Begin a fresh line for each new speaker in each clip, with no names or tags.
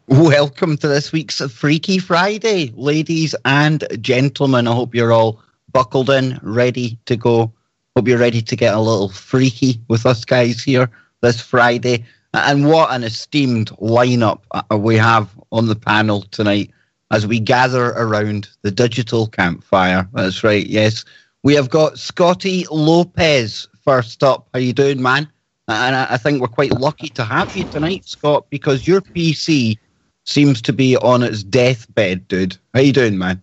Welcome to this week's Freaky Friday, ladies and gentlemen. I hope you're all buckled in, ready to go. Hope you're ready to get a little freaky with us guys here this Friday. And what an esteemed lineup we have on the panel tonight as we gather around the digital campfire. That's right, yes. We have got Scotty Lopez first up. How you doing, man? And I think we're quite lucky to have you tonight, Scott, because your PC seems to be on its deathbed, dude. How you doing, man?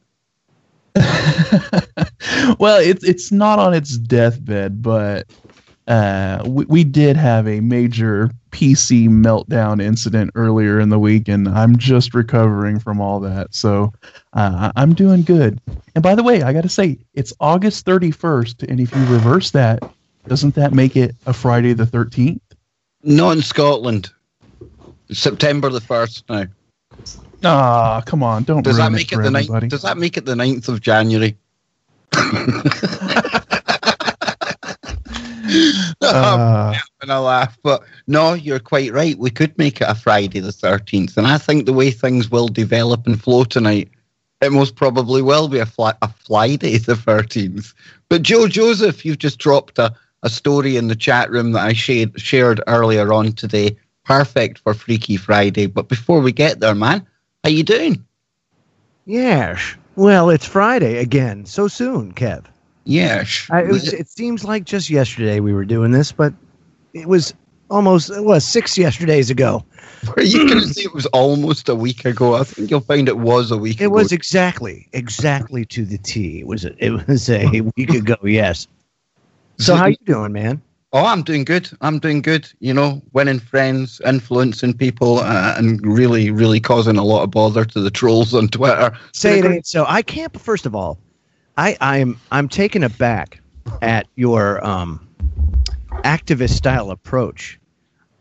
Well, it's not on its deathbed, but we did have a major PC meltdown incident earlier in the week, and I'm just recovering from all that. So I'm doing good. And by the way, I got to say, it's August 31st, and if you reverse that, doesn't that make it a Friday the 13th?
Not in Scotland. September the 1st now.
Ah, come on! Don't
does
ruin
that make
it for
the
everybody.
Does that make it the 9th of January? I'm gonna laugh, but no, you're quite right. We could make it a Friday the 13th, and I think the way things will develop and flow tonight, it most probably will be a Friday the 13th. But Joe Joseph, you've just dropped a story in the chat room that I shared earlier on today. Perfect for Freaky Friday. But before we get there, man, how you doing?
Yes. Well, it's Friday again. So soon, Kev.
Yes.
It seems like just yesterday we were doing this, but it was almost 6 yesterdays ago.
Were you going to say it was almost a week ago? I think you'll find it was a week ago.
It was exactly to the T. It was a week ago, yes. So how you doing, man?
Oh, I'm doing good. You know, winning friends, influencing people, and really, really causing a lot of bother to the trolls on Twitter.
Say it ain't so. I can't. First of all, I'm taken aback at your activist style approach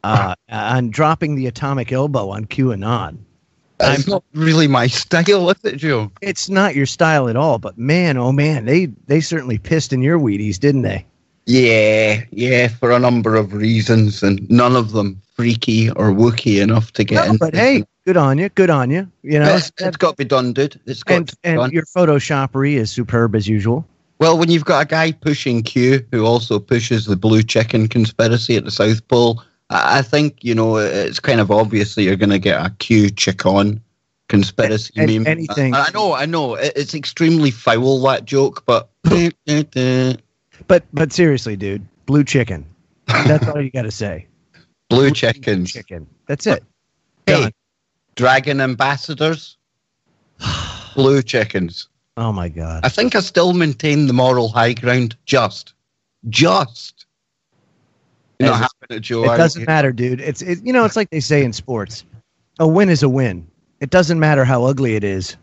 on dropping the atomic elbow on QAnon.
It's not really my style, is it, Joe?
It's not your style at all. But man, oh man, they certainly pissed in your Wheaties, didn't they?
Yeah, for a number of reasons, and none of them freaky or wookie enough to get in.
But hey, good on you. You know,
it's got to be done, dude. It's got to be done.
And your photoshopery is superb as usual.
Well, when you've got a guy pushing Q who also pushes the blue chicken conspiracy at the South Pole, I think, you know, it's kind of obvious that you're going to get a Q chick-on conspiracy meme.
Anything.
I know. It's extremely foul, that joke, but...
But seriously, dude, blue chicken. That's all you got to say.
Blue chickens.
Chicken. That's it.
Hey,
Done.
dragon ambassadors, blue chickens.
Oh my God.
I think I still maintain the moral high ground. Just. You're not having it, Joe.
It doesn't matter, dude. It's like they say in sports. A win is a win. It doesn't matter how ugly it is.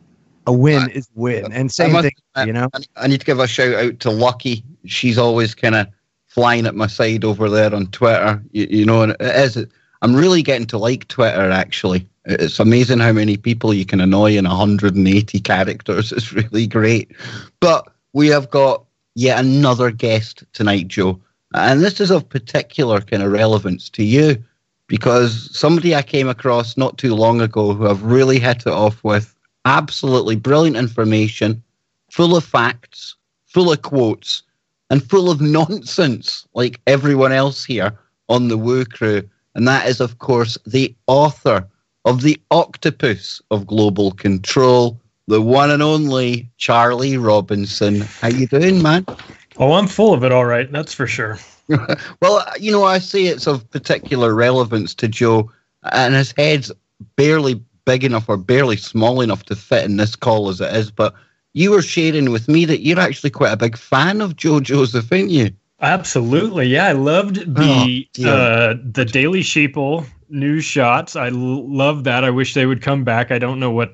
A win is a win. And same thing, you know.
I need to give a shout out to Lucky. She's always kind of flying at my side over there on Twitter. You know, and it is. I'm really getting to like Twitter, actually. It's amazing how many people you can annoy in 180 characters. It's really great. But we have got yet another guest tonight, Joe. And this is of particular kind of relevance to you because somebody I came across not too long ago who I've really hit it off with. Absolutely brilliant information, full of facts, full of quotes, and full of nonsense, like everyone else here on the Woo Crew. And that is, of course, the author of The Octopus of Global Control, the one and only Charlie Robinson. How you doing, man?
Oh, I'm full of it, all right. That's for sure.
Well, you know, I say it's of particular relevance to Joe, and his head's barely big enough or barely small enough to fit in this call as it is, but you were sharing with me that you're actually quite a big fan of Joe Joseph, aren't you?
Absolutely, yeah. I loved the Daily Sheeple news shots. I love that. I wish they would come back. I don't know what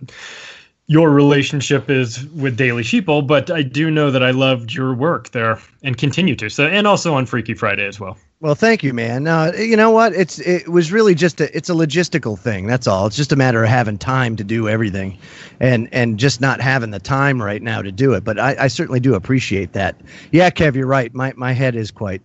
your relationship is with Daily Sheeple, but I do know that I loved your work there and continue to. So, and also on Freaky Friday as well.
Well, thank you, man. You know what? It was really just it's a logistical thing. That's all. It's just a matter of having time to do everything, and just not having the time right now to do it. But I certainly do appreciate that. Yeah, Kev, you're right. My head is quite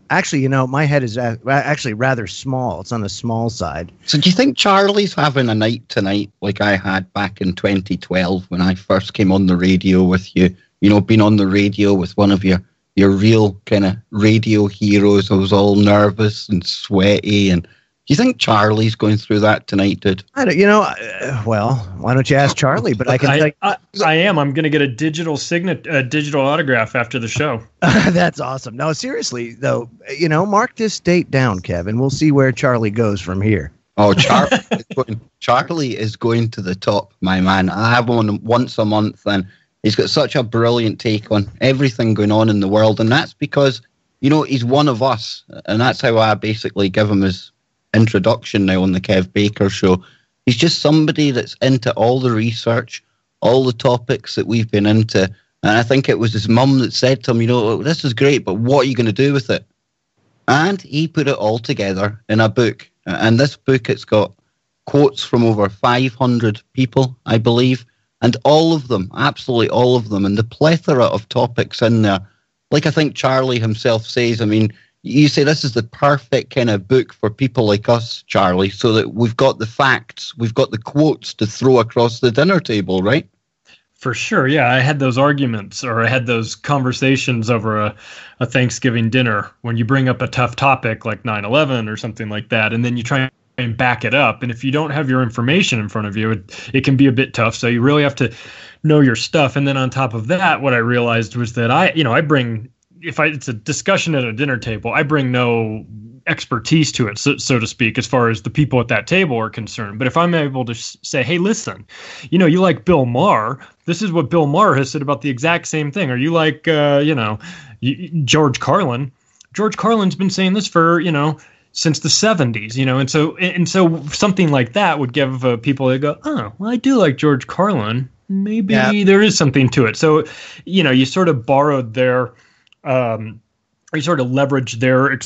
Actually, my head is actually rather small. It's on the small side.
So do you think Charlie's having a night tonight like I had back in 2012 when I first came on the radio with you? Been on the radio with one of your real kind of radio heroes. I was all nervous and sweaty. And do you think Charlie's going through that tonight, dude?
I don't, well, why don't you ask Charlie? But I can tell you.
I am. I'm going to get a digital digital autograph after the show.
That's awesome. No, seriously, though, mark this date down, Kevin. We'll see where Charlie goes from here.
Oh, Charlie is going to the top, my man. I have one once a month, and he's got such a brilliant take on everything going on in the world. And that's because, he's one of us. And that's how I basically give him his introduction now on the Kev Baker show. He's just somebody that's into all the research, all the topics that we've been into. And I think it was his mum that said to him, this is great, but what are you going to do with it? And he put it all together in a book. And this book, it's got quotes from over 500 people, I believe. And all of them, absolutely all of them, and the plethora of topics in there. Like I think Charlie himself says, you say this is the perfect kind of book for people like us, Charlie, so that we've got the facts, we've got the quotes to throw across the dinner table, right?
For sure, yeah. I had those arguments, or I had those conversations over a Thanksgiving dinner when you bring up a tough topic like 9/11 or something like that, and then you try and back it up. And if you don't have your information in front of you, it can be a bit tough. So you really have to know your stuff. And then on top of that, what I realized was that I bring, it's a discussion at a dinner table, I bring no expertise to it, so to speak, as far as the people at that table are concerned. But if I'm able to say, hey, listen, you like Bill Maher, this is what Bill Maher has said about the exact same thing. Or you like, George Carlin. George Carlin's been saying this for, since the 70s, and so something like that would give people, they go, oh, well, I do like George Carlin. Maybe there is something to it. So, you sort of borrowed their, you sort of leverage their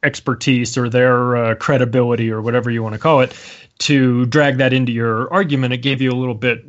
expertise or their credibility or whatever you want to call it to drag that into your argument. It gave you a little bit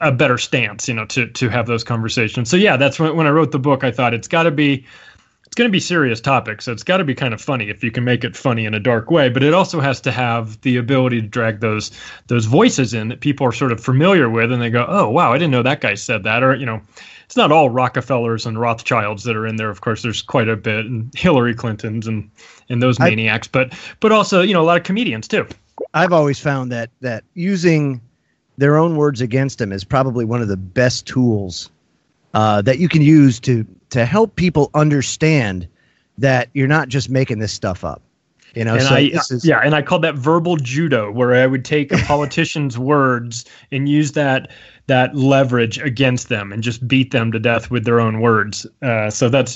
a better stance, to have those conversations. So yeah, that's when I wrote the book, I thought it's going to be serious topics. So it's got to be kind of funny if you can make it funny in a dark way, but it also has to have the ability to drag those voices in that people are sort of familiar with. And they go, oh, wow, I didn't know that guy said that. Or, it's not all Rockefellers and Rothschilds that are in there. Of course, there's quite a bit, and Hillary Clintons and those maniacs, but also, a lot of comedians too.
I've always found that using their own words against them is probably one of the best tools that you can use to help people understand that you're not just making this stuff up. And I called that verbal judo, where I would take a politician's words and use that leverage against them and just beat them to death with their own words. So that's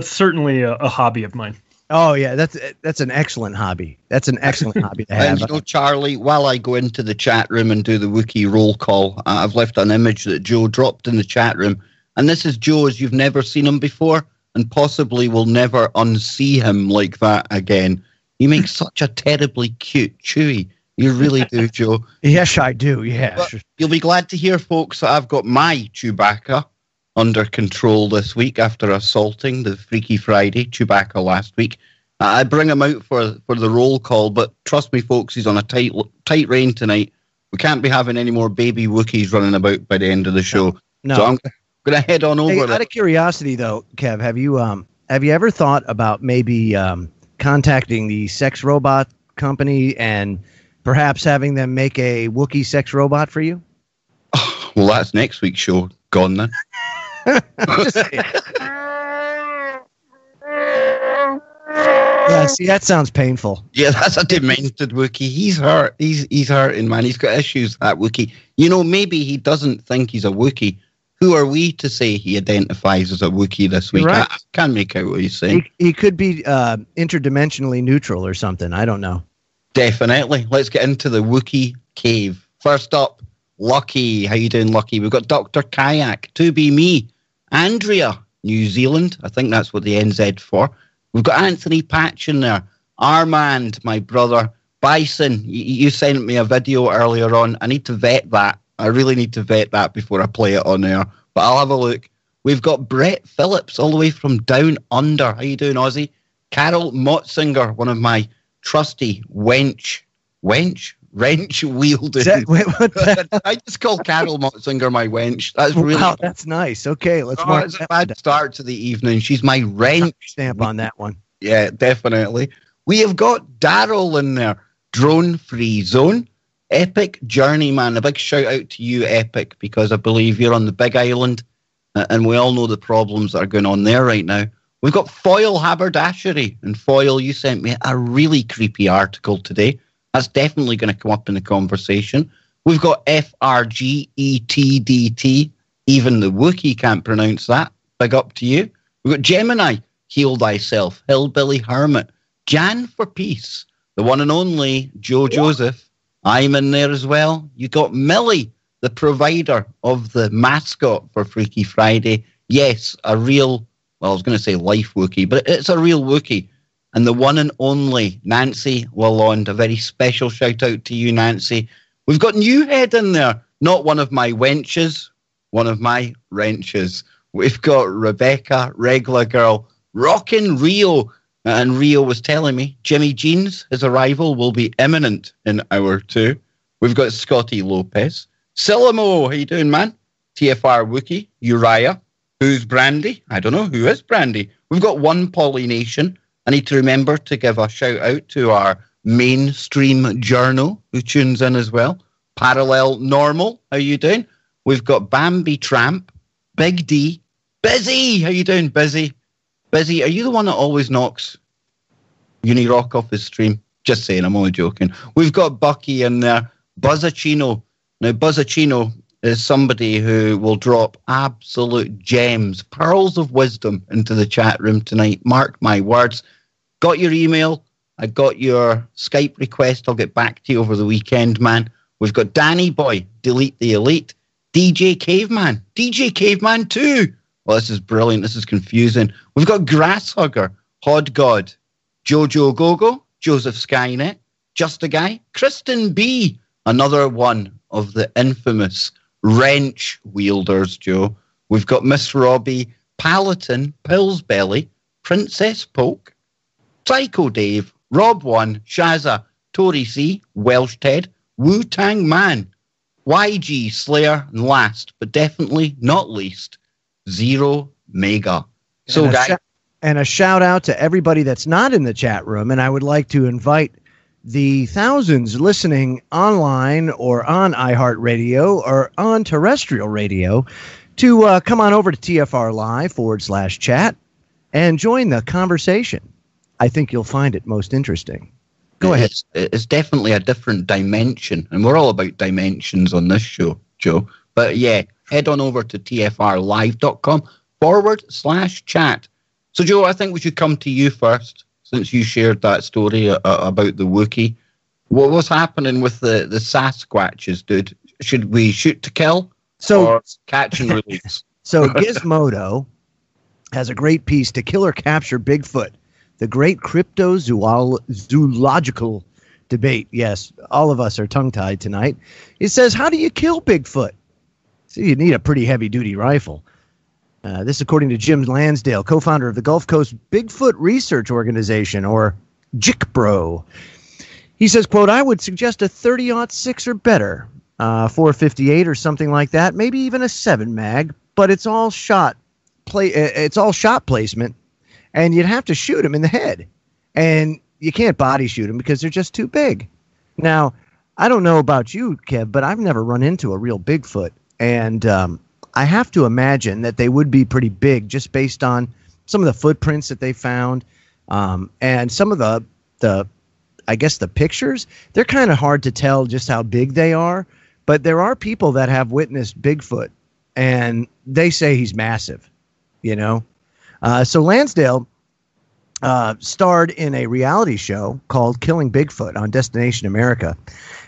certainly a hobby of mine. Oh yeah, that's an excellent hobby. That's an excellent hobby to have.
And Charlie, while I go into the chat room and do the Wookiee roll call, I've left an image that Joe dropped in the chat room, and this is Joe as you've never seen him before, and possibly will never unsee him like that again. You make such a terribly cute Chewie. You really do, Joe.
Yes, I do. Yeah.
But you'll be glad to hear, folks, that I've got my Chewbacca under control this week after assaulting the Freaky Friday Chewbacca last week. I bring him out for the roll call, but trust me, folks, he's on a tight rein tonight. We can't be having any more baby Wookiees running about by the end of the show.
No.
So I'm going to head on over.
Out of curiosity, though, Kev, have you ever thought about maybe contacting the sex robot company and perhaps having them make a Wookiee sex robot for you?
Oh, well, that's next week's show. Gone then.
Just saying. Yeah, see, that sounds painful.
Yeah, that's a demented Wookiee. He's hurt. He's hurting, man. He's got issues, that Wookiee. Maybe he doesn't think he's a Wookiee. Who are we to say he identifies as a Wookiee this week?
Right.
I can't make out what he's saying.
He could be interdimensionally neutral or something. I don't know.
Definitely. Let's get into the Wookiee cave. First up, Lucky. How you doing, Lucky? We've got Dr. Kayak, To Be Me, Andrea, New Zealand. I think that's what the NZ for. We've got Anthony Patch in there. Armand, my brother. Bison, you sent me a video earlier on. I need to vet that. I really need to vet that before I play it on air. But I'll have a look. We've got Brett Phillips all the way from down under. How you doing, Ozzy? Carol Motzinger, one of my trusty wrench wielding. I just call Carol Motzinger my wench. That's really
wow. That's nice. Okay, let's mark
it's a bad start to the evening. She's my wrench.
Stamp on that one.
Yeah, definitely. We have got Daryl in there. Drone Free Zone. Epic Journeyman. A big shout out to you, Epic, because I believe you're on the Big Island, and we all know the problems that are going on there right now. We've got Foil Haberdashery. And Foil, you sent me a really creepy article today. That's definitely going to come up in the conversation. We've got FRGETDT. Even the Wookiee can't pronounce that. Big up to you. We've got Gemini, Heal Thyself, Hillbilly Hermit, Jan for Peace, the one and only Joe Joseph. I'm in there as well. You got Millie, the provider of the mascot for Freaky Friday. Yes, a real, well, I was going to say life Wookiee, but it's a real Wookiee. And the one and only Nancy Lalonde. A very special shout out to you, Nancy. We've got Newhead in there. Not one of my wenches, one of my wrenches. We've got Rebecca, Regla Girl, Rockin' Rio. And Rio was telling me Jimmy Jeans, his arrival will be imminent in hour 2. We've got Scotty Lopez. Silamo, how you doing, man? TFR Wookie, Uriah. Who's Brandy? I don't know. Who is Brandy? We've got One Pollination. I need to remember to give a shout out to our mainstream journal who tunes in as well. Parallel Normal, how you doing? We've got Bambi Tramp, Big D, Busy, how you doing, Busy? Busy, are you the one that always knocks Unirock off his stream? Just saying, I'm only joking. We've got Bucky in there, Buzzacino. Now, Buzzacino is somebody who will drop absolute gems, pearls of wisdom into the chat room tonight. Mark my words. Got your email. I got your Skype request. I'll get back to you over the weekend, man. We've got Danny Boy, Delete the Elite, DJ Caveman 2. Well, this is brilliant. This is confusing. We've got Grasshugger, Hod God, Jojo Gogo, Joseph Skynet, Just a Guy, Kristen B, another one of the infamous wrench wielders, Joe. We've got Miss Robbie, Paladin, Pillsbelly, Princess Poke, Psycho Dave, Rob One, Shazza, Tori C, Welsh Ted, Wu-Tang Man, YG Slayer, and last but definitely not least, Zero Mega. So, guys,
and a shout out to everybody that's not in the chat room, and I would like to invite the thousands listening online or on iHeartRadio or on terrestrial radio to come on over to TFR Live /chat and join the conversation. I think you'll find it most interesting. Go ahead.
It's definitely a different dimension, and we're all about dimensions on this show, Joe. But yeah, head on over to tfrlive.com/chat. So, Joe, I think we should come to you first, since you shared that story about the Wookiee. What was happening with the Sasquatches, dude? Should we shoot to kill or catch and release?
So Gizmodo has a great piece, To Kill or Capture Bigfoot, the great cryptozoological debate. Yes, all of us are tongue-tied tonight. It says, how do you kill Bigfoot? So you need a pretty heavy-duty rifle. This according to Jim Lansdale, co-founder of the Gulf Coast Bigfoot Research Organization, or JICBRO. He says, quote, I would suggest a 30-06 or better, 458 or something like that, maybe even a 7 mag, but it's all shot placement, and you'd have to shoot him in the head. And you can't body shoot him because they're just too big. Now, I don't know about you, Kev, but I've never run into a real Bigfoot, and I have to imagine that they would be pretty big just based on some of the footprints that they found, and some of the I guess the pictures. They're kind of hard to tell just how big they are, but there are people that have witnessed Bigfoot, and they say he's massive, you know. So Lansdale starred in a reality show called Killing Bigfoot on Destination America,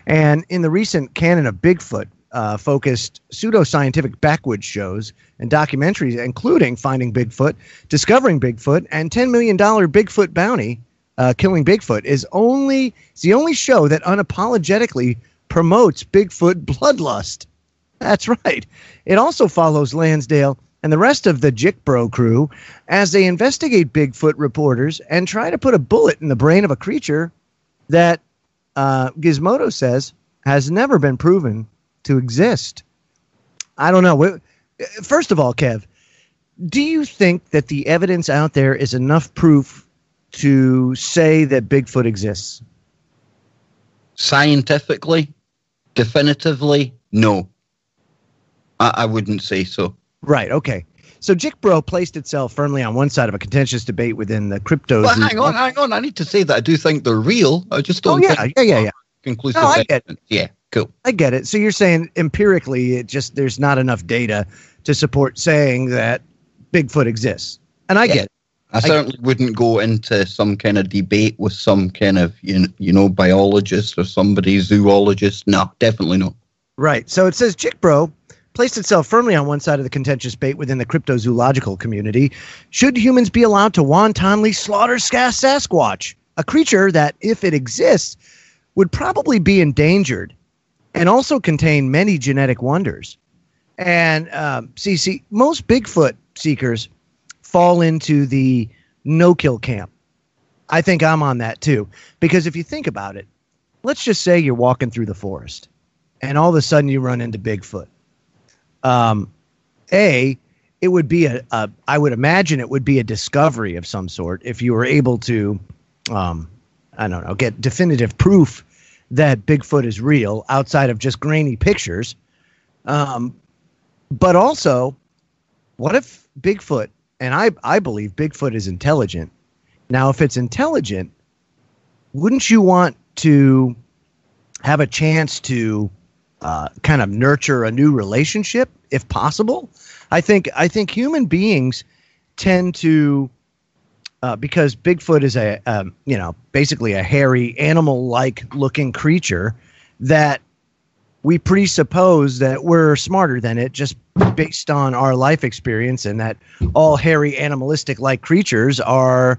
and in the recent canon of Bigfoot focused pseudoscientific backwoods shows and documentaries, including Finding Bigfoot, Discovering Bigfoot, and $10 million Bigfoot Bounty, Killing Bigfoot is the only show that unapologetically promotes Bigfoot bloodlust. That's right. It also follows Lansdale and the rest of the Jick Bro crew as they investigate Bigfoot reporters and try to put a bullet in the brain of a creature that Gizmodo says has never been proven to exist. I don't know. First of all, Kev, do you think that the evidence out there is enough proof to say that Bigfoot exists?
Scientifically, definitively, no. I wouldn't say so.
Right. Okay. So Jick Bro placed itself firmly on one side of a contentious debate within the crypto.
But hang on. I need to say that I do think they're real. I just don't think conclusive evidence. Yeah, cool.
I get it. So you're saying empirically, there's not enough data to support saying that Bigfoot exists. And I get it.
I certainly wouldn't go into some kind of debate with some kind of, biologist or somebody, zoologist. No, definitely not.
Right. So it says Jick Bro placed itself firmly on one side of the contentious debate within the cryptozoological community. Should humans be allowed to wantonly slaughter Sasquatch, a creature that, if it exists, would probably be endangered and also contain many genetic wonders? And see, most Bigfoot seekers fall into the no-kill camp. I think I'm on that too, because if you think about it, let's just say you're walking through the forest and all of a sudden you run into Bigfoot. It would be I would imagine it would be a discovery of some sort if you were able to, get definitive proof that Bigfoot is real outside of just grainy pictures. But also, what if Bigfoot, and I believe Bigfoot is intelligent. Now, if it's intelligent, wouldn't you want to have a chance to kind of nurture a new relationship, if possible? I think human beings tend to, because Bigfoot is basically a hairy animal-like looking creature, that we presuppose that we're smarter than it just based on our life experience, and that all hairy animalistic-like creatures are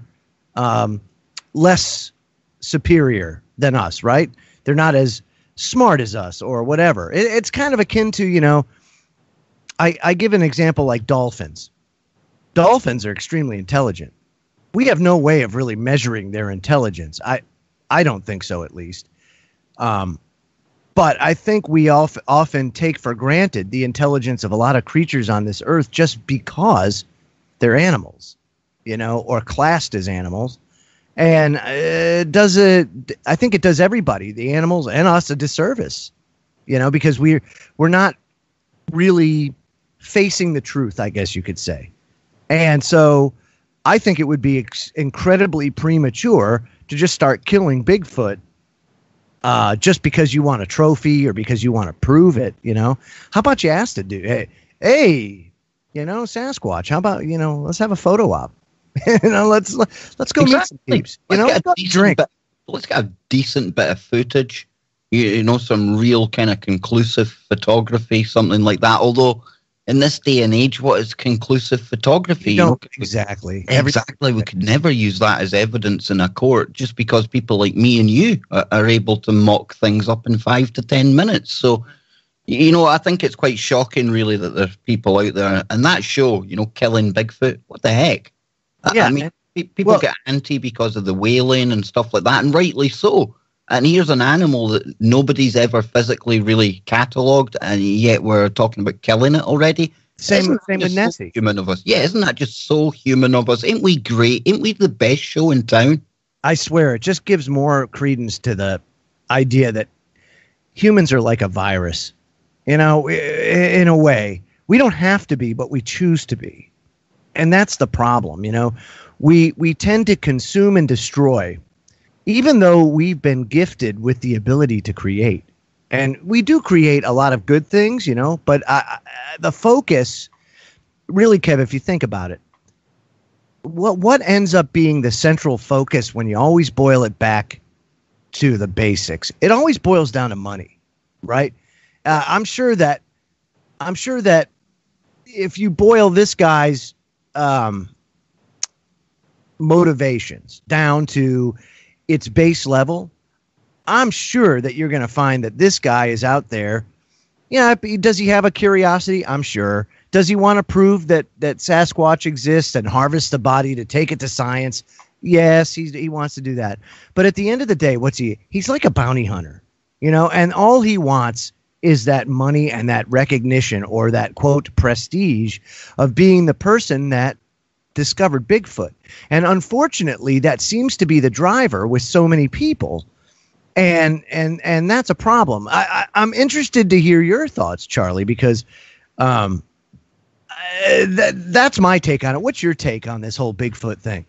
less superior than us, right? They're not as smart as us or whatever. It's kind of akin to, I give an example like dolphins. Dolphins are extremely intelligent. We have no way of really measuring their intelligence. I don't think so, at least. But I think we often take for granted the intelligence of a lot of creatures on this earth just because they're animals, or classed as animals. And I think it does everybody, the animals and us, a disservice, because we're not really facing the truth, I guess you could say. And so I think it would be incredibly premature to just start killing Bigfoot just because you want a trophy or because you want to prove it, How about you ask the dude, hey, Sasquatch, how about, let's have a photo op. Let's go meet some peeps. Let's go drink.
Let's get a decent bit of footage. Some real kind of conclusive photography, something like that. Although in this day and age, what is conclusive photography?
Exactly.
Exactly. We could never use that as evidence in a court just because people like me and you are able to mock things up in 5 to 10 minutes. So, I think it's quite shocking, really, that there's people out there. And that show, killing Bigfoot, what the heck?
Yeah,
I mean, people get anti because of the whaling and stuff like that, and rightly so. And here's an animal that nobody's ever physically really catalogued, and yet we're talking about killing it already.
Same with Nessie.
So human of us. Yeah, isn't that just so human of us? Ain't we great? Ain't we the best show in town?
I swear, it just gives more credence to the idea that humans are like a virus. In a way. We don't have to be, but we choose to be. And that's the problem, We tend to consume and destroy, even though we've been gifted with the ability to create. And we do create a lot of good things, but the focus, really, Kev, if you think about it, what ends up being the central focus when you always boil it back to the basics? It always boils down to money, right? I'm sure that if you boil this guy's motivations down to its base level, I'm sure that you're going to find that this guy is out there. Yeah, does he have a curiosity? I'm sure. Does he want to prove that Sasquatch exists and harvest the body to take it to science? Yes, he wants to do that. But at the end of the day, what's he? He's like a bounty hunter, and all he wants is that money and that recognition, or that, quote, prestige of being the person that discovered Bigfoot. And unfortunately, that seems to be the driver with so many people. And that's a problem. I'm interested to hear your thoughts, Charlie, because that's my take on it. What's your take on this whole Bigfoot thing?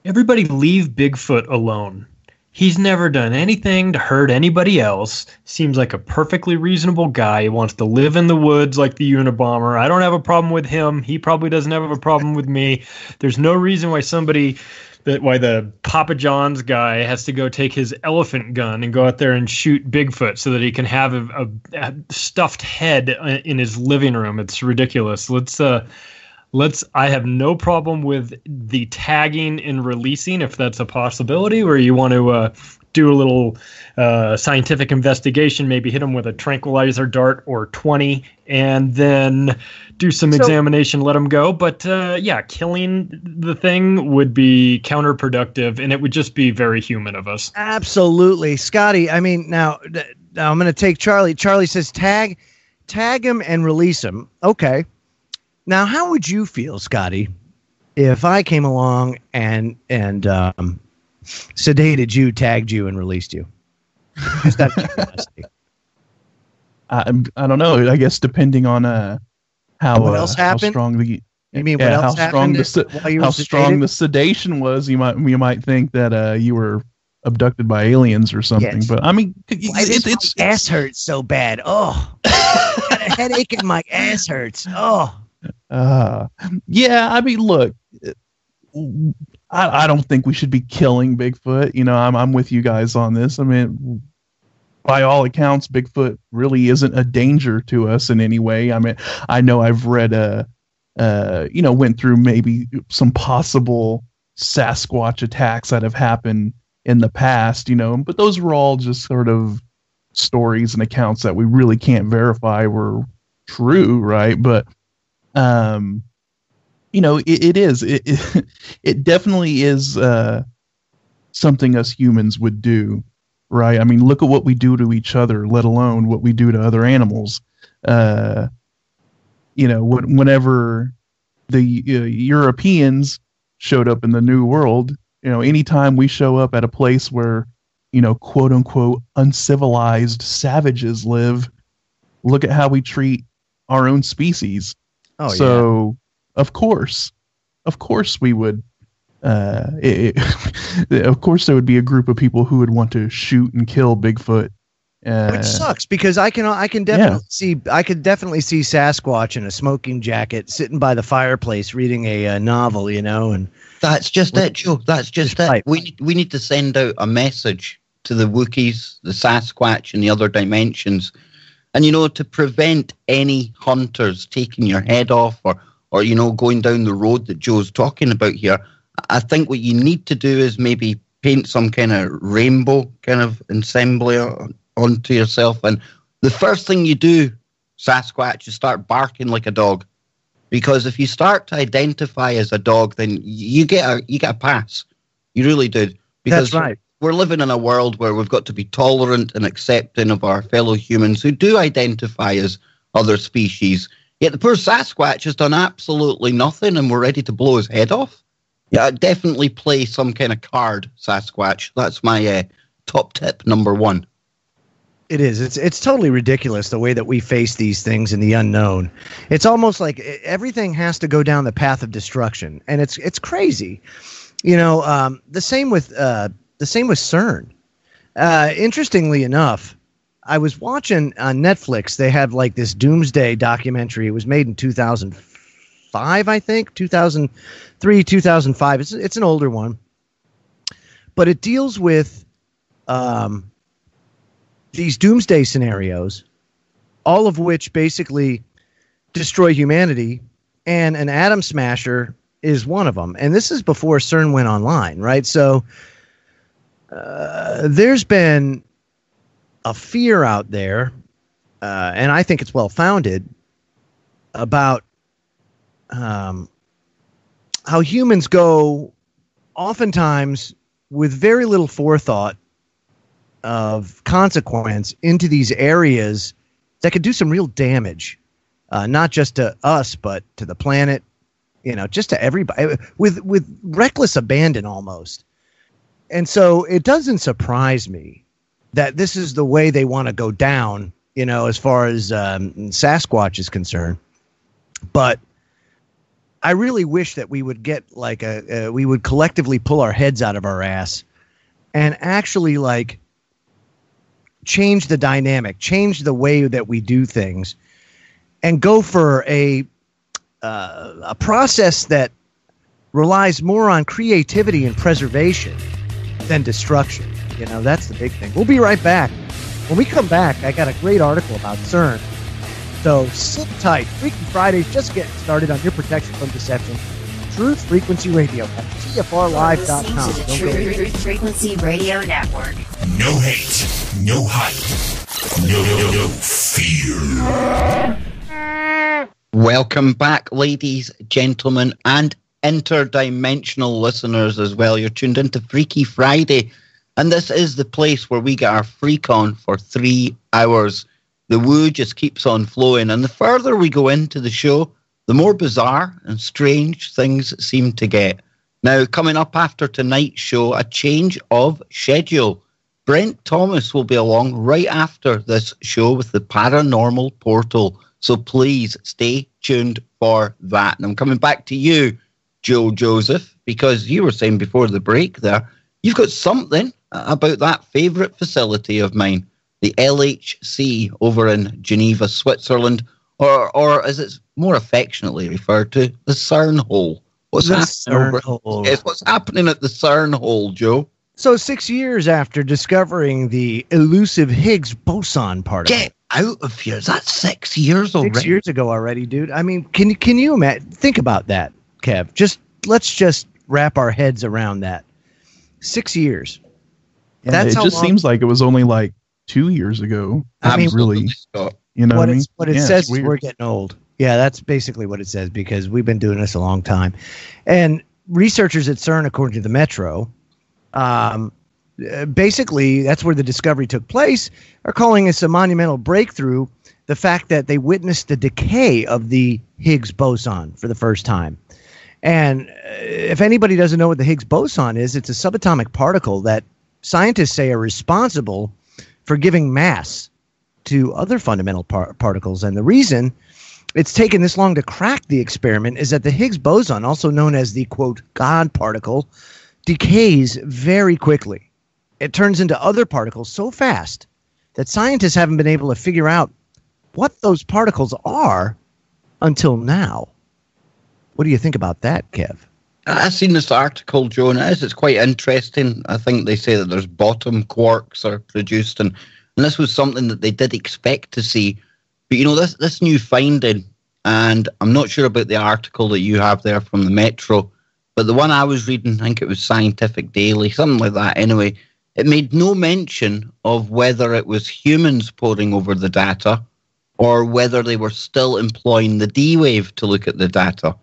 Everybody leave Bigfoot alone. He's never done anything to hurt anybody else. Seems like a perfectly reasonable guy. He wants to live in the woods like the Unabomber. I don't have a problem with him. He probably doesn't have a problem with me. There's no reason why why the Papa John's guy has to go take his elephant gun and go out there and shoot Bigfoot so that he can have a stuffed head in his living room. It's ridiculous. I have no problem with the tagging and releasing, if that's a possibility, where you want to do a little scientific investigation, maybe hit them with a tranquilizer dart or 20, and then do some examination, let them go. But killing the thing would be counterproductive, and it would just be very human of us.
Absolutely. Scotty, I mean, now I'm going to take Charlie. Charlie says tag him and release him. Okay. Now, how would you feel, Scotty, if I came along and sedated you, tagged you, and released you? Just out of curiosity.
I don't know. I guess depending on how strong the how strong the sedation was, you might think that you were abducted by aliens or something. Yes. But I mean,
it's my ass hurts so bad. Oh, I got a headache and my ass hurts. Oh.
Yeah, I mean, look, I don't think we should be killing Bigfoot. I'm with you guys on this. I mean, by all accounts, Bigfoot really isn't a danger to us in any way. I mean, I know I've read went through maybe some possible Sasquatch attacks that have happened in the past, but those were all just sort of stories and accounts that we really can't verify were true, right? But it definitely is something us humans would do, right? I mean, look at what we do to each other, let alone what we do to other animals. Whenever the Europeans showed up in the New World, anytime we show up at a place where, quote unquote, uncivilized savages live, look at how we treat our own species.
Oh,
so, yeah. Of course we would. Of course, there would be a group of people who would want to shoot and kill Bigfoot.
Which sucks because I could definitely see Sasquatch in a smoking jacket sitting by the fireplace reading a novel, and
that's just it, Joe. That's just it. We need to send out a message to the Wookiees, the Sasquatch, and the other dimensions. And, to prevent any hunters taking your head off or going down the road that Joe's talking about here, I think what you need to do is maybe paint some kind of rainbow kind of assembly onto yourself. And the first thing you do, Sasquatch, is start barking like a dog. Because if you start to identify as a dog, then you get a pass. You really do. Because
that's right.
We're living in a world where we've got to be tolerant and accepting of our fellow humans who do identify as other species. Yet the poor Sasquatch has done absolutely nothing and we're ready to blow his head off. Yeah, I'd definitely play some kind of card, Sasquatch. That's my top tip number one.
It is. It's totally ridiculous the way that we face these things in the unknown. It's almost like everything has to go down the path of destruction, and it's crazy. The same with Cern. Interestingly enough, I was watching on Netflix. They have like this doomsday documentary. It was made in 2005, I think, 2003, 2005. It's an older one, but it deals with these doomsday scenarios, all of which basically destroy humanity, and an atom smasher is one of them. And this is before CERN went online, right? So there's been a fear out there, and I think it's well-founded, about how humans go oftentimes with very little forethought of consequence into these areas that could do some real damage, not just to us, but to the planet, just to everybody, with reckless abandon almost. And so it doesn't surprise me that this is the way they want to go down, as far as Sasquatch is concerned. But I really wish that we would get we would collectively pull our heads out of our ass and actually change the dynamic, change the way that we do things, and go for a process that relies more on creativity and preservation than destruction. That's the big thing. We'll be right back. When we come back, I got a great article about Cern. So sit tight. Freaky Friday's just getting started on your protection from deception. Truth Frequency Radio at TFRlive.com.
Truth Frequency Radio Network.
No hate, no hype, no fear.
Welcome back, ladies, gentlemen, and interdimensional listeners as well. You're tuned into Freaky Friday, and this is the place where we get our freak on for 3 hours. The woo just keeps on flowing, and the further we go into the show, the more bizarre and strange things seem to get. Now, coming up after tonight's show, a change of schedule. Brent Thomas will be along right after this show with the Paranormal Portal, so please stay tuned for that. And I'm coming back to you, Joe Joseph, because you were saying before the break there, you've got something about that favourite facility of mine, the LHC over in Geneva, Switzerland, or as it's more affectionately referred to, the Cern hole. What's happening at the Cern hole, Joe?
So 6 years after discovering the elusive Higgs boson particle.
Get out of here. That's 6 years already.
6 years ago already, dude. I mean, can you imagine? Think about that, Kev. Let's just wrap our heads around that. 6 years.
Yeah, it just seems like it was only 2 years ago.
I mean,
really,
what it says is we're getting old. Yeah, that's basically what it says, because we've been doing this a long time. And researchers at CERN, according to the Metro, basically that's where the discovery took place, are calling this a monumental breakthrough. The fact that they witnessed the decay of the Higgs boson for the first time. And if anybody doesn't know what the Higgs boson is, it's a subatomic particle that scientists say are responsible for giving mass to other fundamental particles. And the reason it's taken this long to crack the experiment is that the Higgs boson, also known as the, quote, God particle, decays very quickly. It turns into other particles so fast that scientists haven't been able to figure out what those particles are until now. What do you think about that, Kev?
I've seen this article, Joe, and it's quite interesting. I think they say that there's bottom quarks are produced, and this was something that they did expect to see. But, this new finding, and I'm not sure about the article that you have there from the Metro, but the one I was reading, I think it was Scientific Daily, something like that anyway, it made no mention of whether it was humans poring over the data or whether they were still employing the D-Wave to look at the data.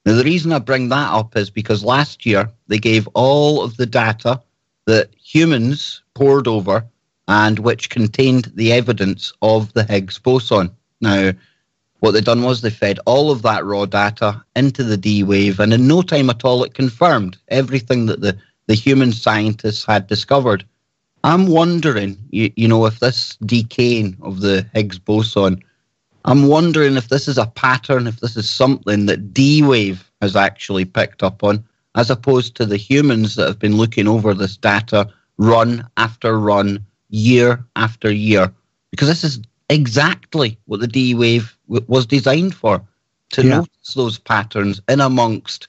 Now, the reason I bring that up is because last year they gave all of the data that humans pored over and which contained the evidence of the Higgs boson. Now, what they done was they fed all of that raw data into the D-Wave, and in no time at all it confirmed everything that the human scientists had discovered. I'm wondering, if this decaying of the Higgs boson, I'm wondering if this is a pattern, if this is something that D-Wave has actually picked up on, as opposed to the humans that have been looking over this data run after run, year after year. Because this is exactly what the D-Wave was designed for, to notice those patterns in amongst,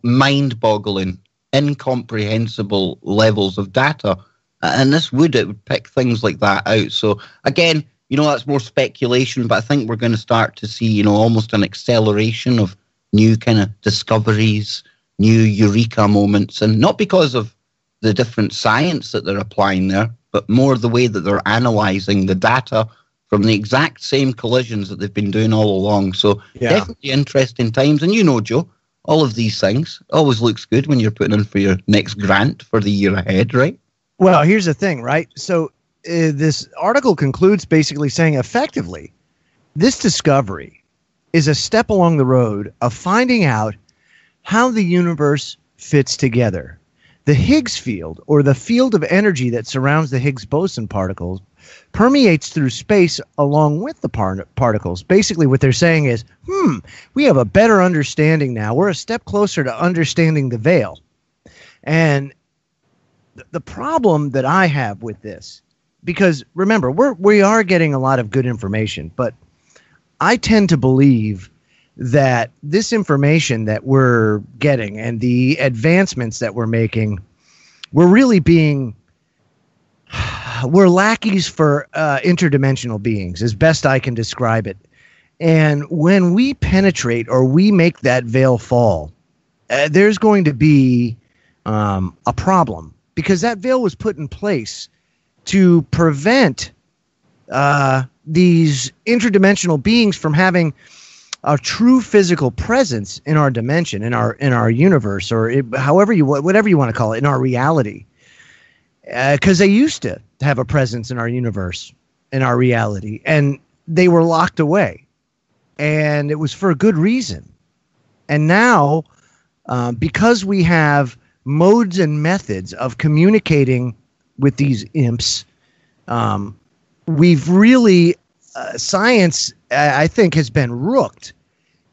mind-boggling, incomprehensible levels of data. And it would pick things like that out. So again, that's more speculation, but I think we're going to start to see, almost an acceleration of new kind of discoveries, new eureka moments, and not because of the different science that they're applying there, but more the way that they're analyzing the data from the exact same collisions that they've been doing all along. So definitely interesting times. And Joe, all of these things always looks good when you're putting in for your next grant for the year ahead, right?
Well, here's the thing, right? So this article concludes basically saying effectively, this discovery is a step along the road of finding out how the universe fits together. The Higgs field, or the field of energy that surrounds the Higgs boson particles, permeates through space along with the particles. Basically, what they're saying is, we have a better understanding now. We're a step closer to understanding the veil. And the problem that I have with this, because remember, we are getting a lot of good information, but I tend to believe that this information that we're getting and the advancements that we're making, we're really we're lackeys for interdimensional beings, as best I can describe it. And when we penetrate or we make that veil fall, there's going to be a problem, because that veil was put in place to prevent these interdimensional beings from having a true physical presence in our dimension, in our universe, or whatever you want to call it, in our reality. Because they used to have a presence in our universe, in our reality, and they were locked away, and it was for a good reason. And now, because we have modes and methods of communicating with these imps, we've really science, I think, has been rooked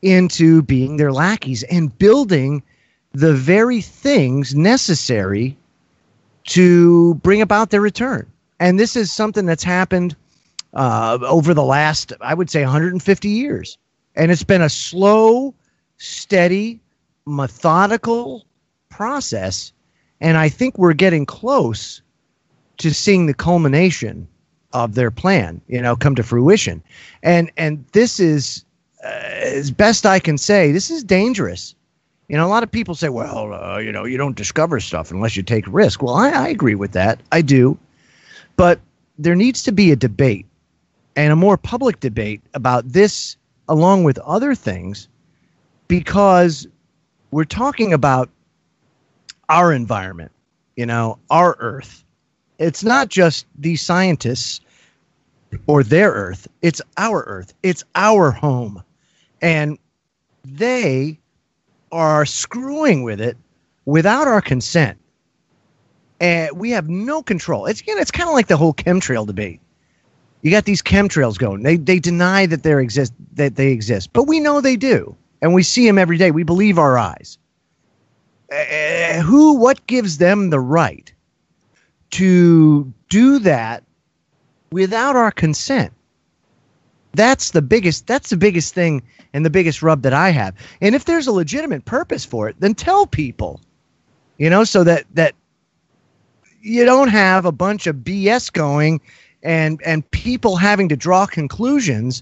into being their lackeys and building the very things necessary to bring about their return. And this is something that's happened over the last, I would say, 150 years. And it's been a slow, steady, methodical process. And I think we're getting close to seeing the culmination of their plan, come to fruition. And this is, as best I can say, this is dangerous. A lot of people say, well, you don't discover stuff unless you take risk. Well, I agree with that. I do. But there needs to be a debate, and a more public debate about this, along with other things, because we're talking about our environment, our Earth. It's not just these scientists or their Earth. It's our Earth. It's our home. And they are screwing with it without our consent. And we have no control. It's kind of like the whole chemtrail debate. You got these chemtrails going. They deny that they exist, but we know they do, and we see them every day. We believe our eyes. What gives them the right to do that without our consent? That's the biggest thing and the biggest rub that I have. And if there's a legitimate purpose for it, then tell people, so that you don't have a bunch of BS going and people having to draw conclusions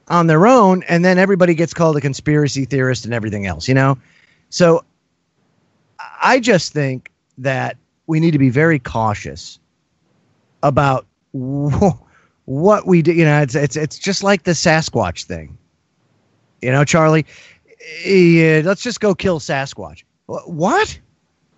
on their own, and then everybody gets called a conspiracy theorist and everything else, So I just think that we need to be very cautious about what we do. It's just like the Sasquatch thing. Charlie, let's just go kill Sasquatch. What?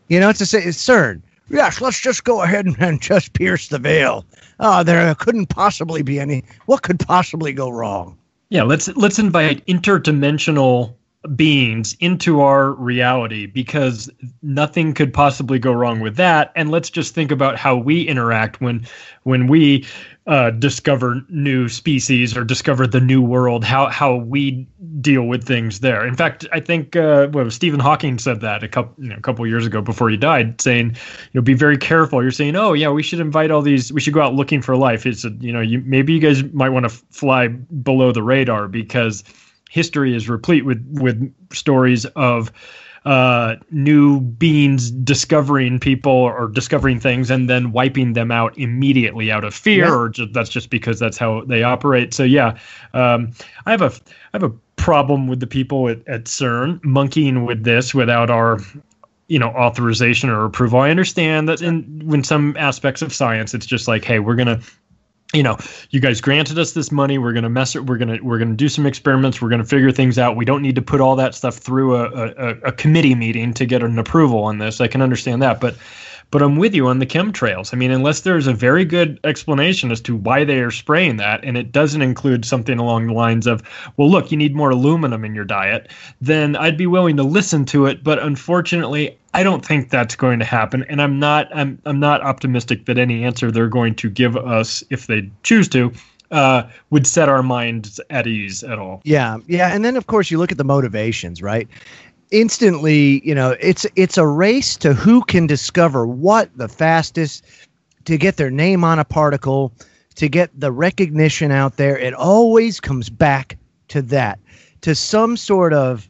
It's Cern. Yes, let's just go ahead and just pierce the veil. There couldn't possibly be what could possibly go wrong?
Yeah, let's invite interdimensional beings into our reality, because nothing could possibly go wrong with that. And let's just think about how we interact when we discover new species or discover the new world, how we deal with things there. In fact, I think Stephen Hawking said that a couple years ago before he died, saying, be very careful. You're saying, oh yeah, we should invite all these. We should go out looking for life. It's maybe you guys might want to fly below the radar, because history is replete with stories of new beings discovering people or discovering things and then wiping them out immediately out of fear, or that's just because that's how they operate. So yeah, I have a problem with the people at CERN monkeying with this without our authorization or approval. I understand that when some aspects of science, it's just like, hey, we're gonna you guys granted us this money. We're going to we're going to do some experiments. We're going to figure things out. We don't need to put all that stuff through a committee meeting to get an approval on this. I can understand that, but I'm with you on the chemtrails. I mean, unless there's a very good explanation as to why they are spraying that, and it doesn't include something along the lines of, well, look, you need more aluminum in your diet, then I'd be willing to listen to it. But unfortunately, I don't think that's going to happen, and I'm not optimistic that any answer they're going to give us, if they choose to, would set our minds at ease at all.
Yeah, and then of course you look at the motivations, right? Instantly, it's a race to who can discover what the fastest, to get their name on a particle, to get the recognition out there. It always comes back to that, to some sort of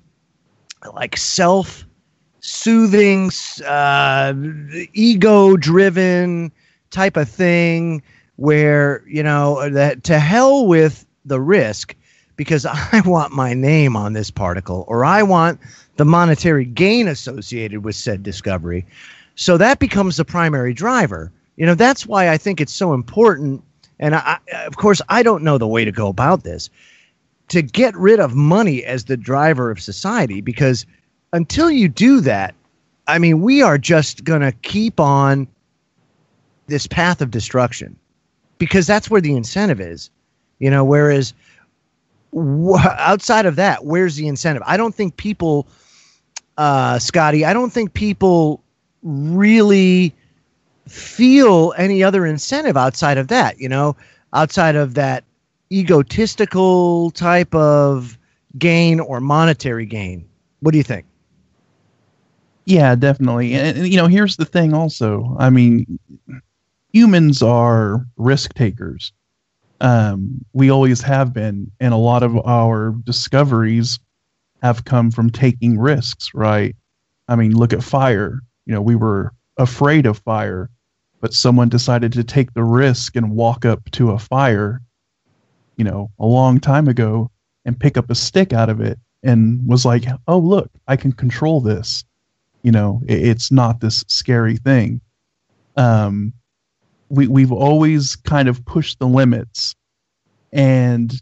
like self-soothing, ego-driven type of thing where, that to hell with the risk, because I want my name on this particle, or I want the monetary gain associated with said discovery. So that becomes the primary driver. That's why I think it's so important. And of course, I don't know the way to go about this, to get rid of money as the driver of society, because until you do that, I mean, we are just going to keep on this path of destruction, because that's where the incentive is, whereas outside of that, where's the incentive? I don't think people, Scotty, I don't think people really feel any other incentive outside of that, outside of that egotistical type of gain or monetary gain. What do you think?
Yeah, definitely. And here's the thing also. I mean, humans are risk takers. We always have been, and a lot of our discoveries have come from taking risks, right? I mean, look at fire. We were afraid of fire, but someone decided to take the risk and walk up to a fire, a long time ago, and pick up a stick out of it and was like, oh, look, I can control this. It's not this scary thing. We've always kind of pushed the limits, and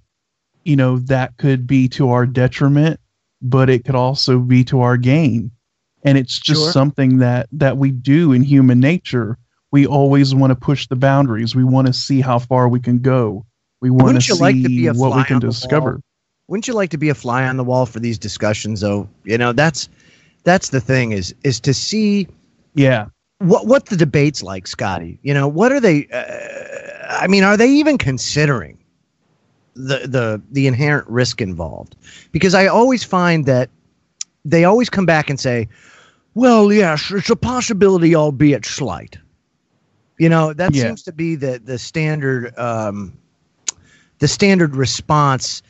that could be to our detriment, but it could also be to our gain. And it's just something that we do in human nature. We always want to push the boundaries. We want to see how far we can go. We want to see what we can discover.
Wouldn't you like to be a fly on the wall for these discussions, though? That's the thing, is to see what the debate's like, Scotty. What are they? I mean, are they even considering the inherent risk involved? Because I always find that they always come back and say, well, yes, it's a possibility, albeit slight. That seems to be the standard response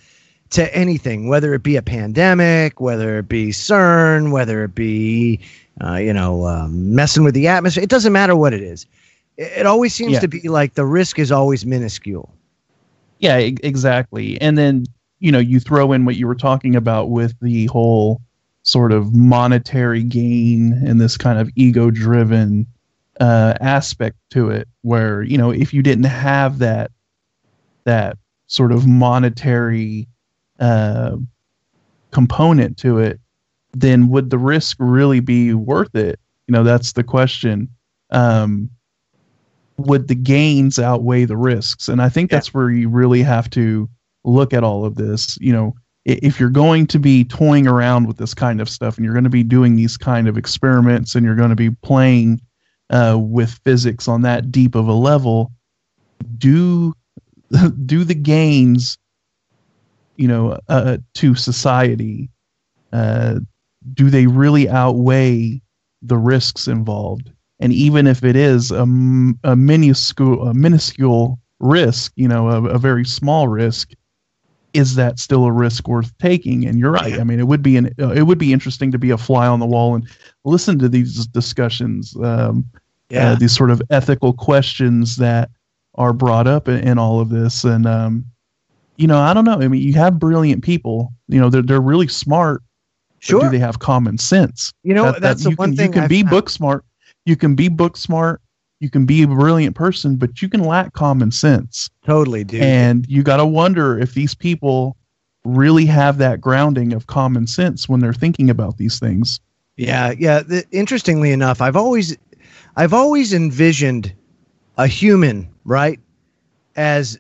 to anything, whether it be a pandemic, whether it be CERN, whether it be messing with the atmosphere. It doesn't matter what it is. It always seems to be like the risk is always minuscule.
Yeah, exactly. And then, you throw in what you were talking about with the whole sort of monetary gain and this kind of ego-driven aspect to it, where, if you didn't have that sort of monetary component to it, then would the risk really be worth it? That's the question. Would the gains outweigh the risks? And I think that's where you really have to look at all of this. If you're going to be toying around with this kind of stuff, and you're going to be doing these kind of experiments, and you're going to be playing with physics on that deep of a level, do the gains, to society, do they really outweigh the risks involved? And even if it is a minuscule risk, a very small risk, is that still a risk worth taking? And you're right. I mean, it would be interesting to be a fly on the wall and listen to these discussions, these sort of ethical questions that are brought up in all of this. And I don't know. I mean, you have brilliant people. They're really smart. Sure. But do they have common sense?
That's the one thing
you can be book smart. You can be book smart You can be a brilliant person, but you can lack common sense.
Totally, dude.
And you got to wonder if these people really have that grounding of common sense when they're thinking about these things.
Yeah. Interestingly enough, I've always envisioned a human, right, as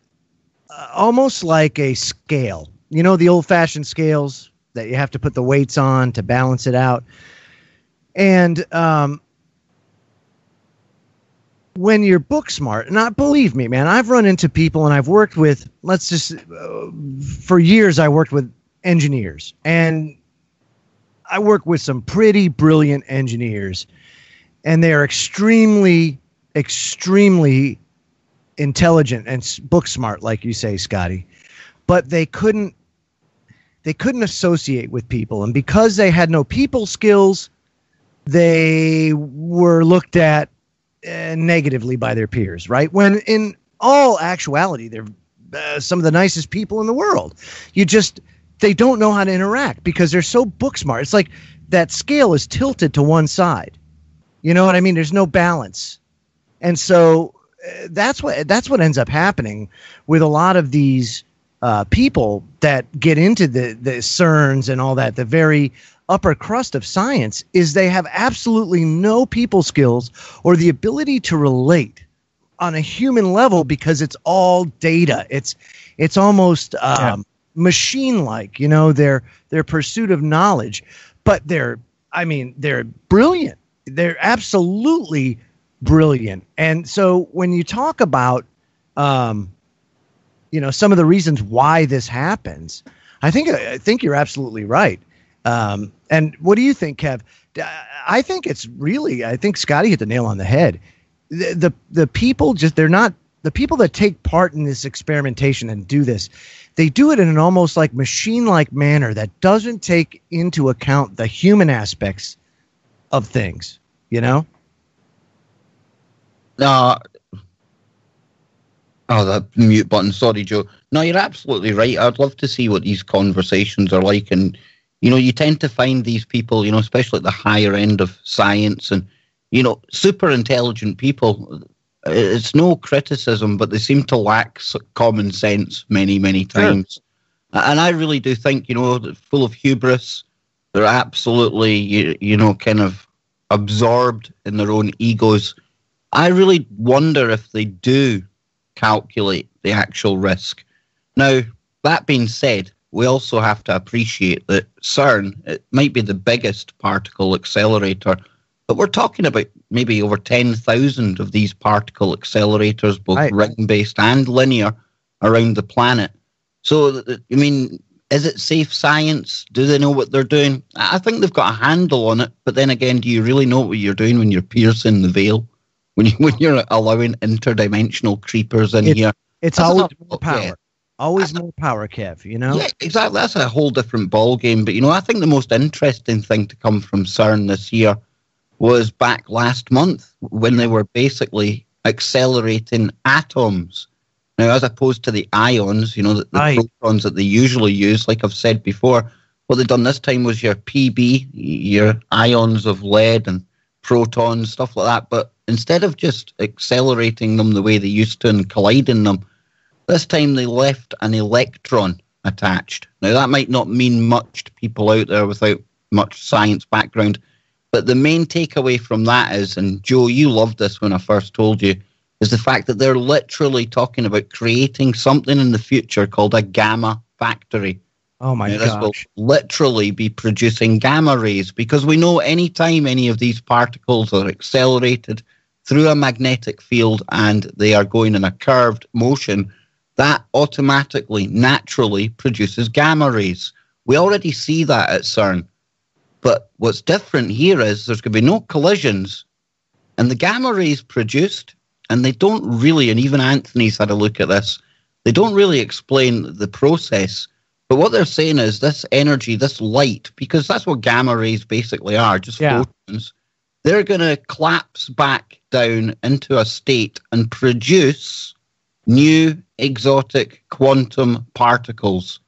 almost like a scale. You know, the old-fashioned scales that you have to put the weights on to balance it out. And when you're book smart, and believe me, man, I've run into people and I've worked with, for years I worked with engineers, and I work with some pretty brilliant engineers, and they are extremely, extremely intelligent and book smart, like you say, Scotty, but they couldn't associate with people. And because they had no people skills, they were looked at negatively by their peers, right? When in all actuality, they're some of the nicest people in the world. They don't know how to interact because they're so book smart. It's like that scale is tilted to one side. You know what I mean? There's no balance. And so that's what ends up happening with a lot of these people that get into the Cerns and all that, the very upper crust of science, is they have absolutely no people skills or the ability to relate on a human level because it's all data. It's almost machine-like, you know, their pursuit of knowledge. But they're brilliant. They're absolutely brilliant. And so when you talk about some of the reasons why this happens, I think you're absolutely right. And what do you think, Kev? I think Scotty hit the nail on the head. The people they're not the people that take part in this experimentation and do this. They do it in an almost like machine-like manner that doesn't take into account the human aspects of things, you know?
The mute button. Sorry, Joe. No, you're absolutely right. I'd love to see what these conversations are like. And, you know, you tend to find these people, you know, especially at the higher end of science and, you know, super intelligent people. It's no criticism, but they seem to lack common sense many, many times. Sure. And I really do think, you know, full of hubris. They're absolutely, you know, kind of absorbed in their own egos. I really wonder if they do calculate the actual risk. Now, that being said, we also have to appreciate that Cern, it might be the biggest particle accelerator, but we're talking about maybe over 10,000 of these particle accelerators, both ring-based and linear, around the planet. So, I mean, is it safe science? Do they know what they're doing? I think they've got a handle on it, but then again, do you really know what you're doing when you're piercing the veil? When you're allowing interdimensional creepers in here?
It's always more power. Yeah. Always more power, Kev, you know?
Yeah, exactly. That's a whole different ball game. But, you know, I think the most interesting thing to come from CERN this year was back last month when they were basically accelerating atoms. Now, as opposed to the ions, you know, the protons that they usually use, like I've said before, what they've done this time was your PB, your ions of lead and protons, stuff like that. But instead of just accelerating them the way they used to and colliding them, this time they left an electron attached. Now, that might not mean much to people out there without much science background, but the main takeaway from that is, and Joe, you loved this when I first told you, is the fact that they're literally talking about creating something in the future called a gamma factory.
Oh my gosh.
This will literally be producing gamma rays, because we know anytime any of these particles are accelerated through a magnetic field and they are going in a curved motion, that automatically, naturally produces gamma rays. We already see that at CERN. But what's different here is there's going to be no collisions, and the gamma rays produced, and they don't really, and even Anthony's had a look at this, they don't really explain the process. But what they're saying is this energy, this light, because that's what gamma rays basically are, just photons, they're going to collapse back down into a state and produce new exotic quantum particles.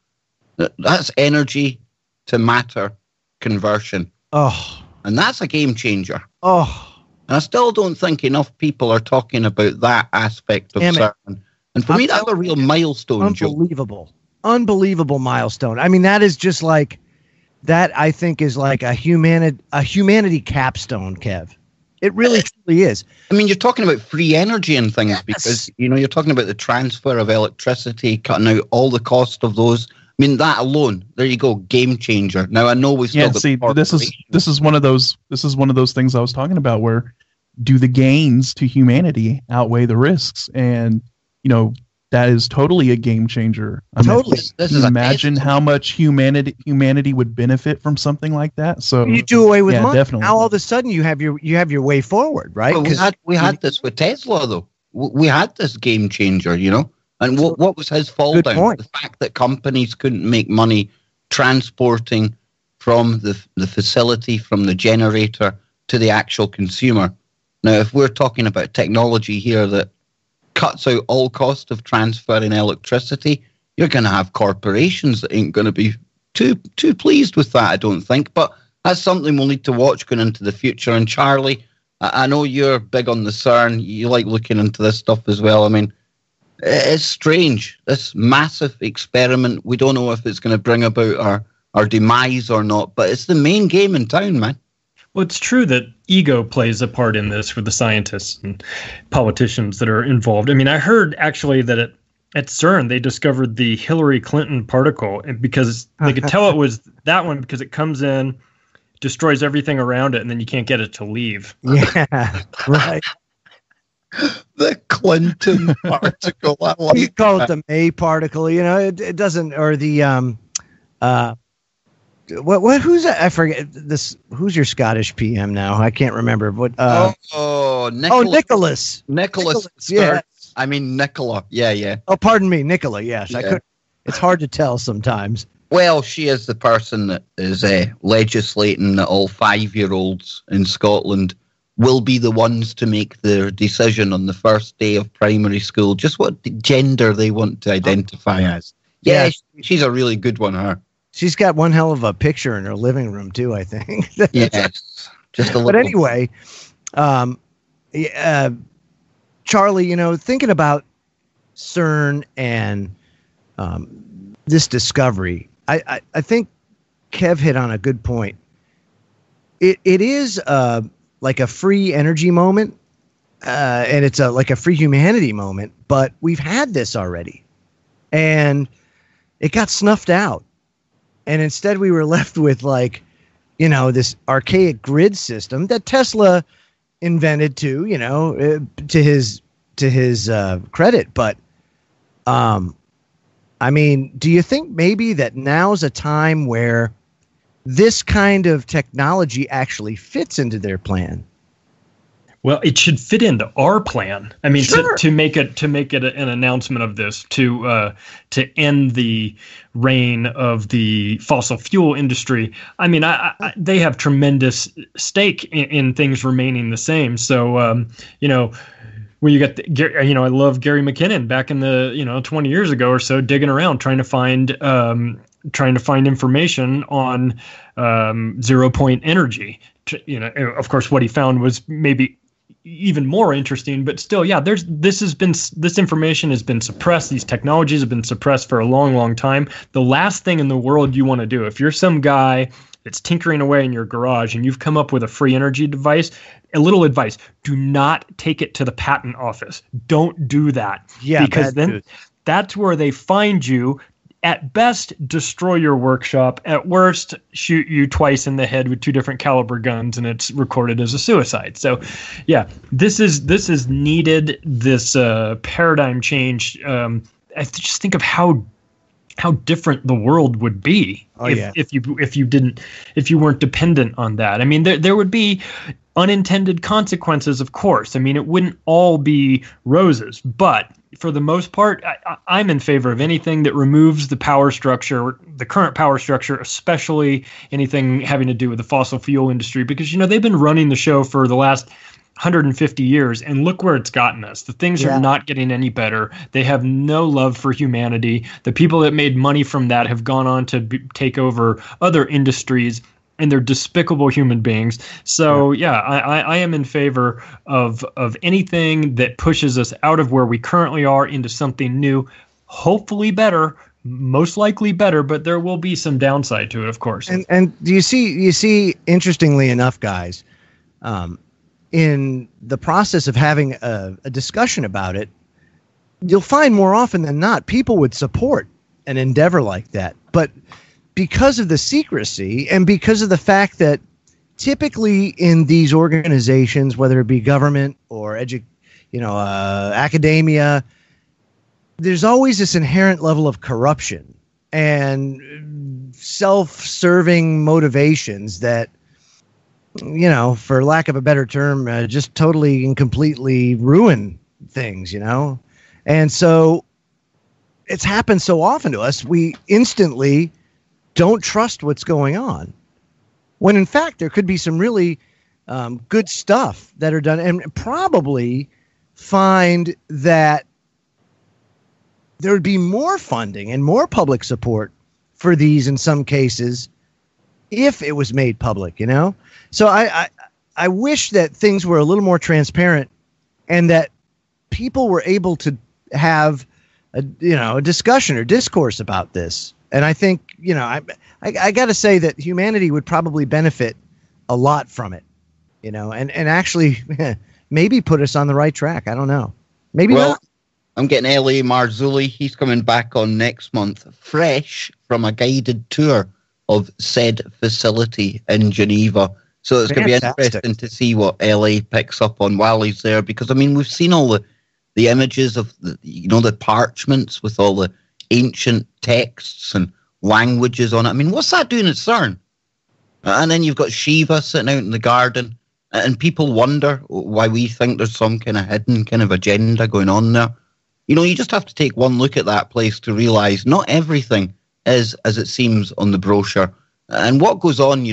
That's energy to matter conversion.
Oh.
And that's a game changer.
Oh.
And I still don't think enough people are talking about that aspect of CERN. And for me, that's a real milestone, Joe.
Unbelievable milestone. I mean, that is just like, that I think is like a humanity capstone, Kev. It really truly is.
I mean, you're talking about free energy and things because, you're talking about the transfer of electricity, cutting out all the cost of those. I mean, that alone, there you go, game changer. Now, I know we still
this is one of those things I was talking about where do the gains to humanity outweigh the risks? And, that is totally a game changer.
Totally.
Imagine how much humanity would benefit from something like that. So
you do away with money.
Definitely.
Now all of a sudden you have your way forward, right?
Well, we had this with Tesla, though. We had this game changer, And what was his fall down? Point. The fact that companies couldn't make money transporting from the facility, from the generator to the actual consumer. Now, if we're talking about technology here that cuts out all cost of transferring electricity, you're going to have corporations that ain't going to be too pleased with that, I don't think. But that's something we'll need to watch going into the future. And Charlie, I know you're big on the CERN. You like looking into this stuff as well. I mean, it's strange, this massive experiment. We don't know if it's going to bring about our demise or not, but it's the main game in town, man.
Well, it's true that ego plays a part in this for the scientists and politicians that are involved. I mean, I heard actually that at CERN, they discovered the Hillary Clinton particle, and because they could tell it was that one because it comes in, destroys everything around it, and then you can't get it to leave.
Yeah, right.
The Clinton particle.
You call it the May particle. It doesn't, or the who's that? I forget this. Who's your Scottish PM now? I can't remember. What?
Nicholas. Nicholas.
Yeah.
I mean Nicola. Yeah.
Oh, pardon me, Nicola. Yes, I could. It's hard to tell sometimes.
Well, she is the person that is legislating that all 5-year-olds in Scotland will be the ones to make their decision on the first day of primary school, just what gender they want to identify as. Yeah, she's a really good one, her.
She's got one hell of a picture in her living room, too, I think.
Yes, just a little.
But anyway, Charlie, thinking about CERN and this discovery, I think Kev hit on a good point. It is like a free energy moment, and it's like a free humanity moment, but we've had this already, and it got snuffed out. And instead we were left with this archaic grid system that Tesla invented to his credit. But, I mean, do you think maybe that now's a time where this kind of technology actually fits into their plan?
Well, it should fit into our plan. I mean,
sure.
to make it an announcement of this, to end the reign of the fossil fuel industry. I mean, they have tremendous stake in things remaining the same. So, when you get, I love Gary McKinnon back in the 20 years ago or so, digging around trying to find information on 0-point energy. Of course, what he found was maybe even more interesting, but still, this information has been suppressed. These technologies have been suppressed for a long, long time. The last thing in the world you want to do, if you're some guy that's tinkering away in your garage and you've come up with a free energy device, a little advice: do not take it to the patent office. Don't do that.
Yeah,
because then that's where they find you. At best, destroy your workshop. At worst, shoot you twice in the head with 2 different caliber guns, and it's recorded as a suicide. So, this is needed. This paradigm change. I just think of how different the world would be if you weren't dependent on that. I mean, there would be unintended consequences, of course. I mean, it wouldn't all be roses, but for the most part, I'm in favor of anything that removes the power structure, the current power structure, especially anything having to do with the fossil fuel industry, because, they've been running the show for the last 150 years, and look where it's gotten us. The things are not getting any better. They have no love for humanity. The people that made money from that have gone on to take over other industries. and they're despicable human beings. So yeah, I am in favor of anything that pushes us out of where we currently are into something new, hopefully better, most likely better, but there will be some downside to it, of course.
And do you see, interestingly enough, guys, in the process of having a discussion about it, you'll find more often than not people would support an endeavor like that, but because of the secrecy and because of the fact that typically in these organizations, whether it be government or academia, there's always this inherent level of corruption and self-serving motivations that, for lack of a better term, just totally and completely ruin things, And so it's happened so often to us, we instantly don't trust what's going on, when in fact there could be some really good stuff that are done, and probably find that there would be more funding and more public support for these in some cases if it was made public, So I wish that things were a little more transparent and that people were able to have a discussion or discourse about this. And I think, I got to say that humanity would probably benefit a lot from it, and actually maybe put us on the right track. I don't know. Maybe not.
I'm getting L.A. Marzulli. He's coming back on next month, fresh from a guided tour of said facility in Geneva. So it's going to be interesting to see what L.A. picks up on while he's there, because, we've seen all the images of the parchments with all the ancient texts and languages on it. What's that doing at Cern? And then you've got Shiva sitting out in the garden, and people wonder why we think there's some kind of hidden kind of agenda going on there. You just have to take one look at that place to realize not everything is as it seems on the brochure. And what goes on,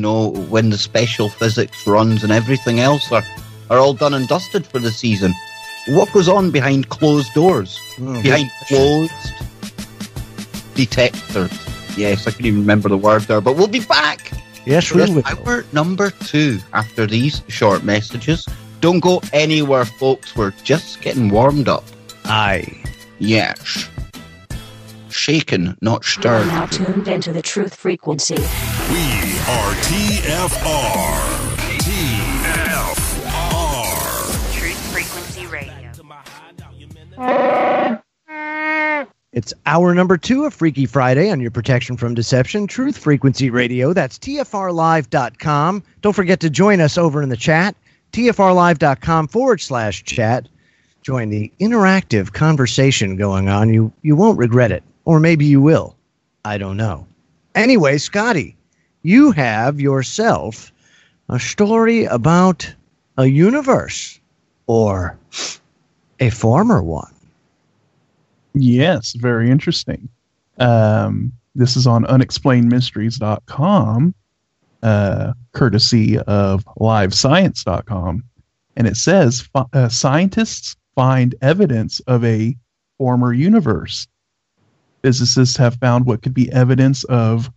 when the special physics runs and everything else are all done and dusted for the season. What goes on behind closed doors? Behind closed detectors. Yes, I couldn't even remember the word there, but we'll be back.
Yes, we will.
Hour number 2 after these short messages. Don't go anywhere, folks. We're just getting warmed up.
Aye.
Yes. Shaken, not stirred.
Now tuned into the truth frequency.
We are TFR.
Truth Frequency Radio.
It's hour number 2 of Freaky Friday on your protection from deception, Truth Frequency Radio. That's TFRlive.com. Don't forget to join us over in the chat, TFRlive.com/chat. Join the interactive conversation going on. You won't regret it. Or maybe you will. I don't know. Anyway, Scotty, you have yourself a story about a universe, or a former one.
Yes, very interesting. This is on unexplainedmysteries.com, courtesy of livescience.com. And it says scientists find evidence of a former universe. Physicists have found what could be evidence of,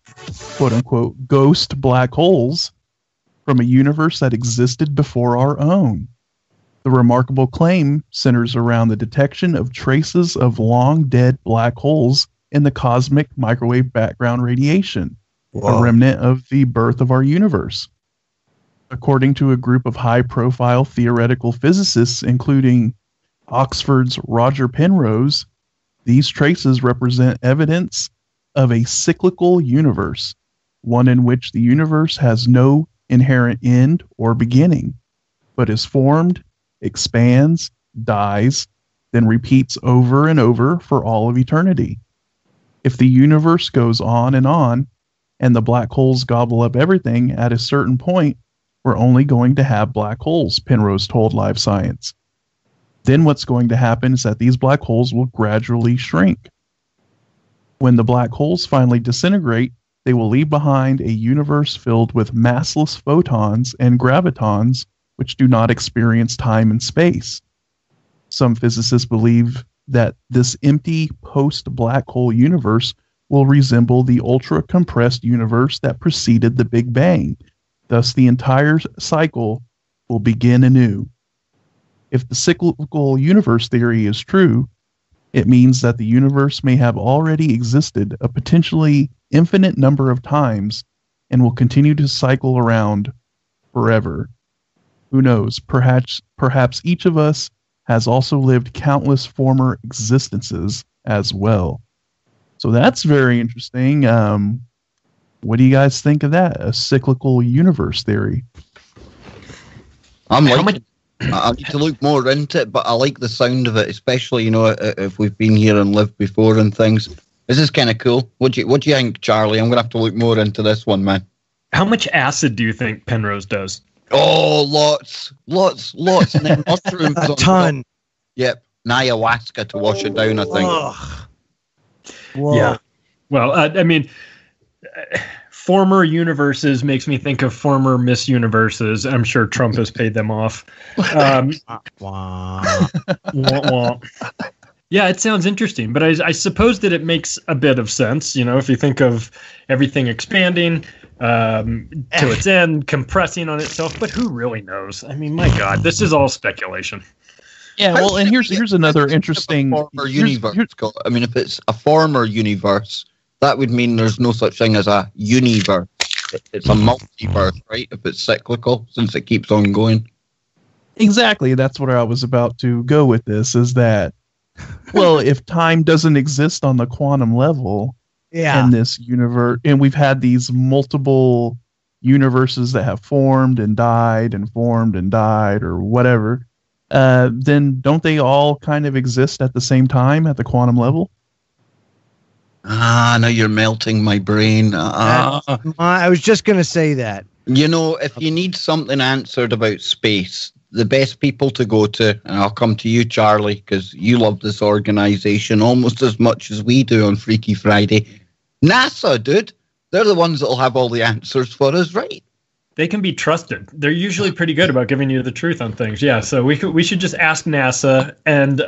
quote-unquote, ghost black holes from a universe that existed before our own. The remarkable claim centers around the detection of traces of long-dead black holes in the cosmic microwave background radiation, a remnant of the birth of our universe. According to a group of high-profile theoretical physicists, including Oxford's Roger Penrose, these traces represent evidence of a cyclical universe, one in which the universe has no inherent end or beginning, but is formed, expands, dies, then repeats over and over for all of eternity. If the universe goes on and the black holes gobble up everything, at a certain point, we're only going to have black holes, Penrose told Live Science. Then what's going to happen is that these black holes will gradually shrink. When the black holes finally disintegrate, they will leave behind a universe filled with massless photons and gravitons, which do not experience time and space. Some physicists believe that this empty post-black hole universe will resemble the ultra-compressed universe that preceded the Big Bang. Thus, the entire cycle will begin anew. If the cyclical universe theory is true, it means that the universe may have already existed a potentially infinite number of times and will continue to cycle around forever. Who knows? Perhaps each of us has also lived countless former existences as well. So that's very interesting. What do you guys think of that? A cyclical universe theory.
I need to look more into it, but I like the sound of it, especially, if we've been here and lived before and things. This is kind of cool. What do you think, Charlie? I'm going to have to look more into this one, man.
How much acid do you think Penrose does?
Oh, lots. And then mushrooms
A ton.
Top. Yep. And ayahuasca to wash it down, I think.
Ugh. Whoa.
Yeah. Well, I mean, former universes makes me think of former Miss Universes. I'm sure Trump has paid them off.
Wow.
Yeah, it sounds interesting, but I suppose that it makes a bit of sense. If you think of everything expanding to its end, compressing on itself, but who really knows? I mean, my God, this is all speculation.
Yeah, well, and here's another interesting
former universe. I mean, if it's a former universe, that would mean there's no such thing as a universe. It's a multiverse, right? If it's cyclical, since it keeps on going.
Exactly. That's what I was about to go with this, is that, well, if time doesn't exist on the quantum level in this universe, and we've had these multiple universes that have formed and died or whatever, then don't they all kind of exist at the same time at the quantum level?
Now you're melting my brain.
I was just going to say that.
If you need something answered about space, the best people to go to, and I'll come to you, Charlie, because you love this organization almost as much as we do on Freaky Friday. NASA, dude. They're the ones that will have all the answers for us, right?
They can be trusted. They're usually pretty good about giving you the truth on things. Yeah, so we should just ask NASA, and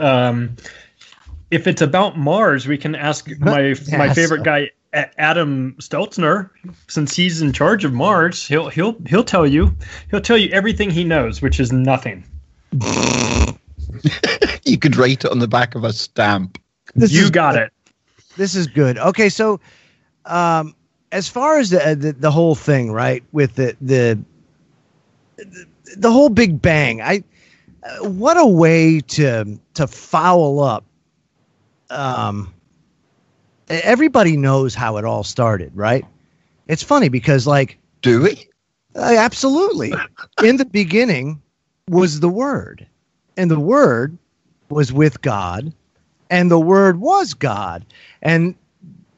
if it's about Mars, we can ask my favorite guy, Adam Stelzner, since he's in charge of Mars. He'll tell you everything he knows, which is nothing.
You could write it on the back of a stamp.
You got it.
This is good. Okay, so as far as the whole thing, right, with the whole Big Bang, what a way to foul up. Everybody knows how it all started, right? It's funny because,
do we?
Absolutely. In the beginning was the Word, and the Word was with God, and the Word was God. And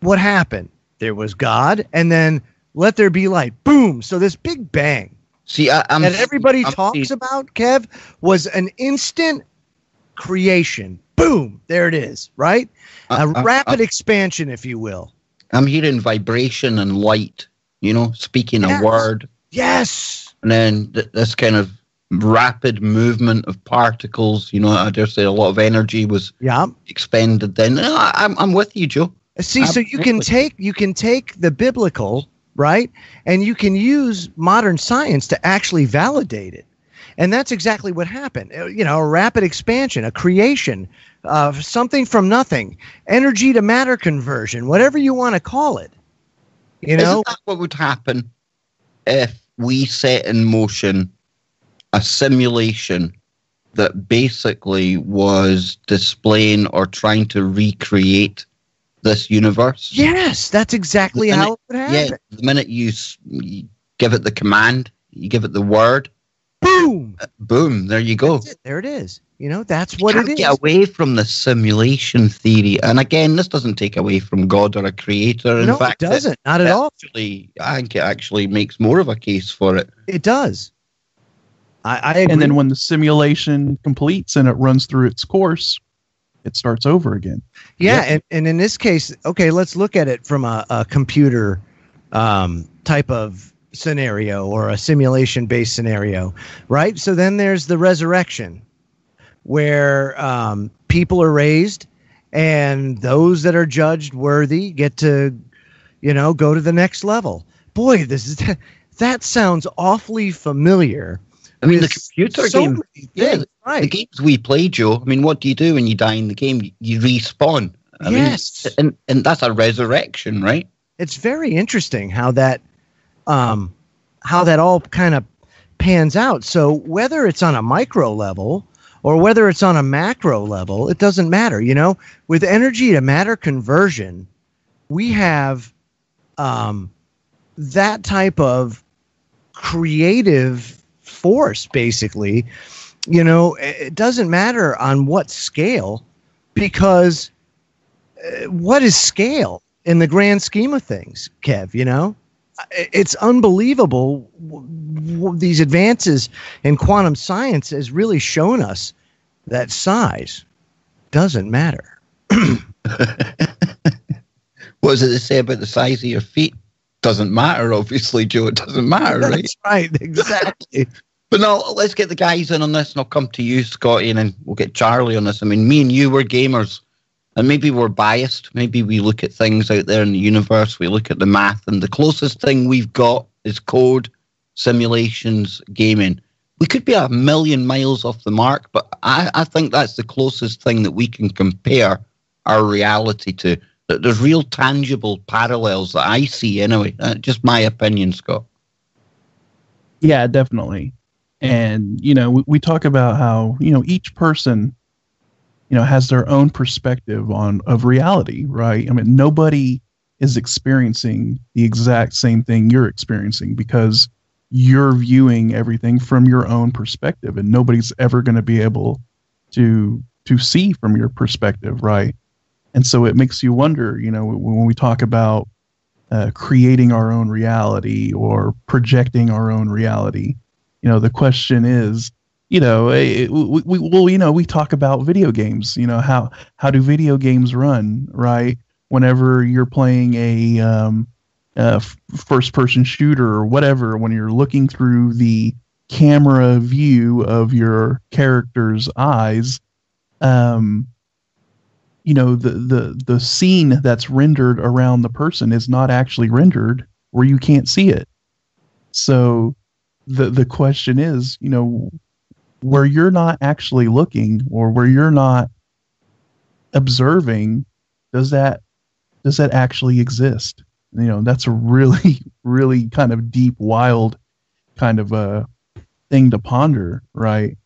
what happened? There was God, and then let there be light. Boom. So this Big Bang that everybody talks about, Kev, was an instant creation. Boom. There it is, right? A rapid expansion, if you will.
I'm hearing vibration and light, speaking a word.
Yes.
And then this kind of rapid movement of particles, I dare say a lot of energy was expended then. No, I'm with you, Joe.
See, absolutely. So you can take the biblical, right? And you can use modern science to actually validate it. And that's exactly what happened. A rapid expansion, a creation, something from nothing, energy to matter conversion, whatever you want to call it.
Isn't that what would happen if we set in motion a simulation that basically was displaying or trying to recreate this universe?
Yes, that's exactly how it would happen.
Yeah, the minute you give it the command, you give it the word,
boom,
boom, there you go.
There it is. That's what it is.
Get away from the simulation theory. And again, this doesn't take away from God or a creator. In fact,
it doesn't. Not at all.
I think it actually makes more of a case for it.
It does. I agree.
And then when the simulation completes and it runs through its course, it starts over again.
Yeah, yep. and in this case, okay, let's look at it from a computer type of scenario or a simulation-based scenario, right? So then there's the resurrection, where people are raised and those that are judged worthy get to, go to the next level. Boy, that sounds awfully familiar.
I mean, the computer game,
right?
The games we play, Joe. I mean, what do you do when you die in the game? You respawn.
Yes,
and that's a resurrection, right?
It's very interesting how that all kind of pans out. So whether it's on a micro level or whether it's on a macro level, it doesn't matter. With energy to matter conversion, we have that type of creative force, basically. It doesn't matter on what scale, because what is scale in the grand scheme of things, Kev? It's unbelievable. These advances in quantum science has really shown us that size doesn't matter.
What does it say about the size of your feet? Doesn't matter, obviously, Joe. It doesn't matter, right?
That's right, exactly.
But no, let's get the guys in on this, and I'll come to you, Scotty, and then we'll get Charlie on this. I mean, me and you were gamers, and maybe we're biased. Maybe we look at things out there in the universe, we look at the math, and the closest thing we've got is code, simulations, gaming. We could be a million miles off the mark, but I think that's the closest thing that we can compare our reality to. There's real tangible parallels that I see anyway. Just my opinion, Scott.
Yeah, definitely. And, we talk about how, each person, has their own perspective of reality, right? I mean, nobody is experiencing the exact same thing you're experiencing, because you're viewing everything from your own perspective, and nobody's ever going to be able to see from your perspective, right? And so it makes you wonder, when we talk about creating our own reality or projecting our own reality, the question is, we talk about video games, how do video games run, right? Whenever you're playing a first person shooter or whatever, when you're looking through the camera view of your character's eyes, the scene that's rendered around the person is not actually rendered where you can't see it. So the question is, where you're not actually looking or where you're not observing, does that actually exist? That's a really, really kind of deep, wild kind of a thing to ponder, right?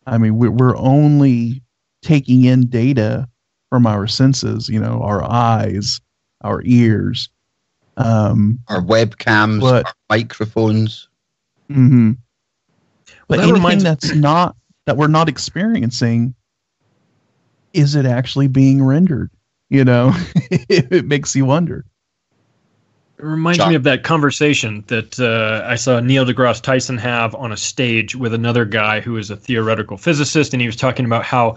I mean, we're only taking in data from our senses, our eyes, our ears,
our webcams, our microphones.
Mm-hmm. But
Well,
anything that we're not experiencing, is it actually being rendered? It makes you wonder.
It reminds me of that conversation that I saw Neil deGrasse Tyson have on a stage with another guy who is a theoretical physicist, and he was talking about how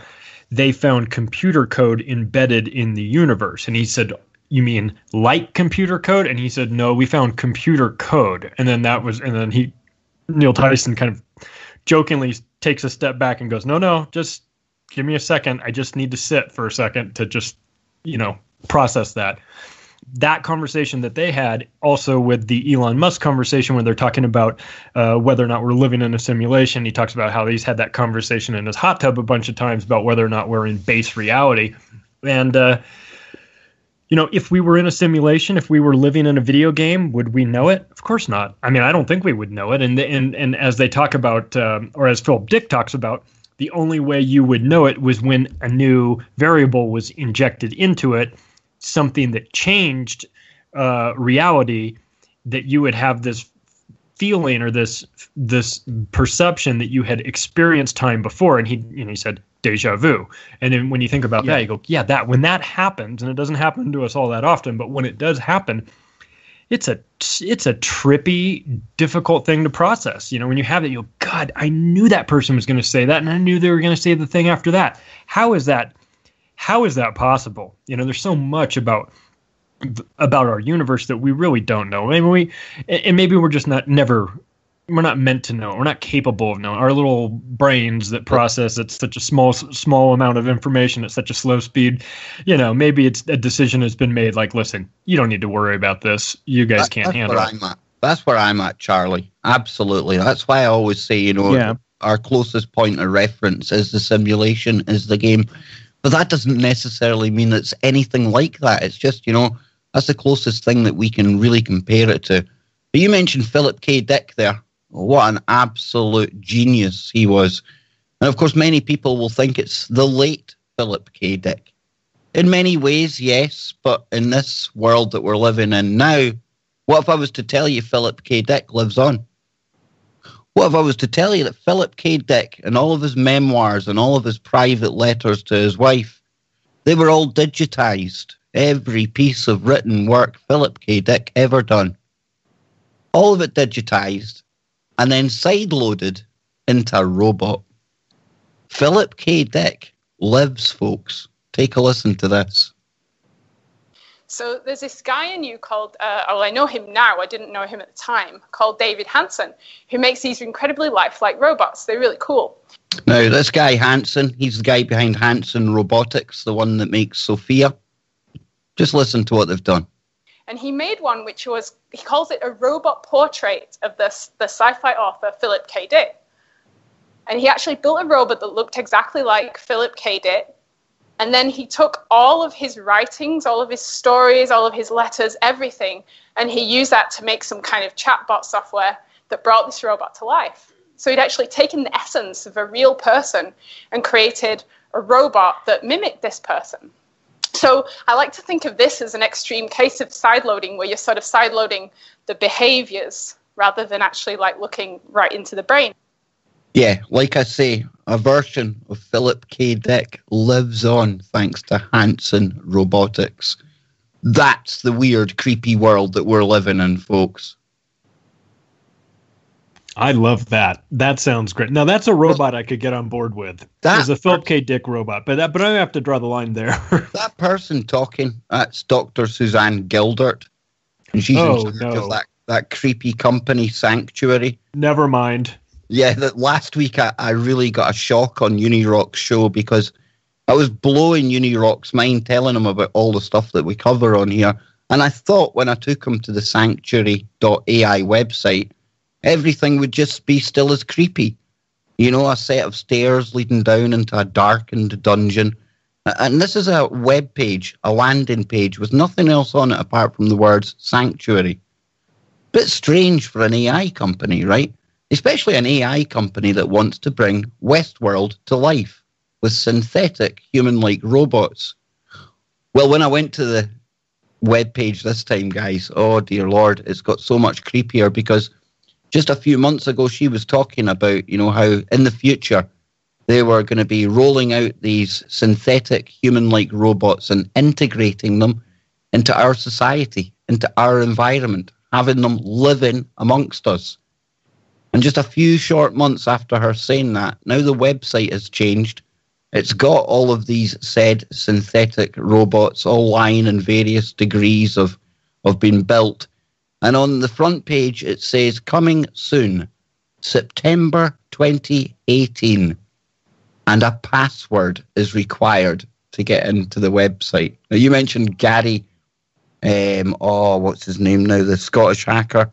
they found computer code embedded in the universe. And he said, "You mean like computer code?" And he said, "No, we found computer code." And then Neil Tyson kind of jokingly takes a step back and goes, No, just give me a second. I just need to sit for a second to just, process that. That conversation that they had also with the Elon Musk conversation where they're talking about whether or not we're living in a simulation. He talks about how he's had that conversation in his hot tub a bunch of times about whether or not we're in base reality. And, if we were in a simulation, if we were living in a video game, would we know it? Of course not. I mean, I don't think we would know it. And as they talk about, or as Philip Dick talks about, the only way you would know it was when a new variable was injected into it, something that changed reality, that you would have this feeling or this perception that you had experienced time before. And he said deja vu. And then when you think about that, you go, that when that happens, and it doesn't happen to us all that often, but when it does happen, it's a trippy, difficult thing to process. When you have it, you go, God, I knew that person was going to say that, and I knew they were going to say the thing after that. How is that possible? There's so much about our universe that we really don't know. Maybe we're just never we're not meant to know. We're not capable of knowing. Our little brains that process at such a small amount of information at such a slow speed, maybe it's a decision has been made. Like, listen, you don't need to worry about this. You guys can't handle it.
That's where I'm at, Charlie. Absolutely. That's why I always say, our closest point of reference is the simulation, is the game. But that doesn't necessarily mean it's anything like that. It's just, that's the closest thing that we can really compare it to. But you mentioned Philip K. Dick there. What an absolute genius he was. And of course, many people will think it's the late Philip K. Dick. In many ways, yes, but in this world that we're living in now, what if I was to tell you Philip K. Dick lives on? What if I was to tell you that Philip K. Dick and all of his memoirs and all of his private letters to his wife, they were all digitized. Every piece of written work Philip K. Dick ever done. All of it digitized and then sideloaded into a robot. Philip K. Dick lives, folks. Take a listen to this.
So there's this guy I knew called, I know him now, I didn't know him at the time, called David Hansen, who makes these incredibly lifelike robots. They're really cool.
Now, this guy Hansen, he's the guy behind Hansen Robotics, the one that makes Sophia. Just listen to what they've done.
And he made one which was, he calls it a robot portrait of the sci-fi author Philip K. Dick. And he actually built a robot that looked exactly like Philip K. Dick. And then he took all of his writings, all of his stories, all of his letters, everything, and he used that to make some kind of chatbot software that brought this robot to life. So he'd actually taken the essence of a real person and created a robot that mimicked this person. So I like to think of this as an extreme case of sideloading, where you're sort of sideloading the behaviors rather than actually like looking right into the brain.
Yeah, like I say, a version of Philip K. Dick lives on thanks to Hansen Robotics. That's the weird, creepy world that we're living in, folks.
I love that. That sounds great. Now, that's a robot I could get on board with. It's a Philip K. Dick robot, but I have to draw the line there.
That person talking, that's Dr. Suzanne Gildert. And she's in charge of that creepy company, Sanctuary.
Never mind.
Yeah, that last week I really got a shock on Unirock's show because I was blowing Unirock's mind, telling him about all the stuff that we cover on here. And I thought when I took him to the Sanctuary.ai website, everything would just be still as creepy. A set of stairs leading down into a darkened dungeon. And this is a web page, a landing page, with nothing else on it apart from the words Sanctuary. Bit strange for an AI company, right? Especially an AI company that wants to bring Westworld to life with synthetic human-like robots. Well, when I went to the webpage this time, guys, oh dear Lord, it's got so much creepier because just a few months ago she was talking about, how in the future they were going to be rolling out these synthetic human-like robots and integrating them into our society, into our environment, having them living amongst us. And just a few short months after her saying that, now the website has changed. It's got all of these said synthetic robots, all lying in various degrees of being built. And on the front page, it says, coming soon, September 2018. And a password is required to get into the website. Now, you mentioned Gary, what's his name now? The Scottish hacker.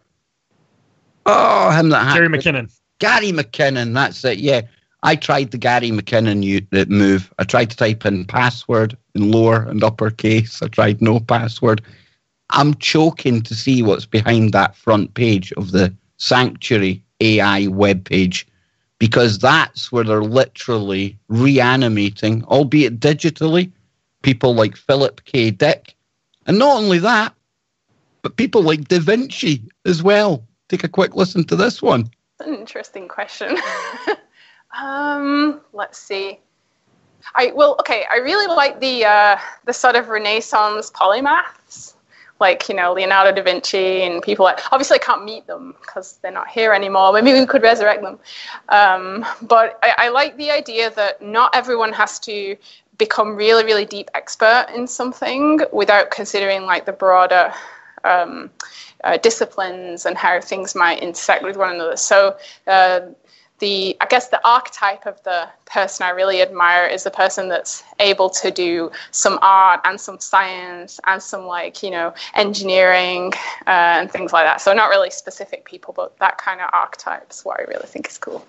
Oh, him that hacked.
Gary McKinnon.
Gary McKinnon, that's it, yeah. I tried the Gary McKinnon move. I tried to type in password in lower and uppercase. I tried no password. I'm choking to see what's behind that front page of the Sanctuary AI webpage, because that's where they're literally reanimating, albeit digitally, people like Philip K. Dick. And not only that, but people like Da Vinci as well. Take a quick listen to this one.
That's an interesting question. Let's see. I really like the sort of Renaissance polymaths, like Leonardo da Vinci and people like. Obviously, I can't meet them because they're not here anymore. Maybe we could resurrect them. But I like the idea that not everyone has to become really, really deep expert in something without considering like the broader disciplines and how things might intersect with one another. So I guess the archetype of the person I really admire is the person that's able to do some art and some science and some engineering and things like that. So not really specific people, but that kind of archetype is what I really think is cool.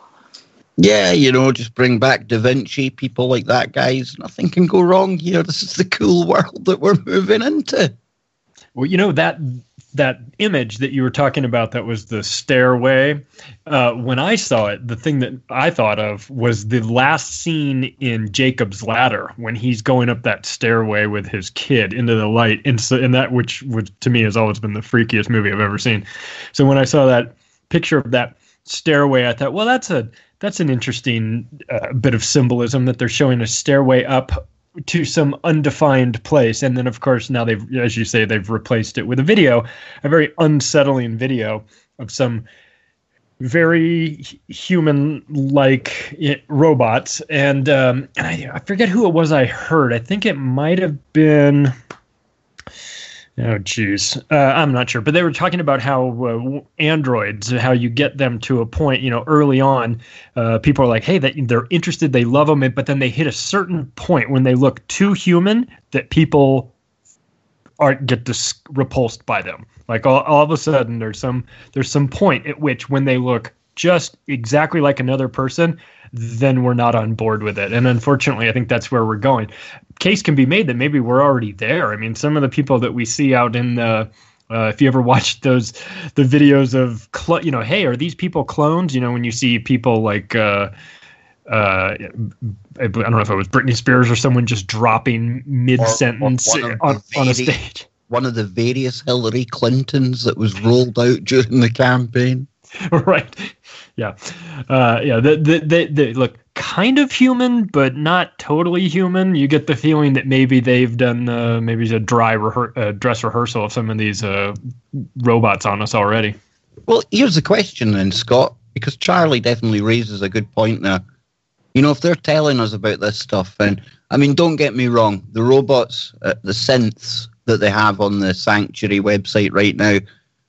Yeah, just bring back Da Vinci, people like that, guys. Nothing can go wrong here. This is the cool world that we're moving into.
Well, that image that you were talking about, that was the stairway. When I saw it, the thing that I thought of was the last scene in Jacob's Ladder, when he's going up that stairway with his kid into the light. And that, which to me has always been the freakiest movie I've ever seen. So when I saw that picture of that stairway, I thought, well, that's an interesting bit of symbolism, that they're showing a stairway up to some undefined place. And then, of course, now as you say, they've replaced it with a very unsettling video of some very human-like robots. And I forget who it was I heard. I think it might have been... Oh, geez. I'm not sure. But they were talking about how androids, how you get them to a point, early on, people are like, hey, they're interested, they love them, but then they hit a certain point when they look too human that people get repulsed by them. Like all of a sudden there's some point at which, when they look just exactly like another person, then we're not on board with it. And unfortunately, I think that's where we're going. Case can be made that maybe we're already there. I mean, some of the people that we see out in the, if you ever watched the videos of, hey, are these people clones? When you see people like, I don't know if it was Britney Spears or someone just dropping mid-sentence on a stage. One
of the various Hillary Clintons that was rolled out during the campaign.
Right. Yeah. They look kind of human, but not totally human. You get the feeling that maybe they've done maybe a dry dress rehearsal of some of these robots on us already.
Well, here's the question then, Scott, because Charlie definitely raises a good point there. If they're telling us about this stuff, and I mean, don't get me wrong, the robots, the synths that they have on the Sanctuary website right now,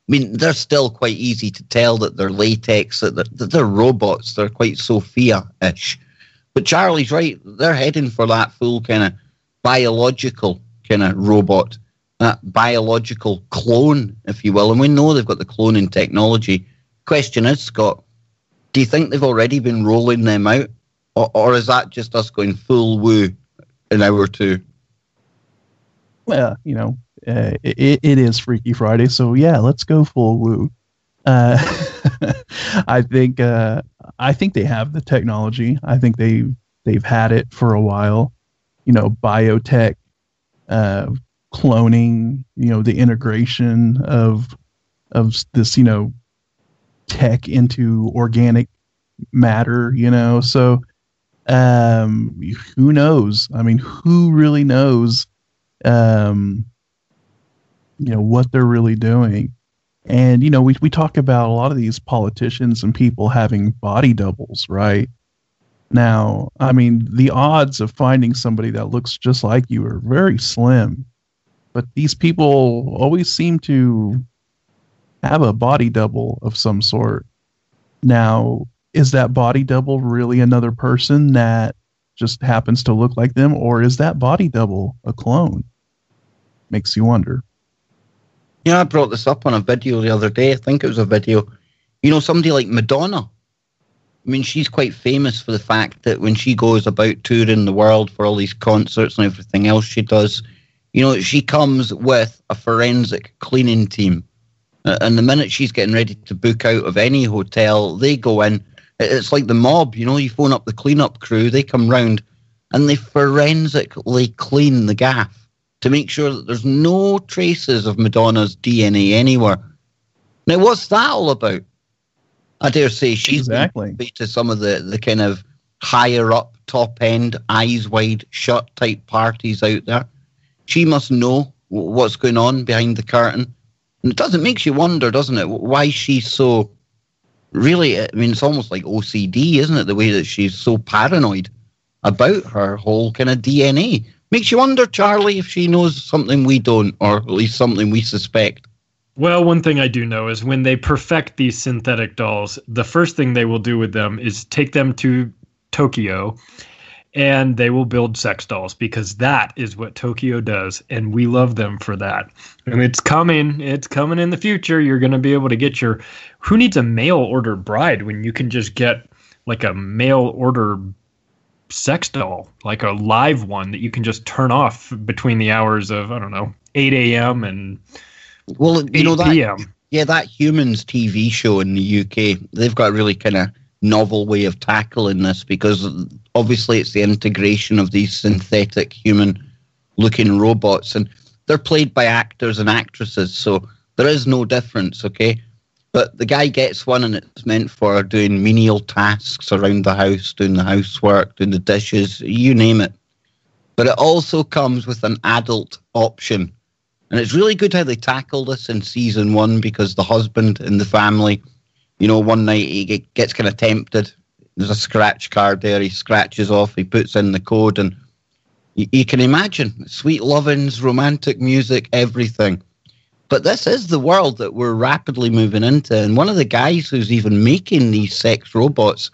I mean, they're still quite easy to tell that they're latex, that they're robots. They're quite Sophia-ish. But Charlie's right. They're heading for that full kind of biological kind of robot, that biological clone, if you will. And we know they've got the cloning technology. Question is, Scott, do you think they've already been rolling them out? Or is that just us going full woo an hour or two?
Well, it is Freaky Friday, so yeah, let's go full woo. I think they have the technology. I think they've had it for a while. Biotech, cloning. The integration of this tech into organic matter. So who knows? I mean, who really knows? What they're really doing. And, we talk about a lot of these politicians and people having body doubles, right? Now, I mean, the odds of finding somebody that looks just like you are very slim. But these people always seem to have a body double of some sort. Now, is that body double really another person that just happens to look like them? Or is that body double a clone? Makes you wonder.
I brought this up on a video the other day. I think it was a video. Somebody like Madonna. I mean, she's quite famous for the fact that when she goes about touring the world for all these concerts and everything else she does, she comes with a forensic cleaning team. And the minute she's getting ready to book out of any hotel, they go in. It's like the mob, you phone up the cleanup crew, they come round and they forensically clean the gaff to make sure that there's no traces of Madonna's DNA anywhere. Now, what's that all about? I dare say she's
exactly
been to some of the kind of higher up, top end, eyes wide shut type parties out there. She must know what's going on behind the curtain. And it makes you wonder, doesn't it, why she's so really, I mean, it's almost like OCD, isn't it, the way that she's so paranoid about her whole kind of DNA. Makes you wonder, Charlie, if she knows something we don't, or at least something we suspect.
Well, one thing I do know is when they perfect these synthetic dolls, the first thing they will do with them is take them to Tokyo and they will build sex dolls because that is what Tokyo does. And we love them for that. And it's coming. It's coming in the future. You're going to be able to get your... Who needs a mail order bride when you can just get like a mail order sex doll, like a live one that you can just turn off between the hours of, I don't know, 8 a.m. and...
Well, you know that,
PM.
yeah, that Humans TV show in the UK, they've got a really kind of novel way of tackling this because obviously it's the integration of these synthetic human-looking robots, and they're played by actors and actresses, so there is no difference, okay? But the guy gets one, and it's meant for doing menial tasks around the house, doing the housework, doing the dishes, you name it. But it also comes with an adult option. And it's really good how they tackle this in season 1 because the husband in the family, you know, one night he gets kind of tempted. There's a scratch card there. He scratches off. He puts in the code. And you can imagine sweet lovings, romantic music, everything. But this is the world that we're rapidly moving into. And one of the guys who's even making these sex robots,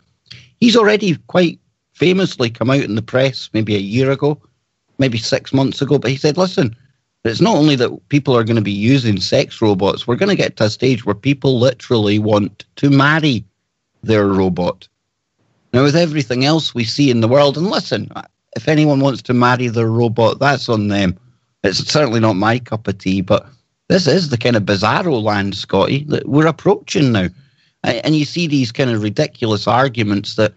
he's already quite famously come out in the press maybe a year ago, maybe 6 months ago. But he said, listen, it's not only that people are going to be using sex robots, we're going to get to a stage where people literally want to marry their robot. Now, with everything else we see in the world, and listen, if anyone wants to marry their robot, that's on them. It's certainly not my cup of tea, but this is the kind of bizarro land, Scotty, that we're approaching now. And you see these kind of ridiculous arguments that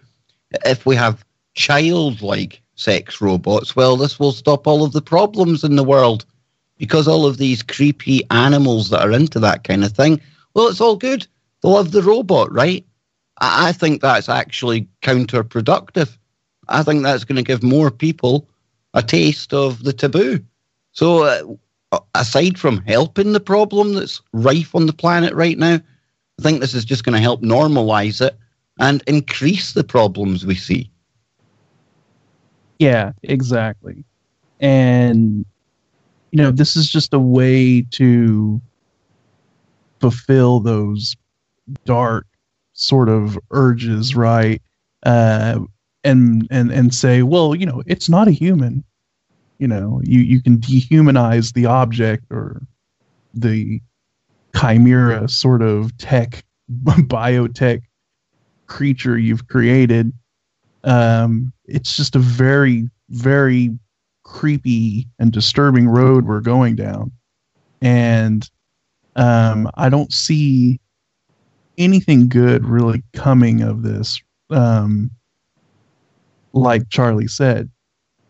if we have childlike sex robots, well, this will stop all of the problems in the world. Because all of these creepy animals that are into that kind of thing, well, it's all good. They'll love the robot, right? I think that's actually counterproductive. I think that's going to give more people a taste of the taboo. So aside from helping the problem that's rife on the planet right now, I think this is just going to help normalize it and increase the problems we see.
Yeah, exactly. And you know, this is just a way to fulfill those dark sort of urges, right? And say, well, you know, it's not a human. You know, you can dehumanize the object or the chimera sort of tech, biotech creature you've created. It's just a very, very creepy and disturbing road we're going down, and I don't see anything good really coming of this. Like Charlie said,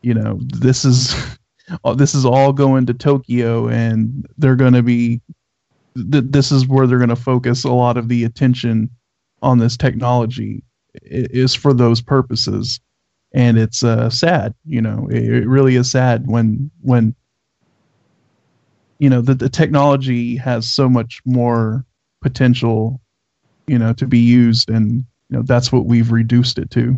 you know, this is all going to Tokyo, and they're going to be this is where they're going to focus a lot of the attention on this technology. It is for those purposes. And it's sad, you know, it really is sad when you know, the technology has so much more potential, you know, to be used. And, you know, that's what we've reduced it to.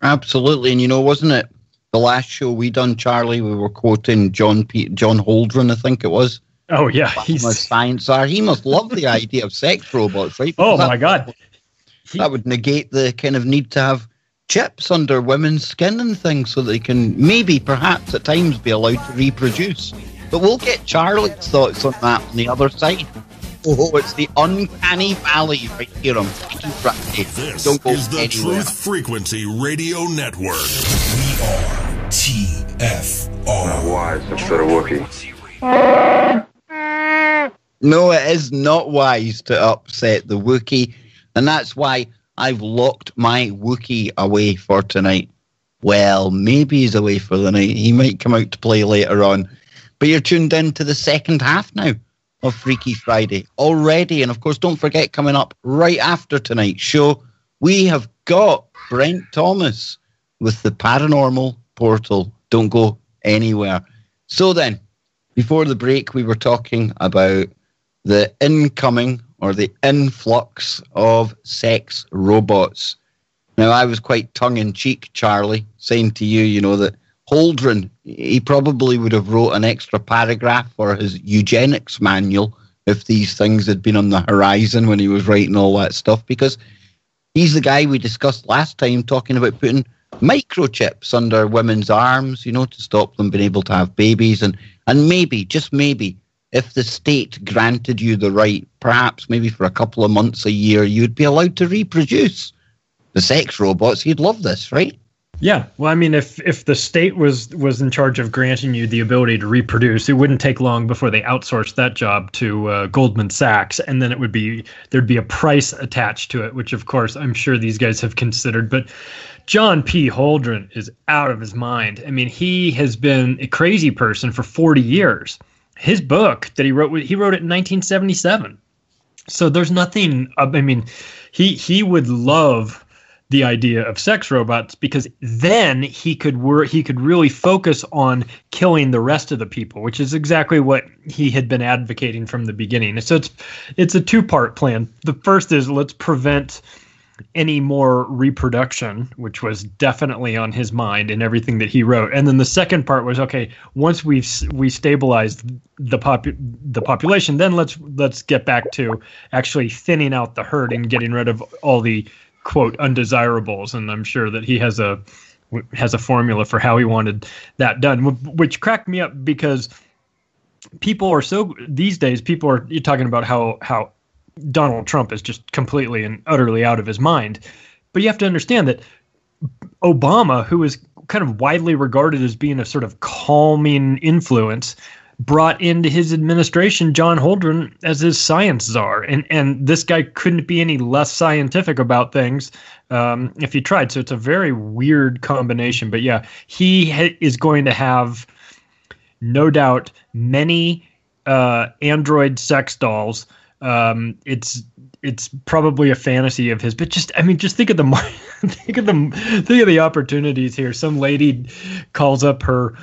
Absolutely.
And, you know, wasn't it the last show we done, Charlie, we were quoting John Holdren, I think it was.
Oh, yeah.
He's a science czar. He must love the idea of sex robots, right?
Oh, my God.
That would negate the kind of need to have chips under women's skin and things so they can maybe, perhaps, at times be allowed to reproduce. But we'll get Charlie's thoughts on that on the other side. Oh, it's the uncanny valley right here on
This is the
anywhere.
Truth Frequency Radio Network. We are TFR.
Wise instead of Wookiee.
No, it is not wise to upset the Wookiee, and that's why I've locked my Wookiee away for tonight. Well, maybe he's away for the night. He might come out to play later on. But you're tuned in to the second half now of Freaky Friday already. And of course, don't forget, coming up right after tonight's show, we have got Brent Thomas with the Paranormal Portal. Don't go anywhere. So then, before the break, we were talking about the incoming or the influx of sex robots. Now, I was quite tongue-in-cheek, Charlie, saying to you, you know, that Holdren, he probably would have wrote an extra paragraph for his eugenics manual if these things had been on the horizon when he was writing all that stuff, because he's the guy we discussed last time talking about putting microchips under women's arms, to stop them being able to have babies. And maybe, just maybe, if the state granted you the right, perhaps maybe for a couple of months a year, you'd be allowed to reproduce. The sex robots, you'd love this, right?
Yeah. Well, I mean, if the state was in charge of granting you the ability to reproduce, it wouldn't take long before they outsourced that job to Goldman Sachs, and then there'd be a price attached to it, which of course I'm sure these guys have considered. But John P. Holdren is out of his mind. I mean, he has been a crazy person for 40 years. His book that he wrote it in 1977. So there's nothing. I mean, he would love the idea of sex robots, because then he could really focus on killing the rest of the people, which is exactly what he had been advocating from the beginning. So it's a two-part plan. The first is, let's prevent any more reproduction, which was definitely on his mind in everything that he wrote. And then the second part was, okay, once we stabilized the population, then let's get back to actually thinning out the herd and getting rid of all the quote undesirables. And I'm sure that he has a formula for how he wanted that done, which cracked me up, because these days you're talking about how Donald Trump is just completely and utterly out of his mind. But you have to understand that Obama, who is kind of widely regarded as being a sort of calming influence, brought into his administration John Holdren as his science czar. And this guy couldn't be any less scientific about things if he tried. So it's a very weird combination. But yeah, he is going to have, no doubt, many android sex dolls. It's probably a fantasy of his, but just think of the opportunities here. Some lady calls up her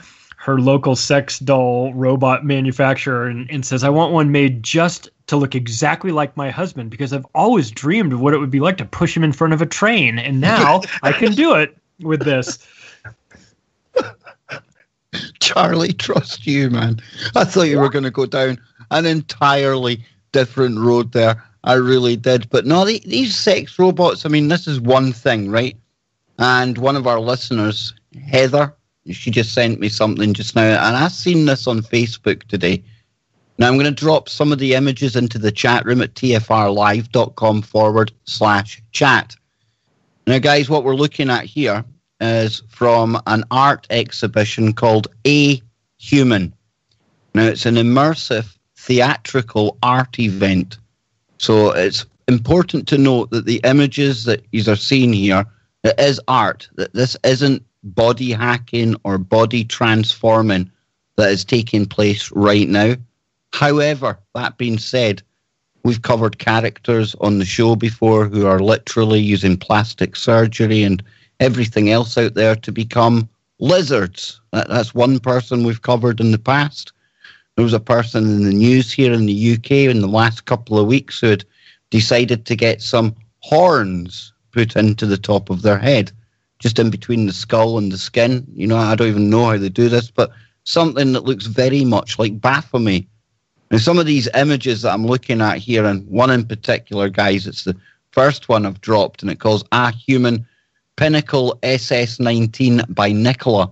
local sex doll robot manufacturer and says, I want one made just to look exactly like my husband, because I've always dreamed of what it would be like to push him in front of a train, and now I can do it with this.
Charlie, trust you, man. I thought you were going to go down an entirely different road there. I really did. But no, these sex robots, I mean, this is one thing, right? And one of our listeners, Heather, she just sent me something just now, and I've seen this on Facebook today. Now, I'm going to drop some of the images into the chat room at tfrlive.com/chat. Now, guys, what we're looking at here is from an art exhibition called A Human. Now, it's an immersive theatrical art event. So it's important to note that the images that you are seeing here, it is art, that this isn't body hacking or body transforming that is taking place right now. However, that being said, we've covered characters on the show before who are literally using plastic surgery and everything else out there to become lizards. That's one person we've covered in the past. There was a person in the news here in the UK in the last couple of weeks who had decided to get some horns put into the top of their head, just in between the skull and the skin. I don't even know how they do this, but something that looks very much like Baphomet. Now, some of these images that I'm looking at here, and one in particular, guys, it's the first one I've dropped, and it calls A Human Pinnacle SS-19 by Nicola.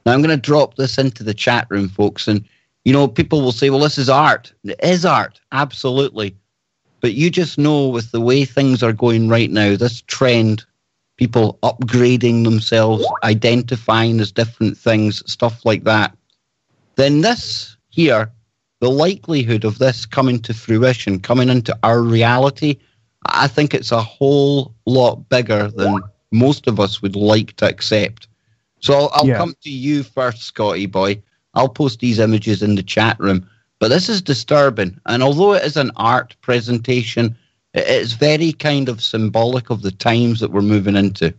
Now, I'm going to drop this into the chat room, folks, and people will say, well, this is art. It is art, absolutely. But you just know, with the way things are going right now, this trend, people upgrading themselves, identifying as different things, stuff like that, then this here, the likelihood of this coming to fruition, coming into our reality, I think it's a whole lot bigger than most of us would like to accept. So I'll come to you first, Scotty boy. I'll post these images in the chat room. But this is disturbing. And although it is an art presentation, it's very kind of symbolic of the times that we're moving into.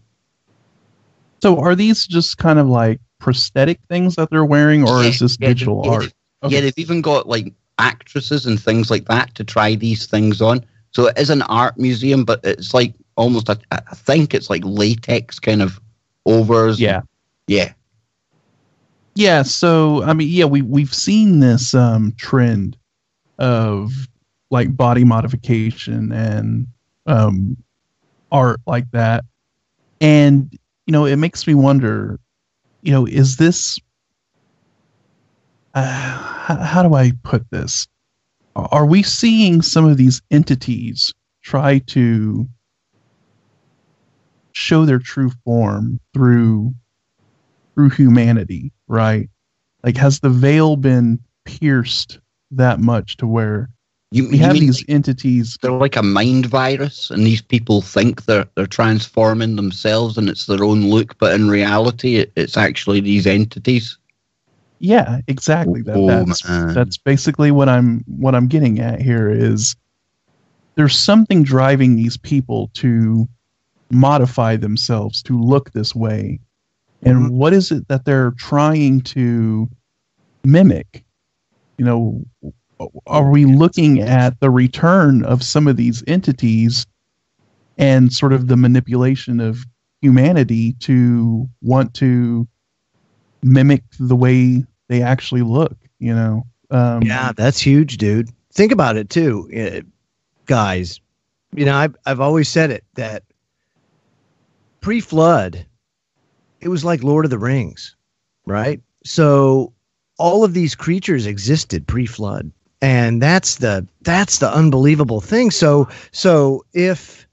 So
are these just kind of like prosthetic things that they're wearing, or is this digital art?
Okay. Yeah, they've even got like actresses and things like that to try these things on. So it is an art museum, but it's like almost, I think it's like latex kind of overs.
Yeah.
Yeah.
Yeah, so, I mean, we've seen this trend of like body modification and art like that. And, you know, it makes me wonder, you know, is this, how do I put this? Are we seeing some of these entities try to show their true form through humanity, right? Like, has the veil been pierced that much to where we have these entities?
They're like a mind virus, and these people think they're transforming themselves, and it's their own look, but in reality, it's actually these entities.
Yeah, exactly. That's basically what I'm getting at here. Is there's something driving these people to modify themselves to look this way, and what is it that they're trying to mimic? You know, are we looking at the return of some of these entities and sort of the manipulation of humanity to want to mimic the way they actually look, you know?
Yeah, that's huge, dude. Think about it too, guys. You know, I've always said it, that pre-flood, it was like Lord of the Rings, right? So all of these creatures existed pre-flood, and that's the unbelievable thing. So if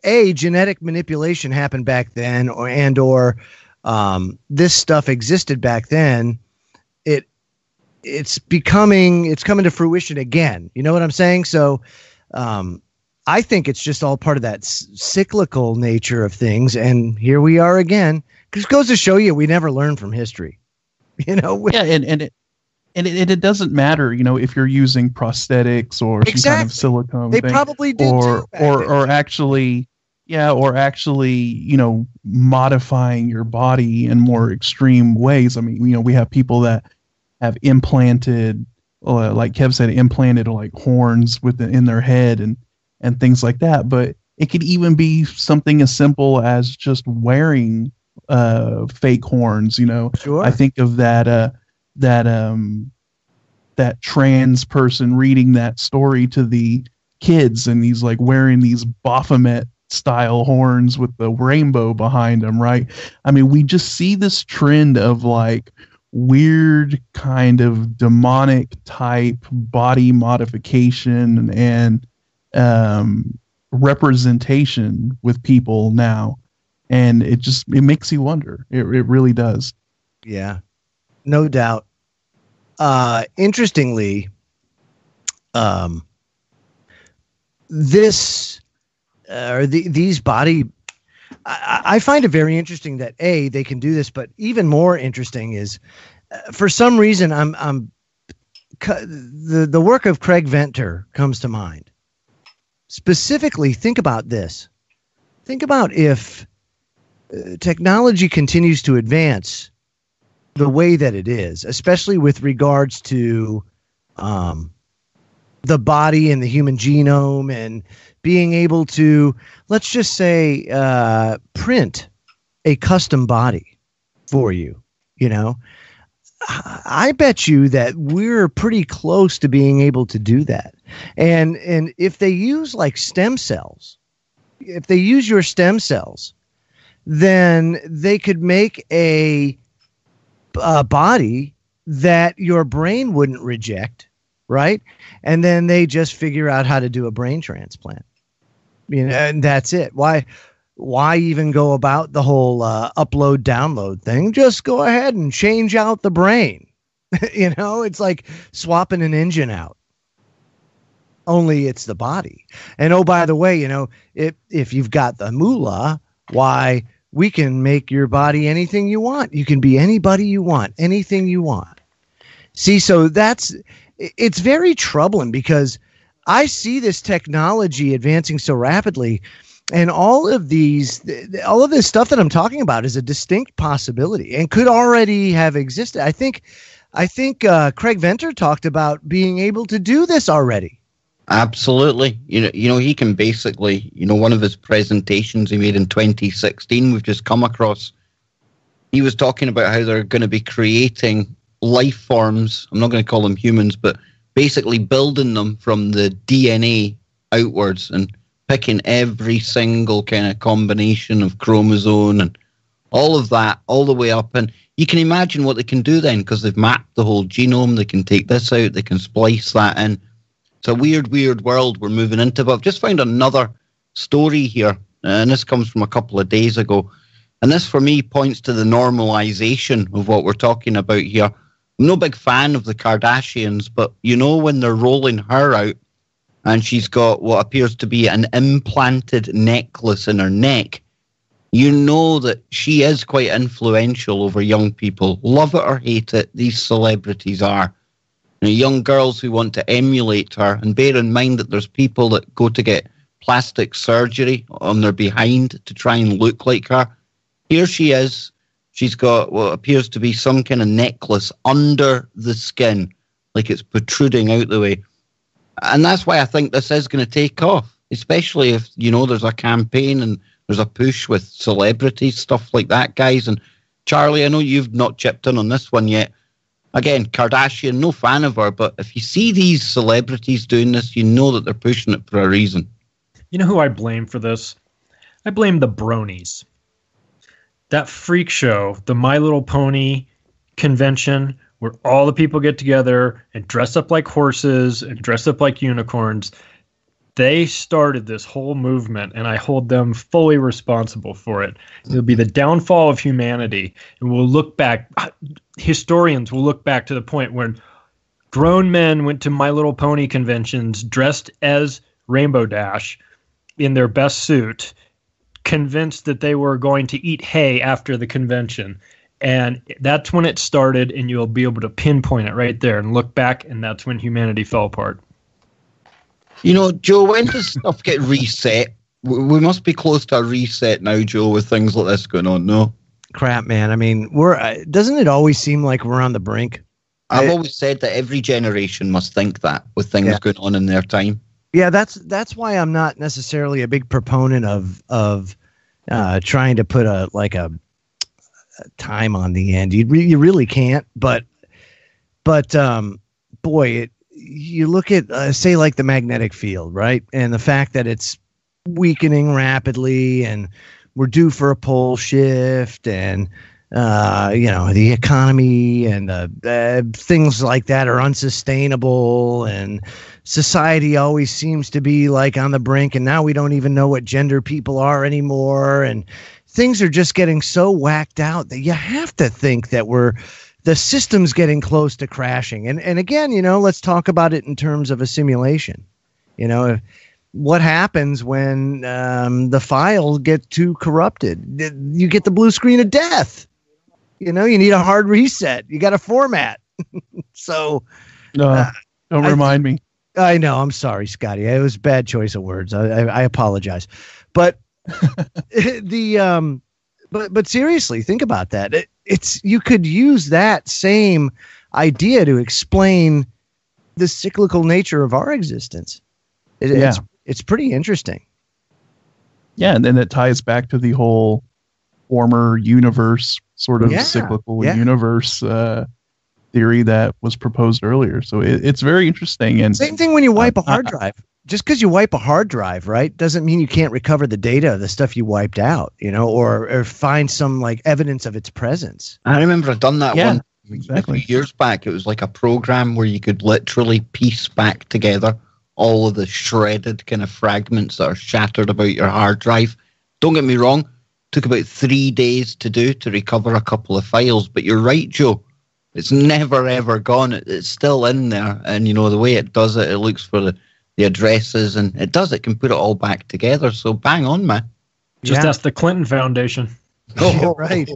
genetic manipulation happened back then, or this stuff existed back then, it's coming to fruition again. You know what I'm saying? So I think it's just all part of that cyclical nature of things. And here we are again. It goes to show you we never learn from history. You know?
Yeah, and it doesn't matter, you know, if you're using prosthetics or some kind of silicone
they
thing,
probably did
or actually, you know, modifying your body in more extreme ways. I mean, you know, we have people that have implanted, like Kev said, implanted like horns in their head and things like that. But it could even be something as simple as just wearing fake horns. You know,
sure.
I think of that trans person reading that story to the kids, and he's like wearing these Baphomet style horns with the rainbow behind them, right? I mean, we just see this trend of like weird kind of demonic type body modification and representation with people now, and it makes you wonder. It really does.
Yeah, no doubt. Interestingly, these body, I find it very interesting that they can do this, but even more interesting is, for some reason, the work of Craig Venter comes to mind. Specifically, think about this. Think about if technology continues to advance the way that it is, especially with regards to the body and the human genome, and being able to, let's just say, print a custom body for you. You know, I bet you that we're pretty close to being able to do that. And if they use like stem cells, if they use your stem cells, then they could make a body that your brain wouldn't reject, right? And then they just figure out how to do a brain transplant. You know, and that's it. Why even go about the whole upload download thing? Just go ahead and change out the brain. You know, it's like swapping an engine out. Only it's the body. And oh, by the way, you know, if you've got the moolah, why, we can make your body anything you want. You can be anybody you want, anything you want. See, so it's very troubling, because I see this technology advancing so rapidly, and all of this stuff that I'm talking about is a distinct possibility and could already have existed. I think Craig Venter talked about being able to do this already.
Absolutely. You know, he can basically, you know, one of his presentations he made in 2016, we've just come across, he was talking about how they're going to be creating life forms. I'm not going to call them humans, but basically building them from the DNA outwards and picking every single kind of combination of chromosome and all of that all the way up. And you can imagine what they can do then, because they've mapped the whole genome. They can take this out, they can splice that in. It's a weird, weird world we're moving into. But I've just found another story here, and this comes from a couple of days ago. And this, for me, points to the normalization of what we're talking about here. I'm no big fan of the Kardashians, but you know when they're rolling her out and she's got what appears to be an implanted necklace in her neck, you know that she is quite influential over young people. Love it or hate it, these celebrities are. You know, young girls who want to emulate her, and bear in mind that there's people that go to get plastic surgery on their behind to try and look like her. Here she is. She's got what appears to be some kind of necklace under the skin, like it's protruding out the way. And that's why I think this is going to take off, especially if, you know, there's a campaign and there's a push with celebrities, stuff like that, guys. And Charlie, I know you've not chipped in on this one yet. Again, Kardashian, no fan of her, but if you see these celebrities doing this, you know that they're pushing it for a reason.
You know who I blame for this? I blame the bronies. That freak show, the My Little Pony convention, where all the people get together and dress up like horses and dress up like unicorns, they started this whole movement, and I hold them fully responsible for it. It'll be the downfall of humanity, and we'll look back, historians will look back to the point when grown men went to My Little Pony conventions dressed as Rainbow Dash in their best suit, convinced that they were going to eat hay after the convention. And that's when it started, and you'll be able to pinpoint it right there and look back, and that's when humanity fell apart.
You know, Joe, when does stuff get reset? We must be close to a reset now, Joe, with things like this going on, no?
Crap, man. I mean, doesn't it always seem like we're on the brink?
I've always said that every generation must think that with things going on in their time.
Yeah, that's why I'm not necessarily a big proponent of trying to put a time on the end. You really can't. But boy, you look at say like the magnetic field, right? And the fact that it's weakening rapidly, and we're due for a pole shift, and the economy and things like that are unsustainable, and society always seems to be like on the brink, and now we don't even know what gender people are anymore, and things are just getting so whacked out that you have to think that the system's getting close to crashing. And again, let's talk about it in terms of a simulation. What happens when the files get too corrupted? You get the blue screen of death. You need a hard reset. You got to format. So
don't remind me.
I know. I'm sorry, Scotty. It was a bad choice of words. I apologize. But but seriously, think about that. You could use that same idea to explain the cyclical nature of our existence. It's pretty interesting.
Yeah, and then it ties back to the whole former universe sort of cyclical universe theory that was proposed earlier. So it's very interesting. And
same thing when you wipe a hard drive. Just because you wipe a hard drive, right, doesn't mean you can't recover the data of the stuff you wiped out, or find some like evidence of its presence.
I remember I'd done that one
exactly.
a few years back. It was like a program where you could literally piece back together all of the shredded kind of fragments that are shattered about your hard drive. Don't get me wrong, it took about 3 days to recover a couple of files, but you're right, Joe. It's never, ever gone. It's still in there, and, the way it does it, it looks for the addresses, and it can put it all back together. So bang on, man.
Just ask the Clinton Foundation.
Oh, right.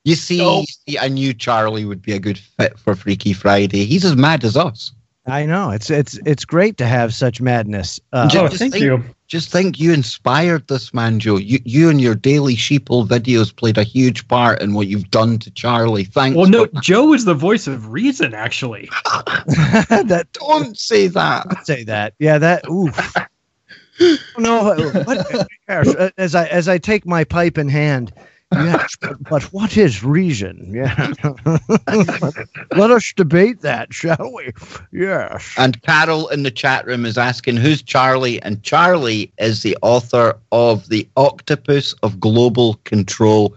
You see, I knew Charlie would be a good fit for Freaky Friday. He's as mad as us.
I know. It's great to have such madness.
Thank you.
Just think you inspired this man, Joe. You and your Daily Sheeple videos played a huge part in what you've done to Charlie. Thanks.
Well, no, Joe is the voice of reason, actually.
Don't say that.
Don't say that. Yeah, that. Oof. No. As I take my pipe in hand, Yes, but what is reason? Yeah. Let us debate that, shall we? Yes.
And Carol in the chat room is asking, who's Charlie? And Charlie is the author of The Octopus of Global Control.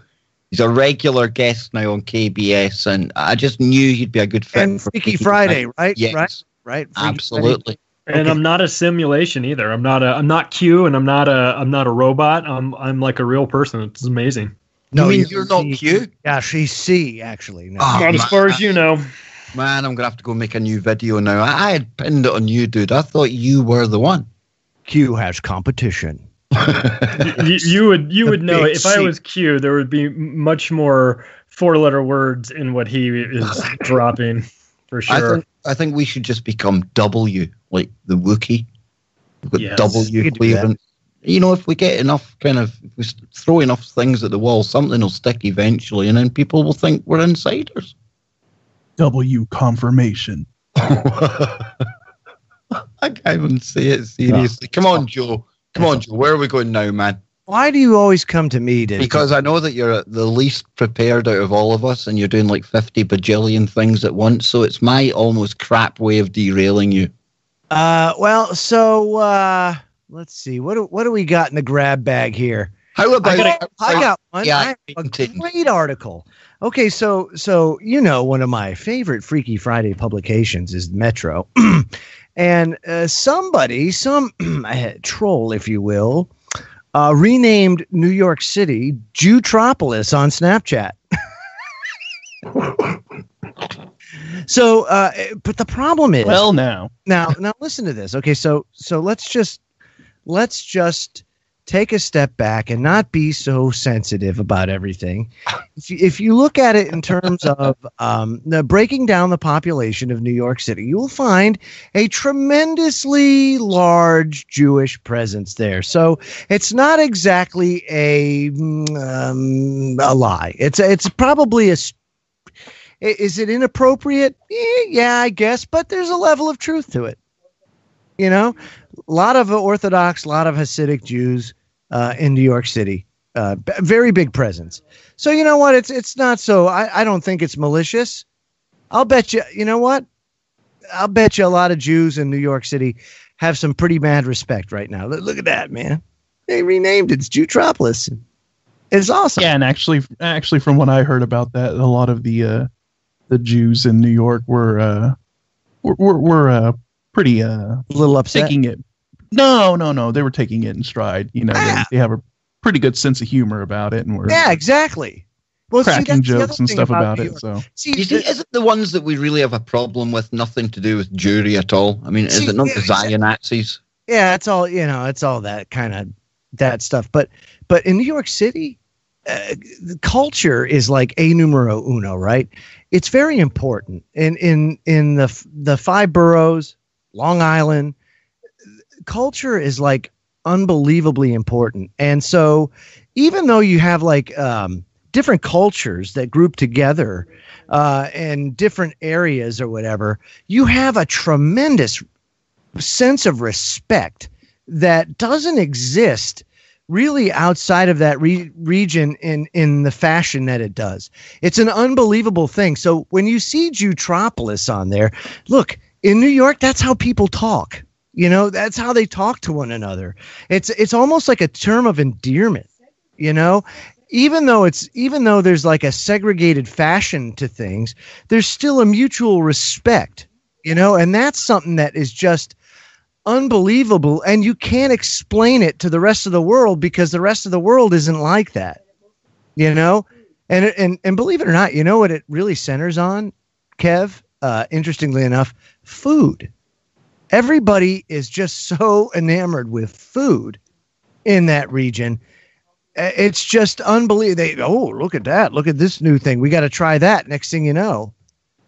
He's a regular guest now on KBS, and I just knew he'd be a good fit.
And Freaky Friday, right?
Yes.
Right. Freaky
Absolutely.
Friday.
And I'm not a simulation either. I'm not Q, and I'm not a robot. I'm like a real person. It's amazing.
No, you mean you're not Q?
Yeah, she's C, actually. No.
Oh, not as far as you know.
Man, I'm going to have to go make a new video now. I had pinned it on you, dude. I thought you were the one.
Q has competition.
you would know. If I was Q, there would be much more 4-letter words in what he is dropping, for sure.
I think we should just become W, like the Wookiee. We've got
Yes.
W clearance. You know, if we get enough if we throw enough things at the wall, something will stick eventually, and then people will think we're insiders.
W confirmation.
I can't even say it seriously. Come on, Joe. Where are we going now, man?
Why do you always come to me, Dave?
Because I know that you're the least prepared out of all of us, and you're doing like 50 bajillion things at once, so it's my almost crap way of derailing you.
Let's see. What do we got in the grab bag here?
How about
I got one.
Yeah,
I have a great article. Okay, so one of my favorite Freaky Friday publications is Metro, and some troll, if you will, renamed New York City Jewtropolis on Snapchat. So, but the problem is,
well, now
listen to this. Okay, so let's just take a step back and not be so sensitive about everything. If you look at it in terms of breaking down the population of New York City, you will find a tremendously large Jewish presence there. So it's not exactly a lie. It's probably is it inappropriate? Yeah, I guess, but there's a level of truth to it. You know, a lot of Orthodox, a lot of Hasidic Jews in New York City, very big presence. So you know what? It's not so. I don't think it's malicious. I'll bet you. You know what? I'll bet you a lot of Jews in New York City have some pretty mad respect right now. Look at that, man. They renamed it. It's Jewtropolis. It's awesome.
Yeah, and actually, from what I heard about that, a lot of the Jews in New York were pretty
a little upset.
Taking it. No. They were taking it in stride. You know, they have a pretty good sense of humor about it, and we're
exactly. Well,
cracking jokes and stuff about it. So,
is it the ones that we really have a problem with? Nothing to do with Jewry at all. I mean, is it not the Zion Nazis?
Yeah, it's all it's all that kind of that stuff. But in New York City, the culture is like a numero uno, right? It's very important. In the 5 boroughs, Long Island, culture is like unbelievably important. And so even though you have like different cultures that group together in different areas or whatever, you have a tremendous sense of respect that doesn't exist really outside of that region in the fashion that it does. It's an unbelievable thing. So when you see Jewtropolis on there, look, in New York, that's how people talk. You know, that's how they talk to one another. It's almost like a term of endearment, you know, even though there's like a segregated fashion to things, there's still a mutual respect, you know, and that's something that is just unbelievable. And you can't explain it to the rest of the world because the rest of the world isn't like that, you know, and believe it or not, you know what it really centers on, Kev? Interestingly enough, food. Everybody is just so enamored with food in that region. It's just unbelievable. Look at that. Look at this new thing. We got to try that. Next thing you know,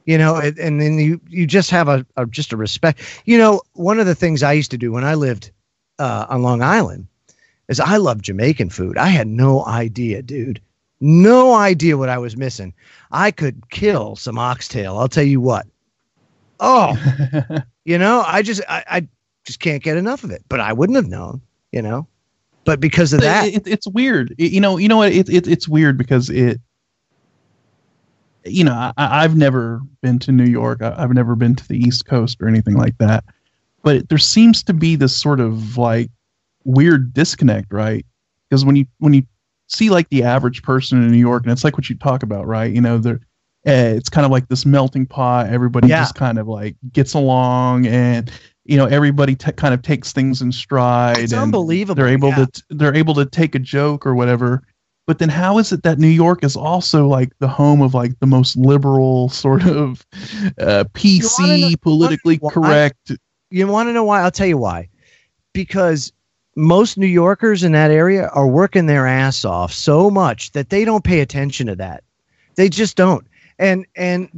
and then you just have just a respect. You know, one of the things I used to do when I lived on Long Island is I love Jamaican food. I had no idea, dude. No idea what I was missing. I could kill some oxtail. I'll tell you what. Oh, you know, I just can't get enough of it, but I wouldn't have known, you know? But because of that,
it's weird. You know what? It's weird because I've never been to New York. I've never been to the East Coast or anything like that. But there seems to be this sort of like weird disconnect, right? Because when you see like the average person in New York, and it's like what you talk about, right? It's kind of like this melting pot. Everybody just kind of like gets along, and everybody kind of takes things in stride.
It's
and
unbelievable.
They're able to take a joke or whatever. But then how is it that New York is also like the home of like the most liberal sort of PC, politically correct?
You want to know why? I'll tell you why. Because most New Yorkers in that area are working their ass off so much that they don't pay attention to that. They just don't. And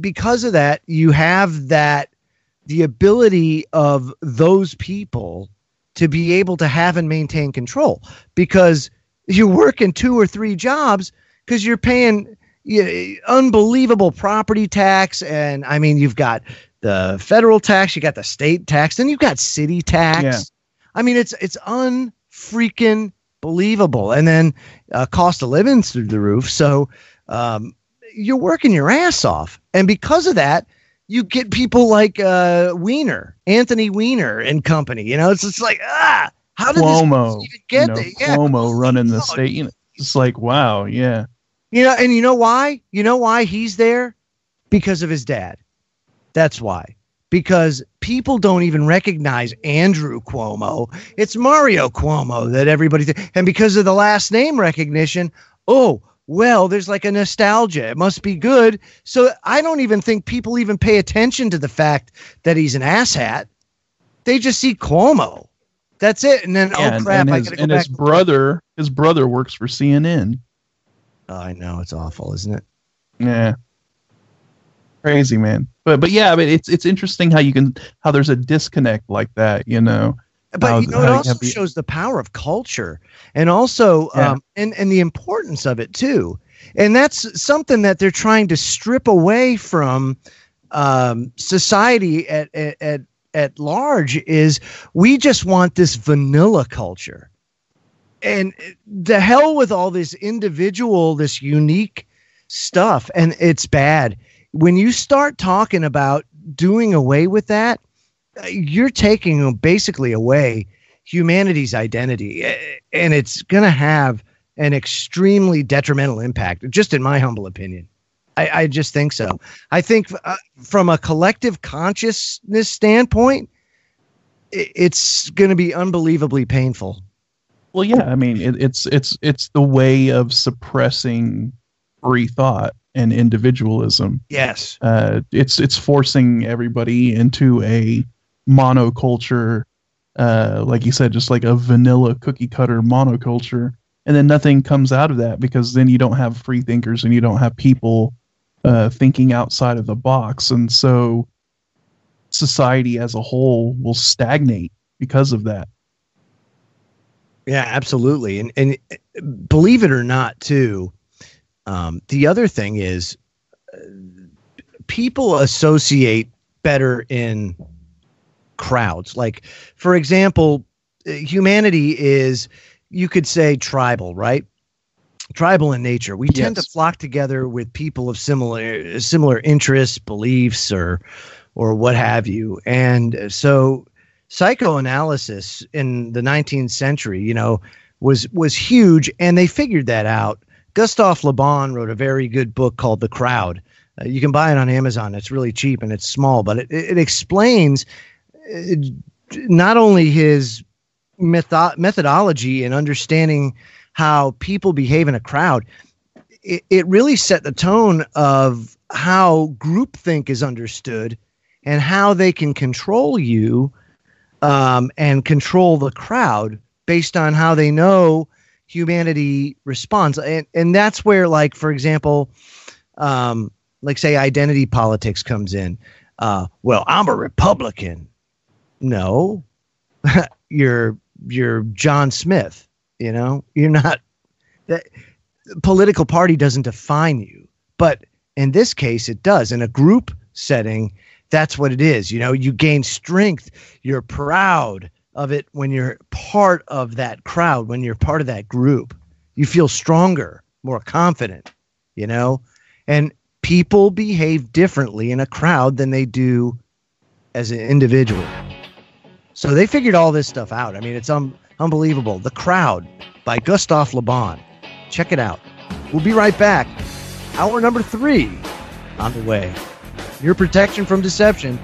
because of that, you have the ability of those people to be able to have and maintain control, because you're working 2 or 3 jobs because you're paying unbelievable property tax. And I mean, you've got the federal tax, you got the state tax, then you've got city tax.
Yeah.
I mean, it's unfreaking believable. And then cost of living's through the roof. So you're working your ass off. And because of that, you get people like Anthony Weiner and company. It's just like, how did
Cuomo,
this even get there? Yeah,
Cuomo running the state. It's like, wow, yeah.
And you know why? You know why he's there? Because of his dad. That's why. Because people don't even recognize Andrew Cuomo. It's Mario Cuomo that everybody and because of the last name recognition, there's like a nostalgia. It must be good. So I don't even think people even pay attention to the fact that he's an asshat. They just see Cuomo. That's it. And then, crap, I gotta go back.
His brother works for CNN.
Oh, I know, it's awful, isn't it?
Yeah. Crazy, man. But yeah, I mean, it's interesting how there's a disconnect like that,
But it also shows the power of culture, and also and the importance of it too. And that's something that they're trying to strip away from society at large. Is we just want this vanilla culture, and the hell with all this individual, this unique stuff, and it's bad. When you start talking about doing away with that, you're taking basically away humanity's identity, and it's going to have an extremely detrimental impact, just in my humble opinion. I just think so. I think from a collective consciousness standpoint, it's going to be unbelievably painful.
Well, yeah, I mean, it's the way of suppressing free thought and individualism.
Yes.
It's forcing everybody into a monoculture, like you said, just like a vanilla cookie cutter monoculture, and then nothing comes out of that, because then you don't have free thinkers and you don't have people thinking outside of the box, and so society as a whole will stagnate because of that.
Yeah, absolutely. And believe it or not, too, the other thing is people associate better in crowds. Like, for example, humanity is, you could say, tribal, right? Tribal in nature. We tend to flock together with people of similar interests, beliefs, or what have you. And so psychoanalysis in the 19th century, was huge, and they figured that out. Gustave Le Bon wrote a very good book called The Crowd. You can buy it on Amazon. It's really cheap and it's small, but it explains not only his methodology and understanding how people behave in a crowd. It really set the tone of how groupthink is understood and how they can control you and control the crowd based on how they know humanity responds. And that's where, like, for example, like, say, identity politics comes in. Well, I'm a Republican. No, you're John Smith. You're not. That political party doesn't define you, but in this case, it does. In a group setting, that's what it is. You gain strength. You're proud. of it when you're part of that crowd, when you're part of that group. You feel stronger, more confident, you know? And people behave differently in a crowd than they do as an individual. So they figured all this stuff out. I mean, it's unbelievable. The Crowd by Gustav Le Bon. Check it out. We'll be right back. Hour number 3 on the way. Your protection from deception.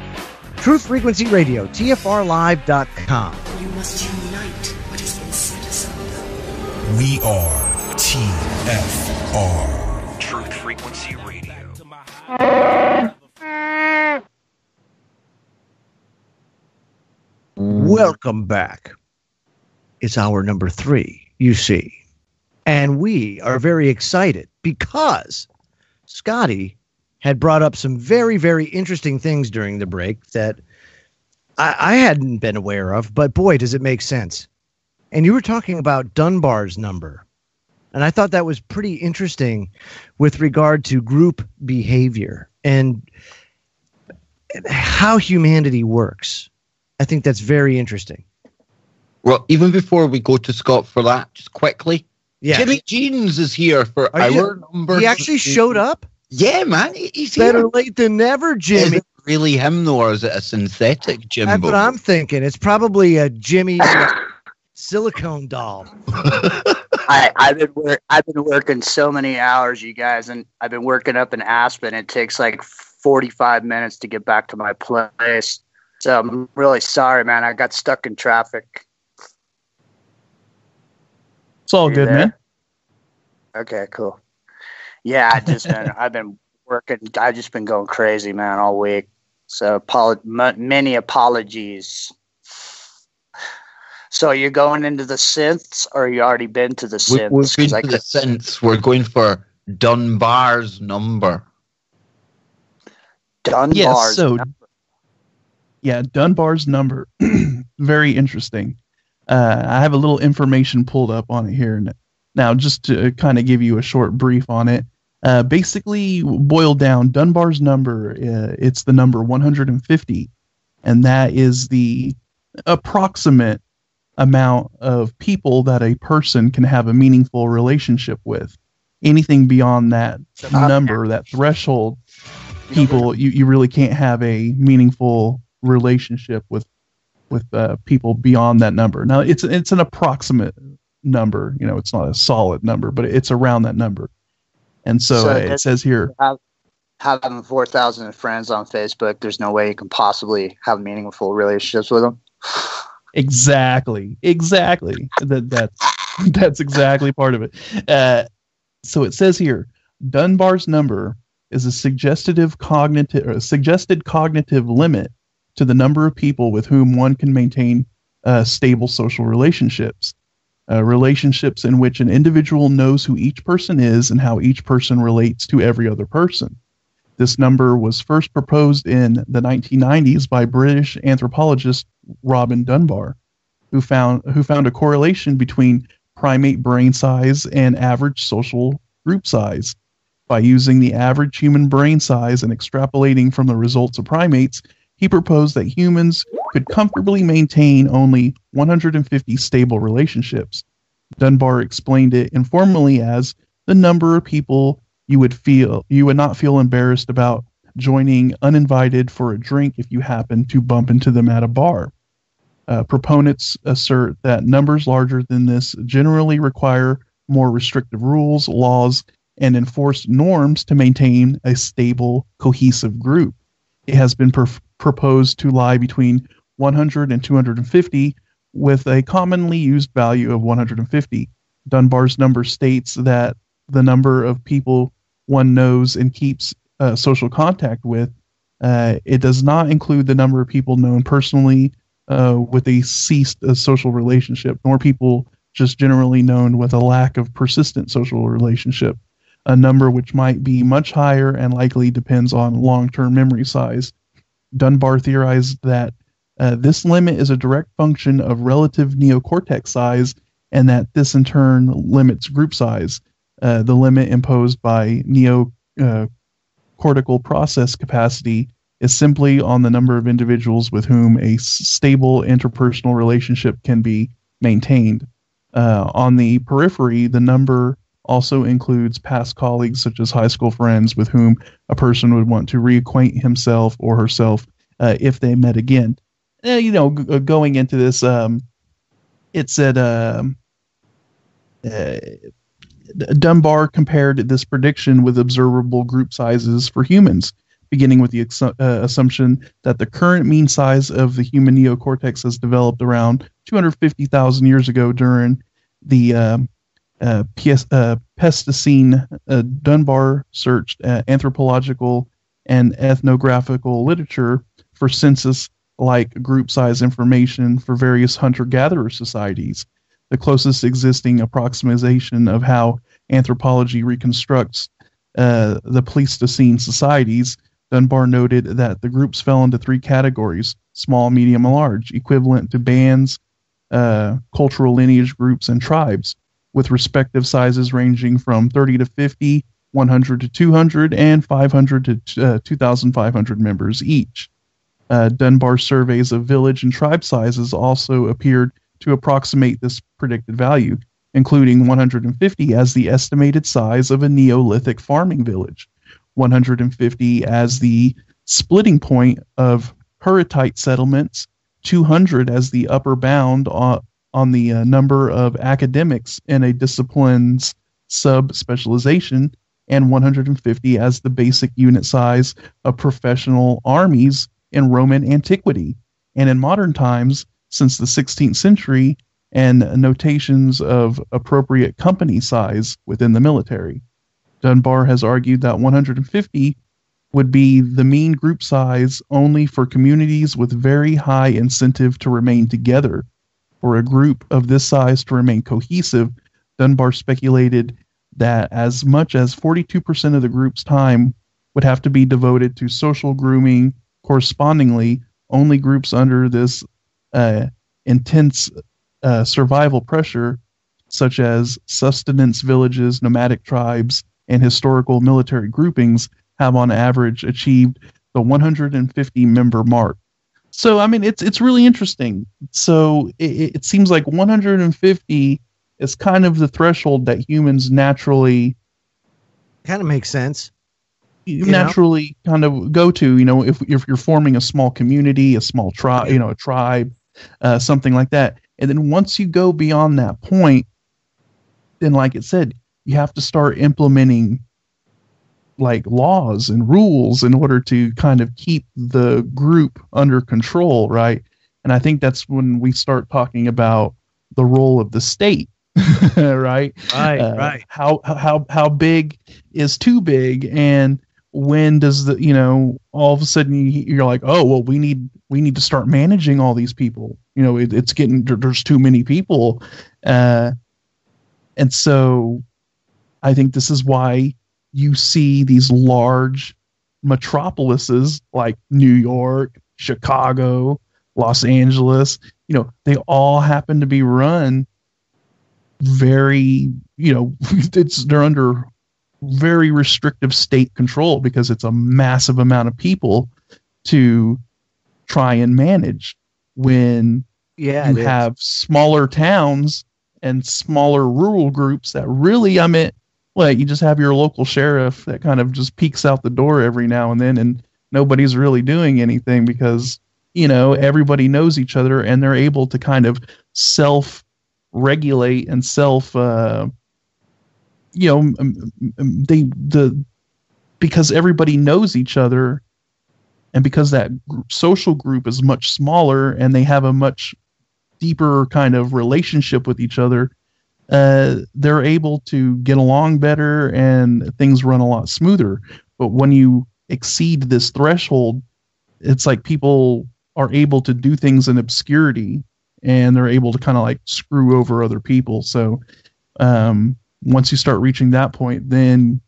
Truth Frequency Radio, TFRlive.com.
You must unite what has been set asunder.
We are TFR.
Truth Frequency Radio.
Welcome back. It's hour number 3, you see. And we are very excited because Scotty had brought up some very, very interesting things during the break that I hadn't been aware of, but boy, does it make sense. And you were talking about Dunbar's number. And I thought that was pretty interesting with regard to group behavior and how humanity works. I think that's very interesting.
Well, even before we go to Scott for that, just quickly,
Yeah.
Jimmy Jeans is here for our number.
He actually showed up?
Yeah, man. He's
Better
here.
late than never,
Is
Jimmy.
it really him, though, or is it a synthetic Jimbo?
That's what I'm thinking. It's probably a Jimmy silicone doll.
I've been working so many hours, you guys, and I've been working up in Aspen. It takes like 45 minutes to get back to my place. So I'm really sorry, man. I got stuck in traffic.
It's all good, man.
Okay, cool. Yeah, I've been working. I've just been going crazy, man, all week. So many apologies. So you're going into the synths, or you already been to the synths?
We've been to the synths. We're going for Dunbar's number.
Dunbar's
number. Yeah, Dunbar's number. Very interesting. I have a little information pulled up on it here now, just to kind of give you a short brief on it. Basically, boiled down, Dunbar's number, it's the number 150, and that is the approximate amount of people that a person can have a meaningful relationship with. Anything beyond that number, that threshold, people, you really can't have a meaningful relationship with people beyond that number. Now, it's an approximate number. You know, it's not a solid number, but it's around that number. And so it says here,
having 4,000 friends on Facebook, there's no way you can possibly have meaningful relationships with them.
Exactly. That's exactly part of it. So it says here, Dunbar's number is a suggested cognitive limit to the number of people with whom one can maintain stable social relationships. Relationships in which an individual knows who each person is and how each person relates to every other person. This number was first proposed in the 1990s by British anthropologist Robin Dunbar, who found a correlation between primate brain size and average social group size. By using the average human brain size and extrapolating from the results of primates, he proposed that humans could comfortably maintain only 150 stable relationships. Dunbar explained it informally as the number of people you would not feel embarrassed about joining uninvited for a drink if you happen to bump into them at a bar. Proponents assert that numbers larger than this generally require more restrictive rules, laws, and enforced norms to maintain a stable, cohesive group. It has been proposed to lie between 100 and 250, with a commonly used value of 150. Dunbar's number states that the number of people one knows and keeps social contact with, it does not include the number of people known personally with a ceased social relationship, nor people just generally known with a lack of persistent social relationship, a number which might be much higher and likely depends on long-term memory size. Dunbar theorized that this limit is a direct function of relative neocortex size, and that this in turn limits group size. The limit imposed by neocortical process capacity is simply on the number of individuals with whom a stable interpersonal relationship can be maintained. On the periphery, the number also includes past colleagues such as high school friends with whom a person would want to reacquaint himself or herself if they met again. Going into this, it said Dunbar compared this prediction with observable group sizes for humans, beginning with the assumption that the current mean size of the human neocortex has developed around 250,000 years ago during the Pleistocene. Dunbar searched anthropological and ethnographical literature for census-like group size information for various hunter-gatherer societies. The closest existing approximation of how anthropology reconstructs the Pleistocene societies, Dunbar noted that the groups fell into three categories: small, medium, and large, equivalent to bands, cultural lineage groups, and tribes, with respective sizes ranging from 30 to 50, 100 to 200, and 500 to 2,500 members each. Dunbar surveys of village and tribe sizes also appeared to approximate this predicted value, including 150 as the estimated size of a Neolithic farming village, 150 as the splitting point of Hurrittite settlements, 200 as the upper bound on the number of academics in a discipline's sub-specialization, and 150 as the basic unit size of professional armies in Roman antiquity. And in modern times, since the 16th century, and notations of appropriate company size within the military. Dunbar has argued that 150 would be the mean group size only for communities with very high incentive to remain together. For a group of this size to remain cohesive, Dunbar speculated that as much as 42% of the group's time would have to be devoted to social grooming. Correspondingly, only groups under this intense survival pressure, such as sustenance villages, nomadic tribes, and historical military groupings, have on average achieved the 150 member mark. So, I mean, it's really interesting. So it seems like 150 is kind of the threshold that humans naturally
kind of makes sense.
Naturally kind of go to, if you're forming a small community, a small tribe, a tribe, something like that. And then once you go beyond that point, then like it said, you have to start implementing like laws and rules in order to kind of keep the group under control, right? And I think that's when we start talking about the role of the state, right?
Right.
How big is too big, and when does all of a sudden you're like, oh well, we need to start managing all these people. It's getting, there's too many people, and so I think this is why you see these large metropolises like New York, Chicago, Los Angeles. They all happen to be run very, they're under very restrictive state control because it's a massive amount of people to try and manage. When you have smaller towns and smaller rural groups that really, you just have your local sheriff that kind of just peeks out the door every now and then, and nobody's really doing anything because, everybody knows each other and they're able to kind of self-regulate and because everybody knows each other, and because that social group is much smaller and they have a much deeper kind of relationship with each other, they're able to get along better and things run a lot smoother. But when you exceed this threshold, it's like people are able to do things in obscurity and they're able to kind of like screw over other people. So once you start reaching that point, then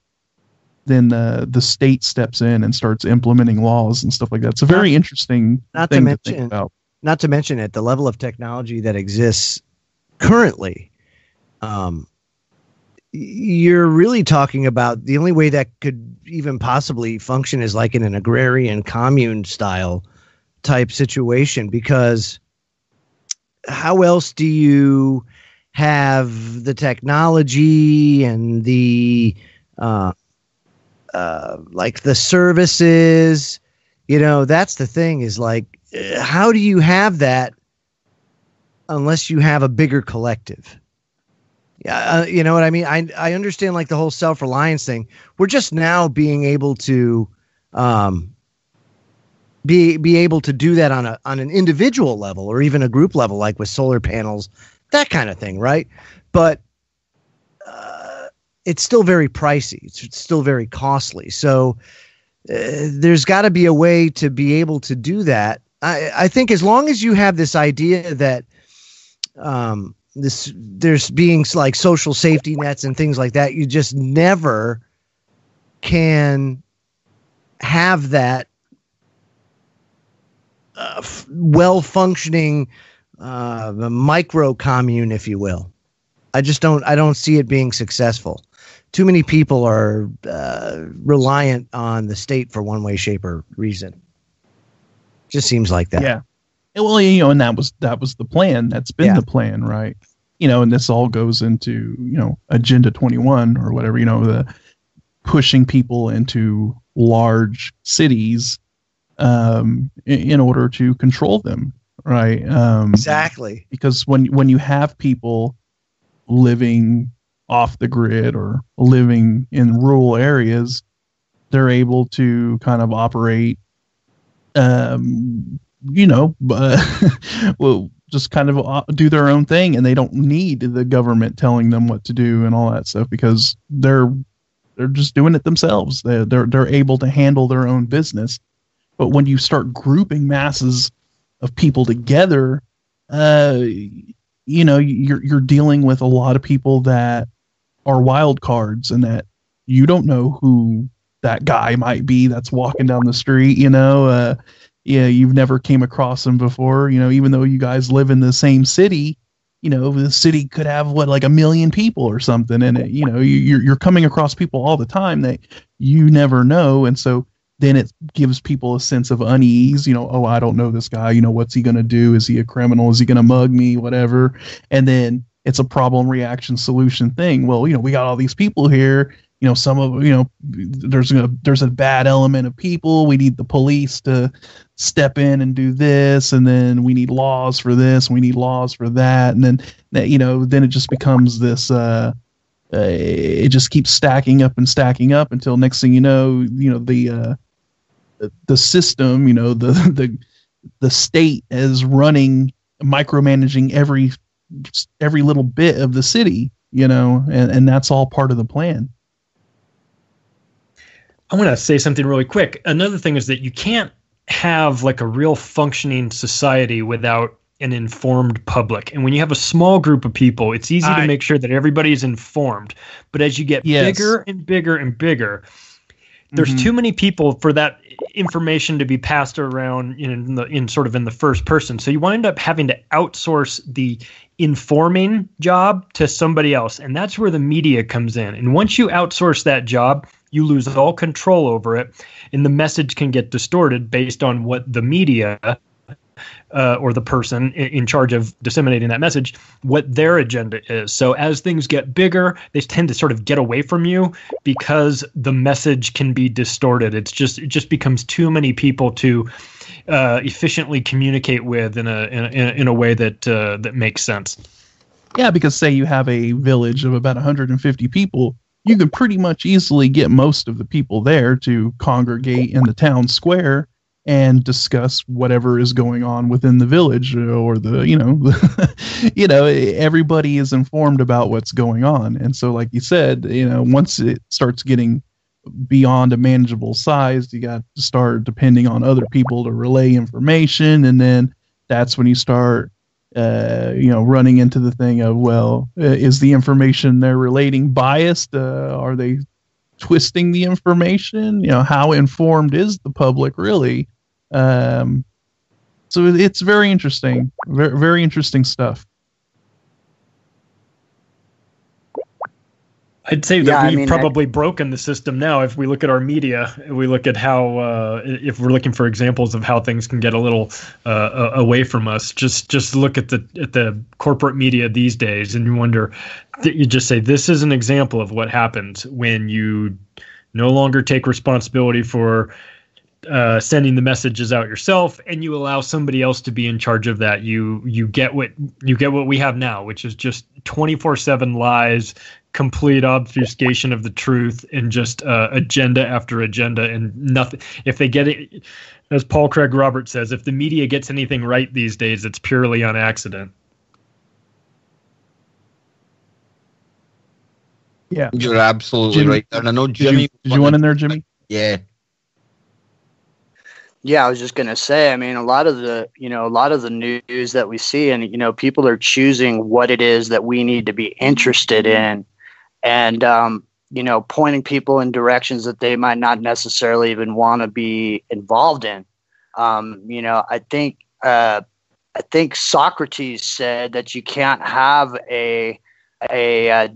the state steps in and starts implementing laws and stuff like that. It's a very interesting thing to think about.
Not to mention at the level of technology that exists currently, you're really talking about the only way that could even possibly function is like in an agrarian commune style type situation, because how else do you have the technology and the like the services? That's the thing, is like, how do you have that unless you have a bigger collective? Yeah, you know what I mean? I understand like the whole self-reliance thing. We're just now being able to be able to do that on an individual level or even a group level, like with solar panels, that kind of thing, right? But it's still very pricey. It's still very costly. So there's got to be a way to be able to do that. I think as long as you have this idea that there's being like social safety nets and things like that, you just never can have that well-functioning micro commune, if you will. I don't see it being successful. Too many people are reliant on the state for one way, shape, or reason. Just seems like that.
Yeah. Well, and that was the plan. That's been the plan, right? And this all goes into, Agenda 21 or whatever, the pushing people into large cities in order to control them, right?
Exactly.
Because when you have people living off the grid or living in rural areas, they're able to kind of operate well, just kind of do their own thing, and they don't need the government telling them what to do and all that stuff, because they're just doing it themselves. They're able to handle their own business. But when you start grouping masses of people together, you're dealing with a lot of people that are wild cards, and that you don't know who that guy might be that's walking down the street. You've never came across him before, even though you guys live in the same city. The city could have like 1 million people or something in it. You're coming across people all the time that you never know. And so then it gives people a sense of unease. Oh, I don't know this guy. What's he going to do? Is he a criminal? Is he going to mug me? Whatever. And then it's a problem, reaction, solution thing. Well, we got all these people here. Some of, there's a bad element of people. We need the police to step in and do this. And then we need laws for this. We need laws for that. And then, then it just becomes this, it just keeps stacking up until next thing the system, the state is running, micromanaging every little bit of the city, and that's all part of the plan.
I want to say something really quick. Another thing is that you can't have like a real functioning society without an informed public. And when you have a small group of people, it's easy to make sure that everybody's informed. But as you get bigger and bigger and bigger, there's too many people for that information to be passed around in the first person. So you wind up having to outsource the informing job to somebody else. And that's where the media comes in. And once you outsource that job, you lose all control over it, and the message can get distorted based on what the media or the person in charge of disseminating that message, what their agenda is. So as things get bigger, they tend to sort of get away from you because the message can be distorted. It just becomes too many people to efficiently communicate with in a way that makes sense.
Yeah, because say you have a village of about 150 people, you can pretty much easily get most of the people there to congregate in the town square and discuss whatever is going on within the village, or everybody is informed about what's going on. And so, like you said, once it starts getting beyond a manageable size, you got to start depending on other people to relay information. And then that's when you start running into the thing of, well, is the information they're relating biased? Are they twisting the information? How informed is the public really? So it's very interesting, very, very interesting stuff.
I'd say that we've probably broken the system now. If we look at our media, we look at how, if we're looking for examples of how things can get a little away from us, just look at the corporate media these days, and you wonder. You just say this is an example of what happens when you no longer take responsibility for sending the messages out yourself, and you allow somebody else to be in charge of that. You get what we have now, which is just 24/7 lies, complete obfuscation of the truth, and just agenda after agenda, and nothing. If they get it, as Paul Craig Roberts says, if the media gets anything right these days, it's purely on accident.
Yeah,
you're absolutely
Jimmy,
right. And I know Jimmy.
Did you want in there, Jimmy?
Yeah.
Yeah, I was just gonna say. I mean, a lot of the news that we see, and people are choosing what it is that we need to be interested in, and pointing people in directions that they might not necessarily even want to be involved in. I think Socrates said that you can't have a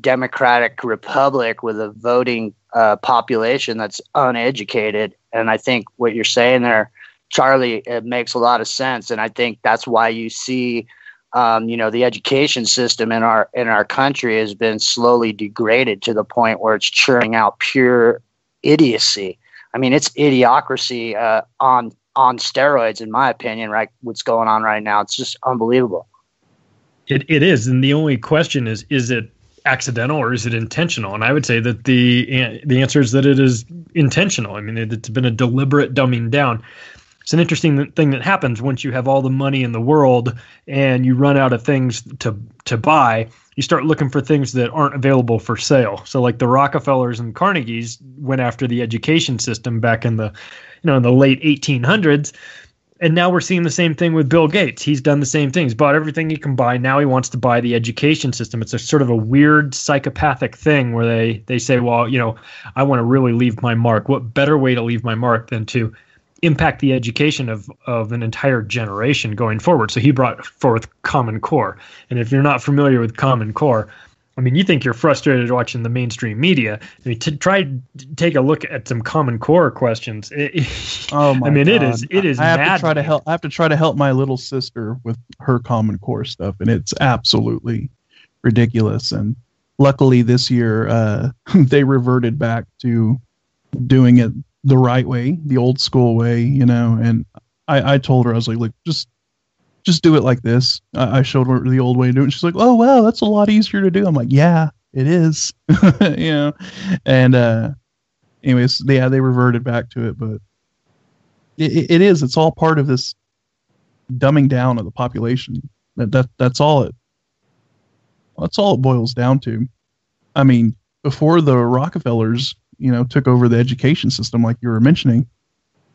democratic republic with a voting population that's uneducated. And I think what you're saying there, Charlie, it makes a lot of sense. And I think that's why you see, the education system in our country has been slowly degraded to the point where it's churning out pure idiocy. I mean, it's idiocracy on steroids, in my opinion. Right, what's going on right now? It's just unbelievable.
It is, and the only question is it accidental or is it intentional? And I would say that the answer is that it is intentional. I mean, it's been a deliberate dumbing down. It's an interesting thing that happens once you have all the money in the world and you run out of things to buy. You start looking for things that aren't available for sale. So like the Rockefellers and Carnegies went after the education system back in the in the late 1800s. And now we're seeing the same thing with Bill Gates. He's done the same thing. He's bought everything he can buy. Now he wants to buy the education system. It's a sort of a weird psychopathic thing where they say, well, I want to really leave my mark. What better way to leave my mark than to impact the education of an entire generation going forward? So he brought forth Common Core. And if you're not familiar with Common Core, I mean, you think you're frustrated watching the mainstream media. I mean, to take a look at some Common Core questions.
Oh my God.
It is.
I have to try to help my little sister with her Common Core stuff, and it's absolutely ridiculous. And luckily, this year they reverted back to doing it the right way, the old school way, And I told her, I was like, look, just do it like this. I showed her the old way to do it. And she's like, oh, wow, that's a lot easier to do. I'm like, yeah, it is. And anyways, yeah, they reverted back to it. But it is. It's all part of this dumbing down of the population. That's all it boils down to. I mean, before the Rockefellers, took over the education system, like you were mentioning,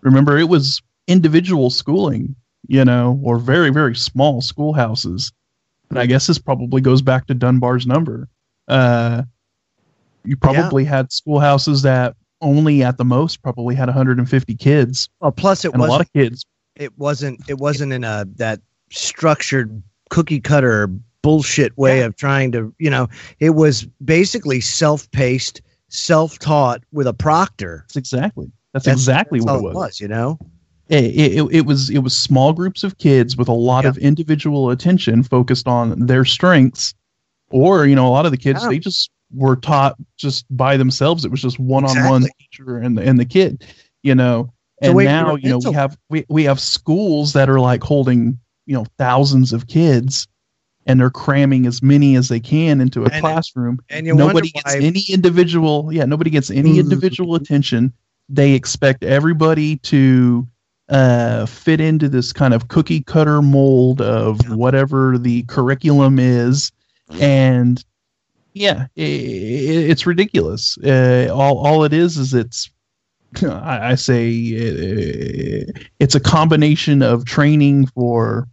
remember, it was individual schooling, or very, very small schoolhouses. And I guess this probably goes back to Dunbar's number. You probably had schoolhouses that only at the most probably had 150 kids.
Well, plus it
was a lot of kids.
It wasn't in that structured cookie cutter bullshit way of trying to, it was basically self-paced, self-taught with a proctor.
That's exactly what it was. It was small groups of kids with a lot of individual attention focused on their strengths, or a lot of the kids they just were taught just by themselves. It was just one-on-one teacher and the kid, And now we have schools that are like holding thousands of kids, and they're cramming as many as they can into a classroom. And nobody gets any individual individual attention. They expect everybody to fit into this kind of cookie cutter mold of whatever the curriculum is. And it's ridiculous. All it is it's, I say it's a combination of training for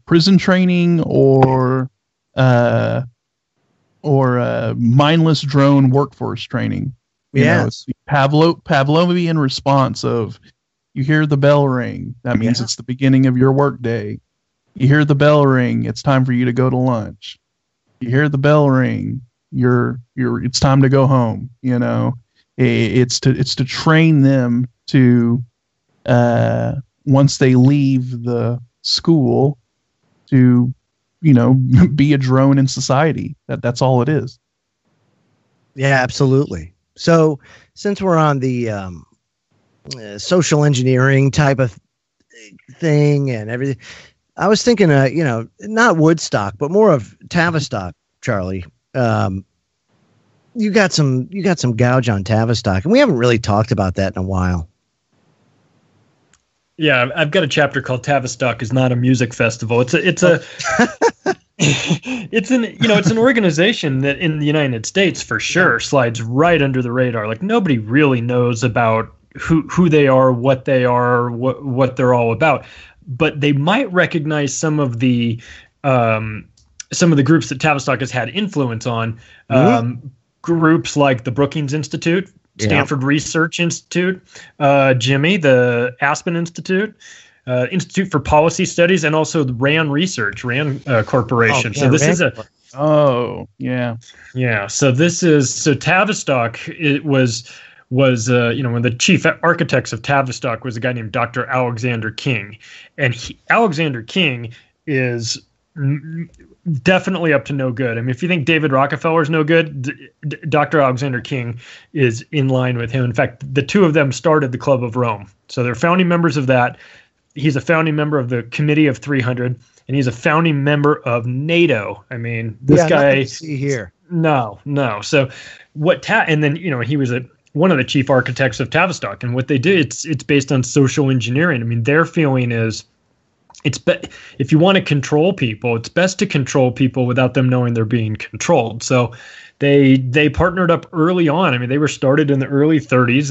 prison training or mindless drone workforce training. It's Pavlovian response of, you hear the bell ring, that means it's the beginning of your work day. You hear the bell ring, it's time for you to go to lunch. You hear the bell ring, it's time to go home. It's to train them to once they leave the school to be a drone in society. That's all it is.
Yeah, absolutely. So since we're on the social engineering type of thing and everything, I was thinking, not Woodstock, but more of Tavistock, Charlie. You got some gouge on Tavistock, and we haven't really talked about that in a while.
Yeah, I've got a chapter called Tavistock is not a music festival. It's an organization that in the United States for sure slides right under the radar. Like nobody really knows about who they are, what they are, what they're all about. But they might recognize some of the groups that Tavistock has had influence on. Groups like the Brookings Institute, Stanford Research Institute, Jimmy, the Aspen Institute, Institute for Policy Studies, and also the RAND Corporation. So this is So Tavistock, it was one of the chief architects of Tavistock was a guy named Dr. Alexander King, and Alexander King is definitely up to no good. I mean, if you think David Rockefeller is no good, Dr. Alexander King is in line with him. In fact, the two of them started the Club of Rome. So they're founding members of that. He's a founding member of the Committee of 300, and he's a founding member of NATO. I mean, this guy.
See here.
No. So and then, he was one of the chief architects of Tavistock, and what they did, it's based on social engineering. I mean, their feeling is, if you want to control people, it's best to control people without them knowing they're being controlled. So they partnered up early on. I mean, they were started in the early 30s,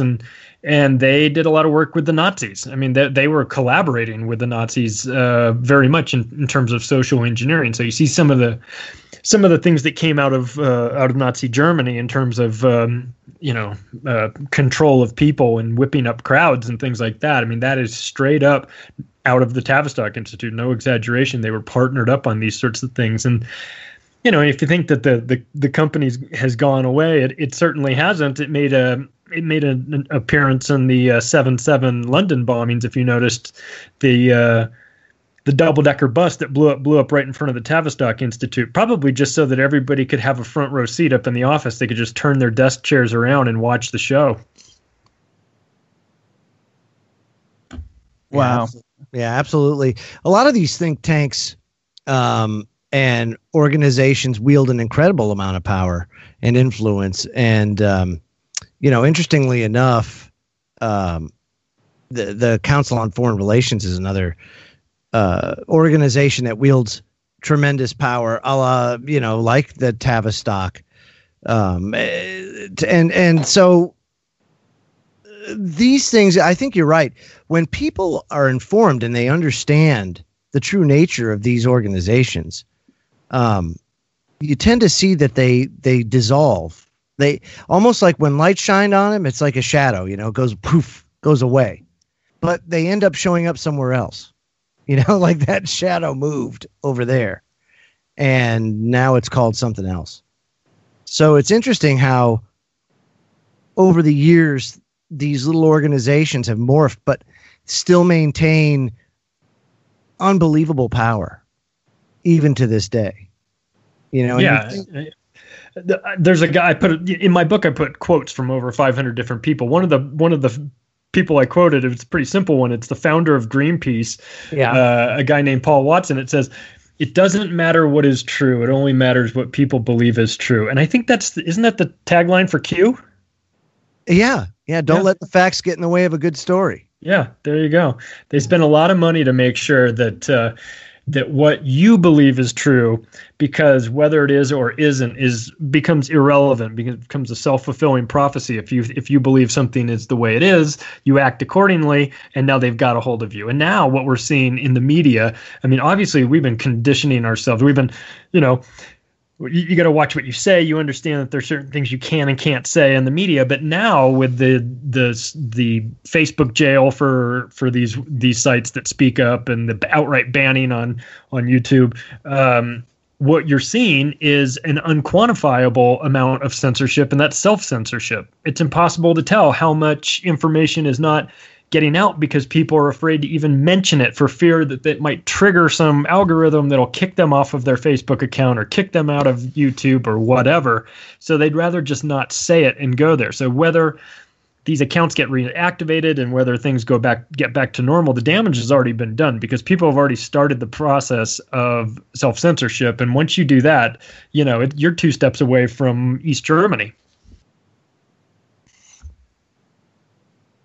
and they did a lot of work with the Nazis. I mean, they were collaborating with the Nazis very much in terms of social engineering. So you see some of the things that came out of Nazi Germany in terms of control of people and whipping up crowds and things like that. I mean, that is straight up out of the Tavistock Institute. No exaggeration. They were partnered up on these sorts of things. And, if you think that the company has gone away, it certainly hasn't. It made an appearance in the 7/7 London bombings. If you noticed the double-decker bus that blew up right in front of the Tavistock Institute, probably just so that everybody could have a front row seat up in the office. They could just turn their desk chairs around and watch the show.
Wow.
Yeah, absolutely. A lot of these think tanks and organizations wield an incredible amount of power and influence. And, interestingly enough, the Council on Foreign Relations is another organization that wields tremendous power, a la, like the Tavistock. And so these things, I think you're right. When people are informed and they understand the true nature of these organizations, you tend to see that they dissolve. They almost like when light shined on them, it's like a shadow, it goes poof, goes away, but they end up showing up somewhere else, like that shadow moved over there and now it's called something else. So it's interesting how over the years, these little organizations have morphed, but still maintain unbelievable power, even to this day.
There's a guy. In my book. I put quotes from over 500 different people. One of the people I quoted, it's a pretty simple one. It's the founder of Greenpeace, a guy named Paul Watson. It says, "It doesn't matter what is true. It only matters what people believe is true." And I think isn't that the tagline for Q?
Yeah. Don't let the facts get in the way of a good story.
Yeah, there you go. They spend a lot of money to make sure that what you believe is true, because whether it is or isn't becomes irrelevant, because it becomes a self-fulfilling prophecy. If you believe something is the way it is, you act accordingly, and now they've got a hold of you. And now what we're seeing in the media, I mean, obviously we've been conditioning ourselves. We've been, you got to watch what you say. You understand that there's certain things you can and can't say in the media. But now with the Facebook jail for these sites that speak up and the outright banning on YouTube, what you're seeing is an unquantifiable amount of censorship, and that's self-censorship. It's impossible to tell how much information is not getting out because people are afraid to even mention it for fear that it might trigger some algorithm that'll kick them off of their Facebook account or kick them out of YouTube or whatever. So they'd rather just not say it and go there. So whether these accounts get reactivated and whether things get back to normal, the damage has already been done because people have already started the process of self-censorship. And once you do that, you're 2 steps away from East Germany.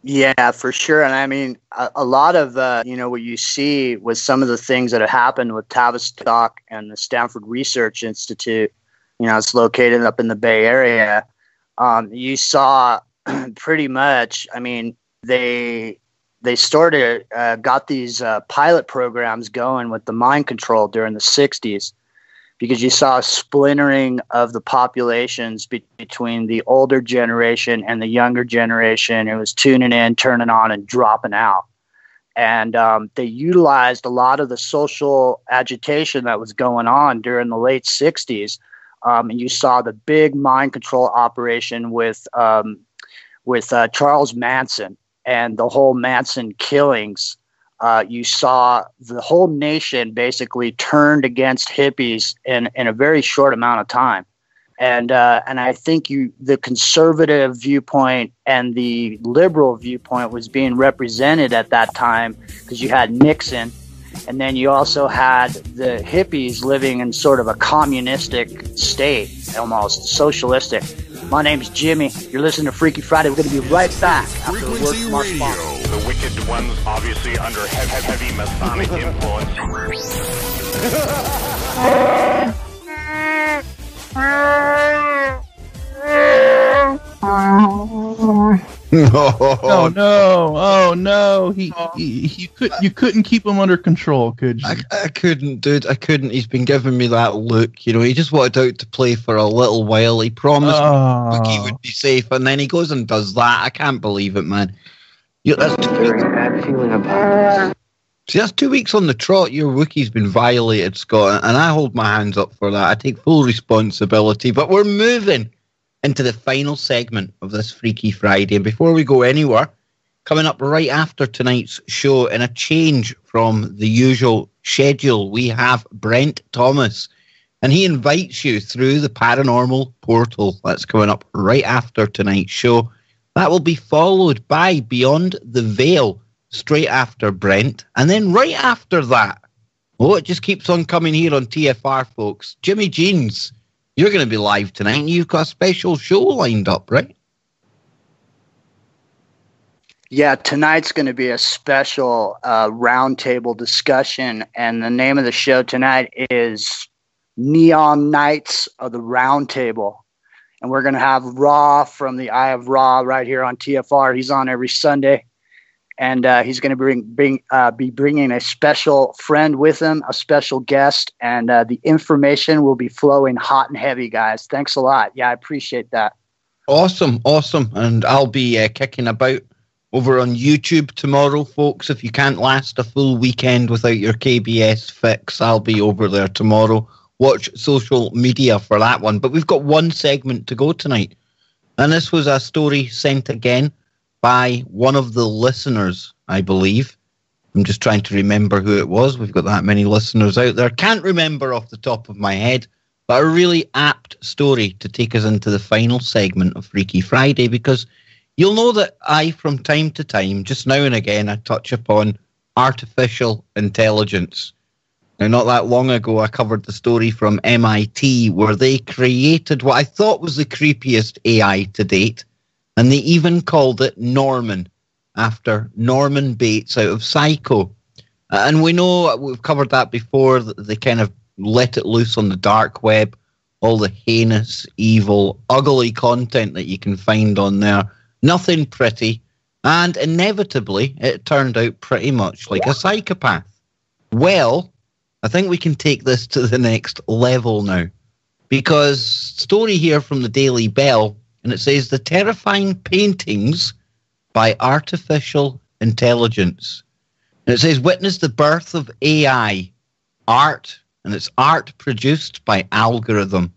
Yeah, for sure. And I mean, a lot of, what you see with some of the things that have happened with Tavistock and the Stanford Research Institute, it's located up in the Bay Area. You saw pretty much, I mean, they started, got these pilot programs going with the mind control during the 60s. Because you saw a splintering of the populations between the older generation and the younger generation. It was tuning in, turning on, and dropping out. And they utilized a lot of the social agitation that was going on during the late 60s. And you saw the big mind control operation with Charles Manson and the whole Manson killings. You saw the whole nation basically turned against hippies in a very short amount of time. And I think the conservative viewpoint and the liberal viewpoint was being represented at that time because you had Nixon, and then you also had the hippies living in sort of a communistic state, almost socialistic. My name's Jimmy. You're listening to Freaky Friday. We're going to be right back after the word from our sponsor.
The wicked ones obviously under heavy Masonic influence.
Oh no! You couldn't keep him under control, could you?
I couldn't, dude. I couldn't. He's been giving me that look. He just wanted out to play for a little while. He promised me he would be safe, and then he goes and does that. I can't believe it, man. That's very bad feeling about it. See, that's 2 weeks on the trot. Your Wookie's been violated, Scott, and I hold my hands up for that. I take full responsibility. But we're moving into the final segment of this Freaky Friday. And before we go anywhere, coming up right after tonight's show, in a change from the usual schedule, we have Brent Thomas. And he invites you through the paranormal portal. That's coming up right after tonight's show. That will be followed by Beyond the Veil, straight after Brent. And then right after that, it just keeps on coming here on TFR, folks. Jimmy Jeans, you're going to be live tonight, and you've got a special show lined up, right?
Yeah, tonight's going to be a special roundtable discussion, and the name of the show tonight is Neon Knights of the Roundtable. And we're going to have Raw from the Eye of Raw right here on TFR. He's on every Sunday. And he's going to be bringing a special friend with him, a special guest. And the information will be flowing hot and heavy, guys. Thanks a lot. Yeah, I appreciate that.
Awesome. And I'll be kicking about over on YouTube tomorrow, folks. If you can't last a full weekend without your KBS fix, I'll be over there tomorrow. Watch social media for that one. But we've got one segment to go tonight. And this was a story sent again by one of the listeners, I believe. I'm just trying to remember who it was. We've got that many listeners out there. Can't remember off the top of my head. But a really apt story to take us into the final segment of Freaky Friday, because you'll know that I, from time to time, just now and again, I touch upon artificial intelligence. Now, not that long ago, I covered the story from MIT where they created what I thought was the creepiest AI to date, and they even called it Norman, after Norman Bates out of Psycho. And we know, we've covered that before, that they kind of let it loose on the dark web, all the heinous, evil, ugly content that you can find on there. Nothing pretty, and inevitably, it turned out pretty much like a psychopath. Well, I think we can take this to the next level now, because story here from the Daily Bell, and it says the terrifying paintings by artificial intelligence. And it says witness the birth of AI, art and it's art produced by algorithm.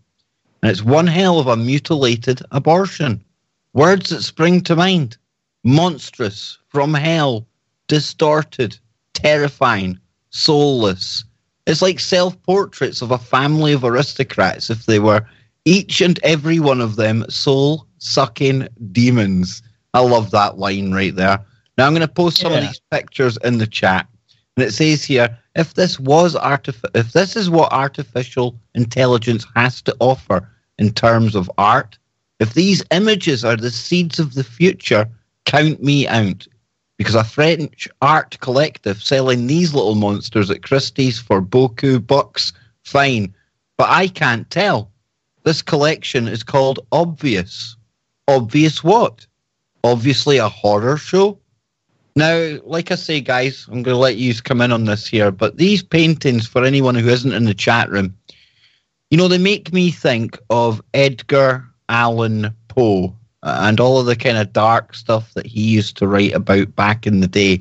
And it's one hell of a mutilated abortion. Words that spring to mind: monstrous, from hell, distorted, terrifying, soulless. It's like self-portraits of a family of aristocrats if they were, each and every one of them, soul-sucking demons. I love that line right there. Now I'm going to post some of these pictures in the chat. And it says here, if this is what artificial intelligence has to offer in terms of art, if these images are the seeds of the future, count me out. Because a French art collective selling these little monsters at Christie's for beaucoup bucks, fine. But I can't tell. This collection is called Obvious. Obvious what? Obviously a horror show? Now, like I say, guys, I'm going to let you come in on this here, but these paintings, for anyone who isn't in the chat room, you know, they make me think of Edgar Allan Poe and all of the kind of dark stuff that he used to write about back in the day.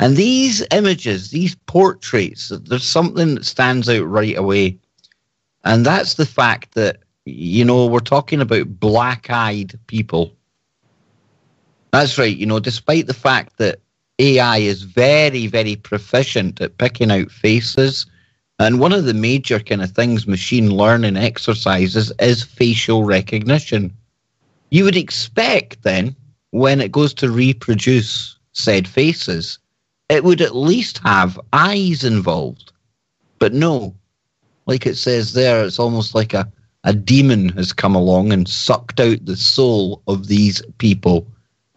And these images, these portraits, there's something that stands out right away. And that's the fact that, you know, we're talking about black-eyed people. That's right, you know, despite the fact that AI is very, very proficient at picking out faces, and one of the major kind of things machine learning exercises is facial recognition. You would expect then, when it goes to reproduce said faces, it would at least have eyes involved. But no, like it says there, it's almost like a demon has come along and sucked out the soul of these people.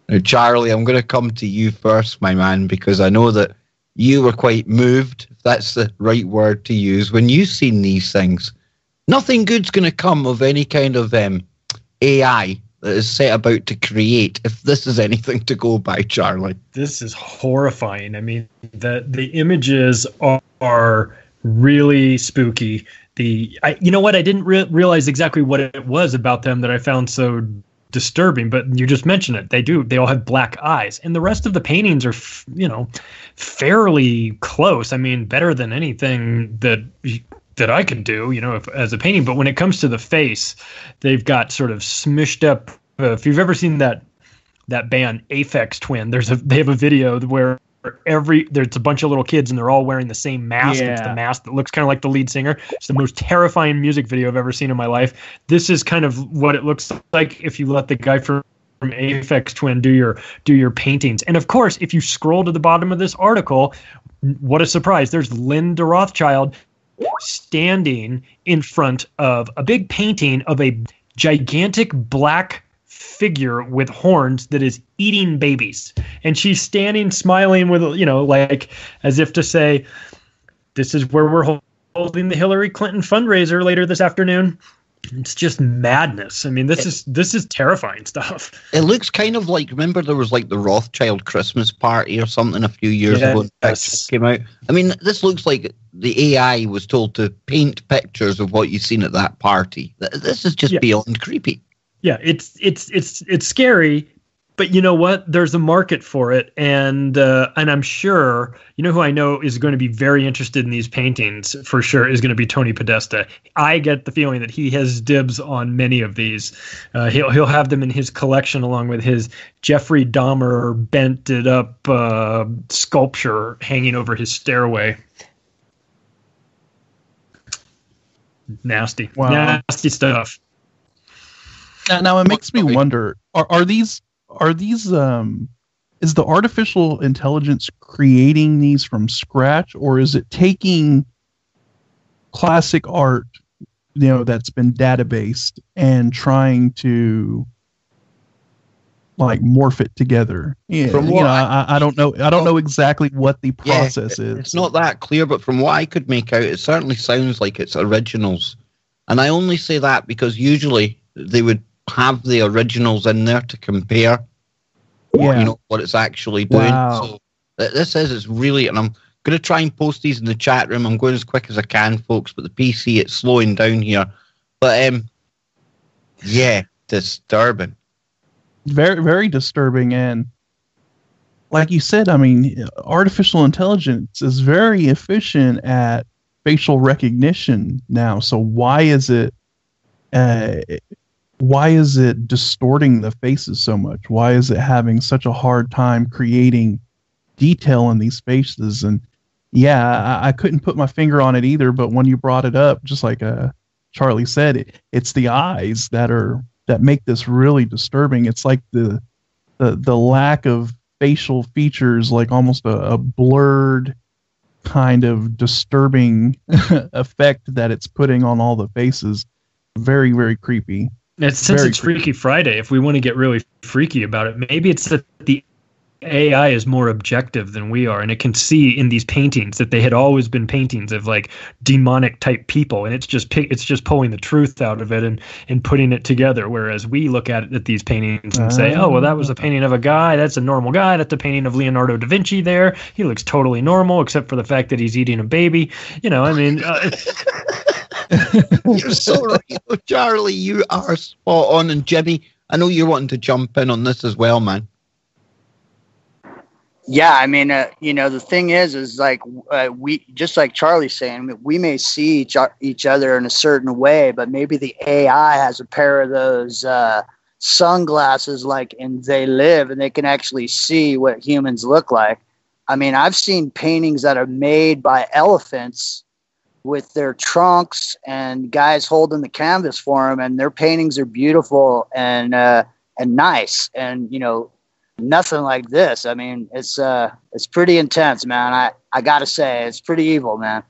Now, Charlie, I'm going to come to you first, my man, because I know that you were quite moved, if that's the right word to use, when you've seen these things. Nothing good's going to come of any kind of AI that is set about to create, if this is anything to go by, Charlie.
This is horrifying. I mean, the images are really spooky. You know what? I didn't realize exactly what it was about them that I found so disturbing, but you just mentioned it. They all have black eyes, and the rest of the paintings are, fairly close. I mean, better than anything that I could do, as a painting. But when it comes to the face, they've got sort of smushed up. If you've ever seen that band Aphex Twin, they have a video where there's a bunch of little kids and they're all wearing the same mask. Yeah. It's the mask that looks kind of like the lead singer. It's the most terrifying music video I've ever seen in my life. This is kind of what it looks like if you let the guy from Aphex Twin do your paintings. And of course, if you scroll to the bottom of this article, what a surprise. There's Linda Rothschild standing in front of a big painting of a gigantic black figure with horns that is eating babies, and she's standing smiling with, like as if to say, this is where we're holding the Hillary Clinton fundraiser later this afternoon. It's just madness. I mean, this is terrifying stuff. It
looks kind of like, remember there was like the Rothschild Christmas party or something a few years ago when pictures came out. I mean, this looks like the AI was told to paint pictures of what you've seen at that party. This is just beyond creepy.
Yeah, it's scary, but you know what? There's a market for it, and I'm sure, who I know is going to be very interested in these paintings for sure is going to be Tony Podesta. I get the feeling that he has dibs on many of these. He'll have them in his collection along with his Jeffrey Dahmer bented up sculpture hanging over his stairway. Nasty, nasty stuff.
Now it makes me wonder: are these is the artificial intelligence creating these from scratch, or is it taking classic art, that's been databased and trying to like morph it together? Yeah, I don't know. I don't know exactly what the process is.
It's not that clear, but from what I could make out, it certainly sounds like it's originals. And I only say that because usually they would have the originals in there to compare what it's actually doing. Wow. So this is really, and I'm going to try and post these in the chat room. I'm going as quick as I can, folks, but the PC, it's slowing down here. But disturbing.
Very, very disturbing. And like you said, I mean, artificial intelligence is very efficient at facial recognition now. So why is it distorting the faces so much? Why is it having such a hard time creating detail in these faces? And yeah, I couldn't put my finger on it either, but when you brought it up, just like Charlie said, it's the eyes that make this really disturbing. It's like the lack of facial features, like almost a blurred kind of disturbing effect that it's putting on all the faces. Very, very creepy.
Since it's Freaky Friday, if we want to get really freaky about it, maybe it's that the AI is more objective than we are, and it can see in these paintings that they had always been paintings of like demonic type people, and it's just pulling the truth out of it and putting it together. Whereas we look at these paintings and say, oh, well, that was a painting of a guy. That's a normal guy. That's a painting of Leonardo da Vinci there. He looks totally normal, except for the fact that he's eating a baby. You know, I mean...
You're so right, though, Charlie. You are spot on. And Jimmy, I know you're wanting to jump in on this as well, man.
Yeah, I mean, the thing is like we, just like Charlie's saying, we may see each other in a certain way, but maybe the AI has a pair of those sunglasses like in They Live, and they can actually see what humans look like. I mean, I've seen paintings that are made by elephants with their trunks and guys holding the canvas for them, and their paintings are beautiful and nice, and nothing like this. I mean, it's pretty intense, man. I gotta say, it's pretty evil, man.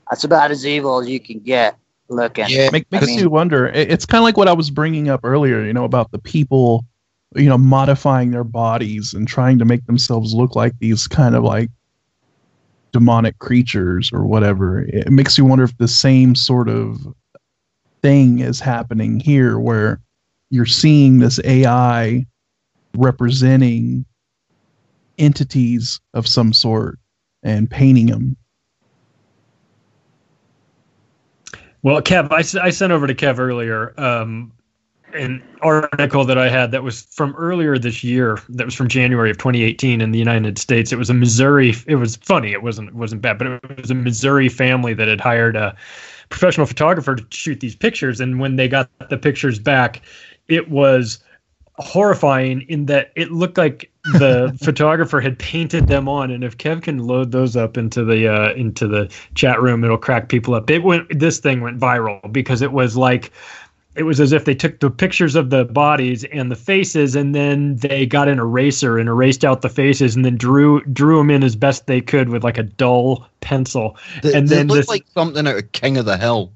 That's about as evil as you can get looking.
Yeah, makes you wonder. It's kind of like what I was bringing up earlier, about the people, modifying their bodies and trying to make themselves look like these kind of like demonic creatures or whatever. It makes you wonder if the same sort of thing is happening here, where you're seeing this AI representing entities of some sort and painting them.
Well, Kev, I sent over to Kev earlier an article that I had that was from earlier this year, that was from January of 2018 in the United States. It was a Missouri. It was funny. It wasn't bad, but it was a Missouri family that had hired a professional photographer to shoot these pictures. And when they got the pictures back, it was horrifying in that it looked like the photographer had painted them on. And if Kev can load those up into the chat room, it'll crack people up. This thing went viral because it was as if they took the pictures of the bodies and the faces, and then they got an eraser and erased out the faces, and then drew them in as best they could with like a dull pencil.
They looked like something out of King of the Hill.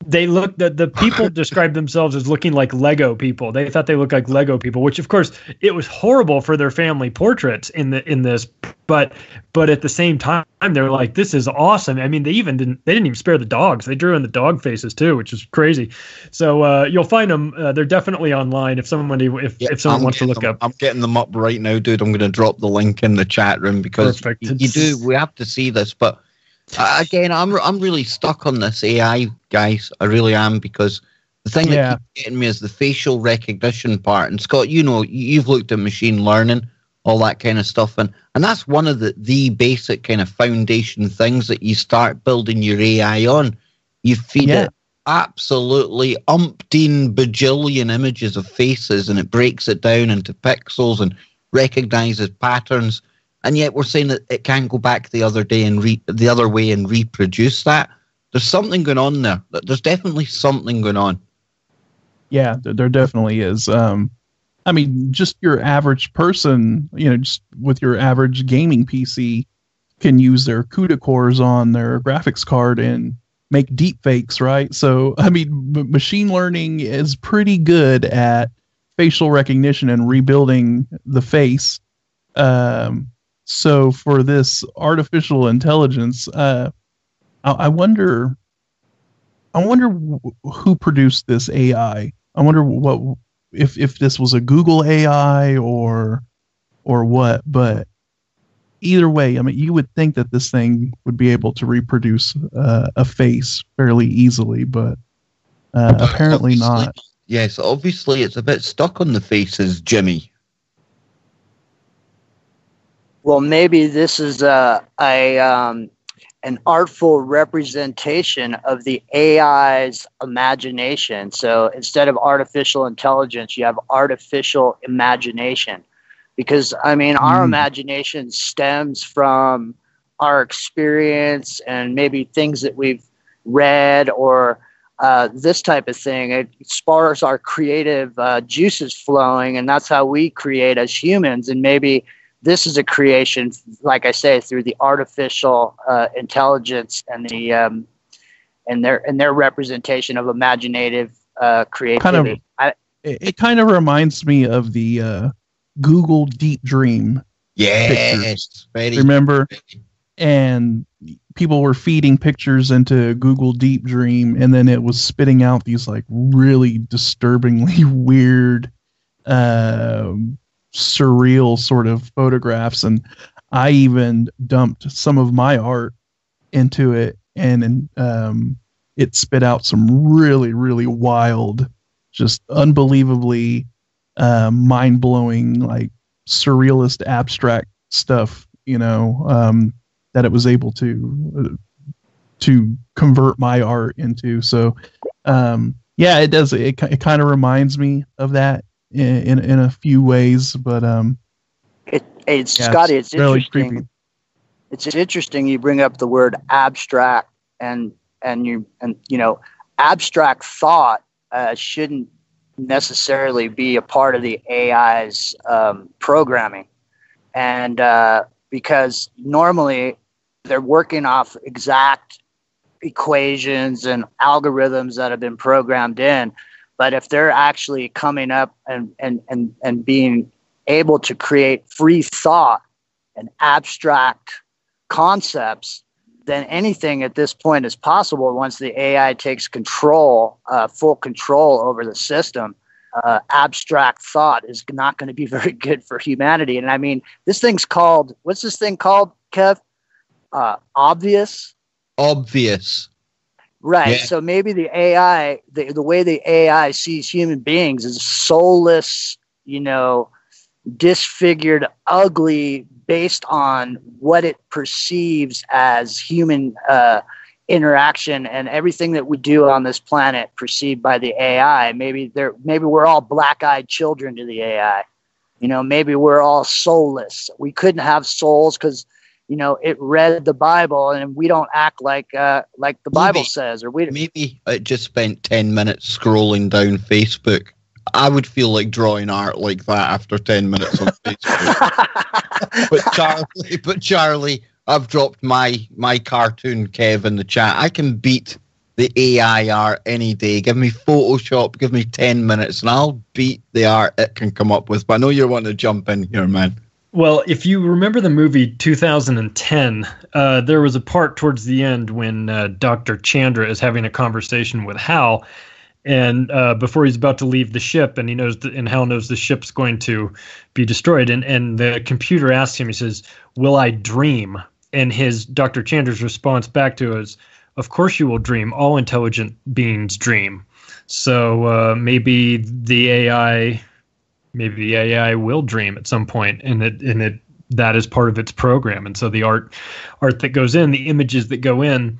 They looked, the people described themselves as looking like Lego people. They thought they looked like Lego people, which of course it was horrible for their family portraits in this, but at the same time they're like, this is awesome. I mean, they didn't even spare the dogs. They drew in the dog faces too, which is crazy. So you'll find them. They're definitely online if someone wants to look up.
I'm getting them up right now, dude. I'm going to drop the link in the chat room because we have to see this, but. Again, I'm really stuck on this AI, guys. I really am, because the thing that keeps getting me is the facial recognition part. And Scott, you've looked at machine learning, all that kind of stuff, and that's one of the basic kind of foundation things that you start building your AI on. You feed it absolutely umpteen bajillion images of faces, and it breaks it down into pixels and recognizes patterns. And yet we're saying that it can't go back the other day and the other way and reproduce that. There's something going on there. There's definitely something going on.
Yeah, there definitely is. I mean, just your average person, just with your average gaming PC, can use their CUDA cores on their graphics card and make deep fakes, right? So, I mean, machine learning is pretty good at facial recognition and rebuilding the face. So for this artificial intelligence, I wonder who produced this AI. I wonder what if this was a Google AI or what. But either way, I mean, you would think that this thing would be able to reproduce a face fairly easily, but apparently not.
Yes, obviously it's a bit stuck on the faces, Jimmy.
Well, maybe this is an artful representation of the AI's imagination. So instead of artificial intelligence, you have artificial imagination. Because, I mean, our imagination stems from our experience and maybe things that we've read or this type of thing. It sparks our creative juices flowing, and that's how we create as humans. And maybe this is a creation, like I say, through the artificial intelligence and the and their representation of imaginative creativity.
It kind of reminds me of the Google Deep Dream.
Yes,
remember? And people were feeding pictures into Google Deep Dream, and then it was spitting out these like really disturbingly weird, surreal sort of photographs. And I even dumped some of my art into it, and it spit out some really, really wild, just unbelievably mind-blowing, like surrealist abstract stuff, that it was able to convert my art into. So yeah, it does. It kind of reminds me of that in a few ways, but
Scotty, it's
really
interesting.
creepy.
It's interesting you bring up the word abstract, and abstract thought shouldn't necessarily be a part of the AI's programming, and because normally they're working off exact equations and algorithms that have been programmed in. But if they're actually coming up and being able to create free thought and abstract concepts, then anything at this point is possible once the AI takes control, full control over the system. Abstract thought is not going to be very good for humanity. And I mean, this thing's called, what's this thing called, Kev? Obvious. Right. Yeah. So maybe the AI, the way the AI sees human beings is soulless, disfigured, ugly, based on what it perceives as human interaction, and everything that we do on this planet perceived by the AI. Maybe we're all black-eyed children to the AI. Maybe we're all soulless. We couldn't have souls because it read the Bible, and we don't act like the Bible says, or
maybe I just spent 10 minutes scrolling down Facebook. I would feel like drawing art like that after 10 minutes on Facebook. but Charlie, I've dropped my cartoon, Kev, in the chat. I can beat the AI art any day. Give me Photoshop, give me 10 minutes, and I'll beat the art it can come up with. But I know you want to jump in here, man.
Well, if you remember the movie 2010, there was a part towards the end when Dr. Chandra is having a conversation with Hal, and before he's about to leave the ship, and Hal knows the ship's going to be destroyed, and the computer asks him, he says, "Will I dream?" And Dr. Chandra's response back to is, "Of course you will dream. All intelligent beings dream." So maybe the AI will dream at some point, and that is part of its program. And so the art that goes in, the images that go in,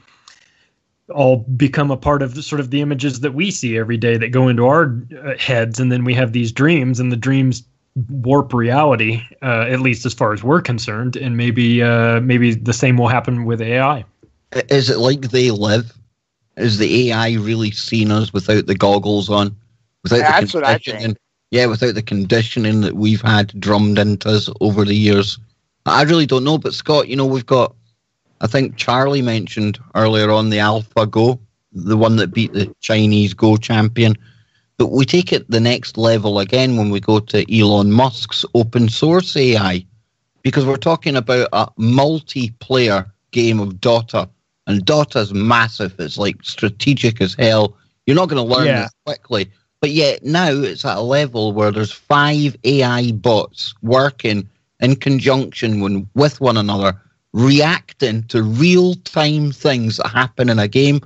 all become a part of the images that we see every day that go into our heads, and then we have these dreams, and the dreams warp reality, at least as far as we're concerned. And maybe the same will happen with AI.
Is it like they live? Is the AI really seen us without the goggles on?
That's what I think.
Yeah, without the conditioning that we've had drummed into us over the years. I really don't know. But Scott, we've got, I think Charlie mentioned earlier on, the AlphaGo, the one that beat the Chinese Go champion. But we take it the next level again when we go to Elon Musk's open source AI, because we're talking about a multiplayer game of Dota. And Dota's massive. It's like strategic as hell. You're not going to learn this quickly. But yet now it's at a level where there's 5 AI bots working in conjunction with one another, reacting to real-time things that happen in a game.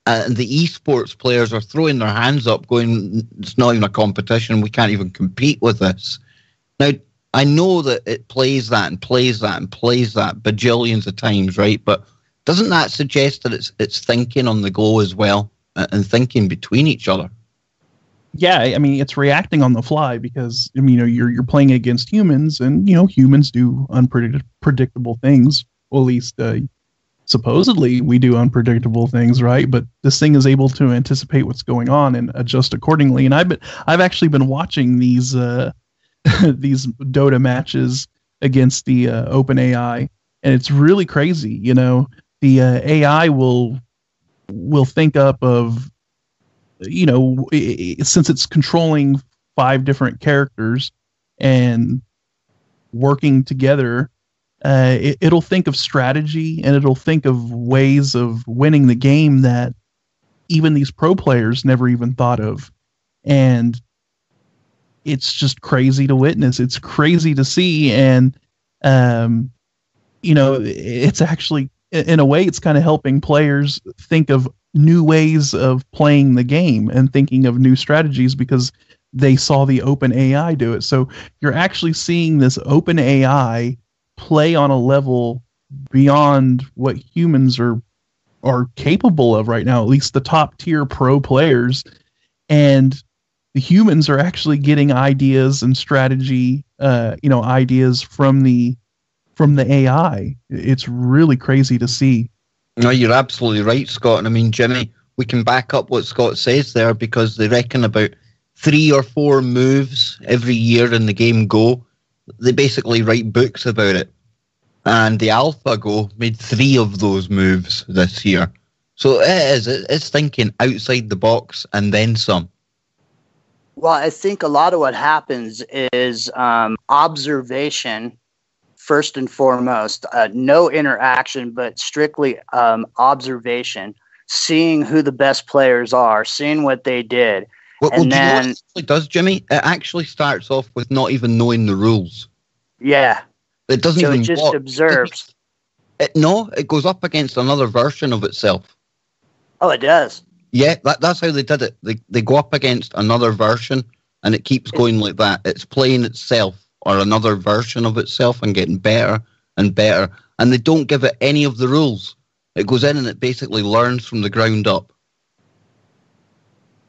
And the esports players are throwing their hands up going, it's not even a competition, we can't even compete with this. Now, I know that it plays that and plays that and plays that bajillions of times, right? But doesn't that suggest that it's thinking on the go as well, and thinking between each other?
Yeah, I mean, it's reacting on the fly because you're playing against humans, and humans do unpredictable things. Well, at least supposedly we do unpredictable things, right? But this thing is able to anticipate what's going on and adjust accordingly. And I've actually been watching these these Dota matches against the OpenAI, and it's really crazy. The AI will think up of, since it's controlling 5 different characters and working together, it'll think of strategy, and it'll think of ways of winning the game that even these pro players never even thought of. And it's just crazy to witness. It's crazy to see. And, it's actually, in a way, it's kind of helping players think of new ways of playing the game and thinking of new strategies because they saw the open AI do it. So you're actually seeing this open AI play on a level beyond what humans are capable of right now, at least the top tier pro players. And the humans are actually getting ideas and strategy, ideas from the AI. It's really crazy to see.
No, you're absolutely right, Scott. And I mean, Jimmy, we can back up what Scott says there because they reckon about 3 or 4 moves every year in the game Go. They basically write books about it. And the AlphaGo made 3 of those moves this year. So it's thinking outside the box and then some.
Well, I think a lot of what happens is observation, first and foremost. No interaction, but strictly observation, seeing who the best players are, seeing what they did.
Well, do you know what it actually does, Jimmy? It actually starts off with not even knowing the rules.
Yeah.
It doesn't even
it just observes.
No, it goes up against another version of itself.
Oh, it does?
Yeah, that's how they did it. They go up against another version, and it keeps going like that. It's playing itself or another version of itself and getting better and better. And they don't give it any of the rules. It goes in and it basically learns from the ground up.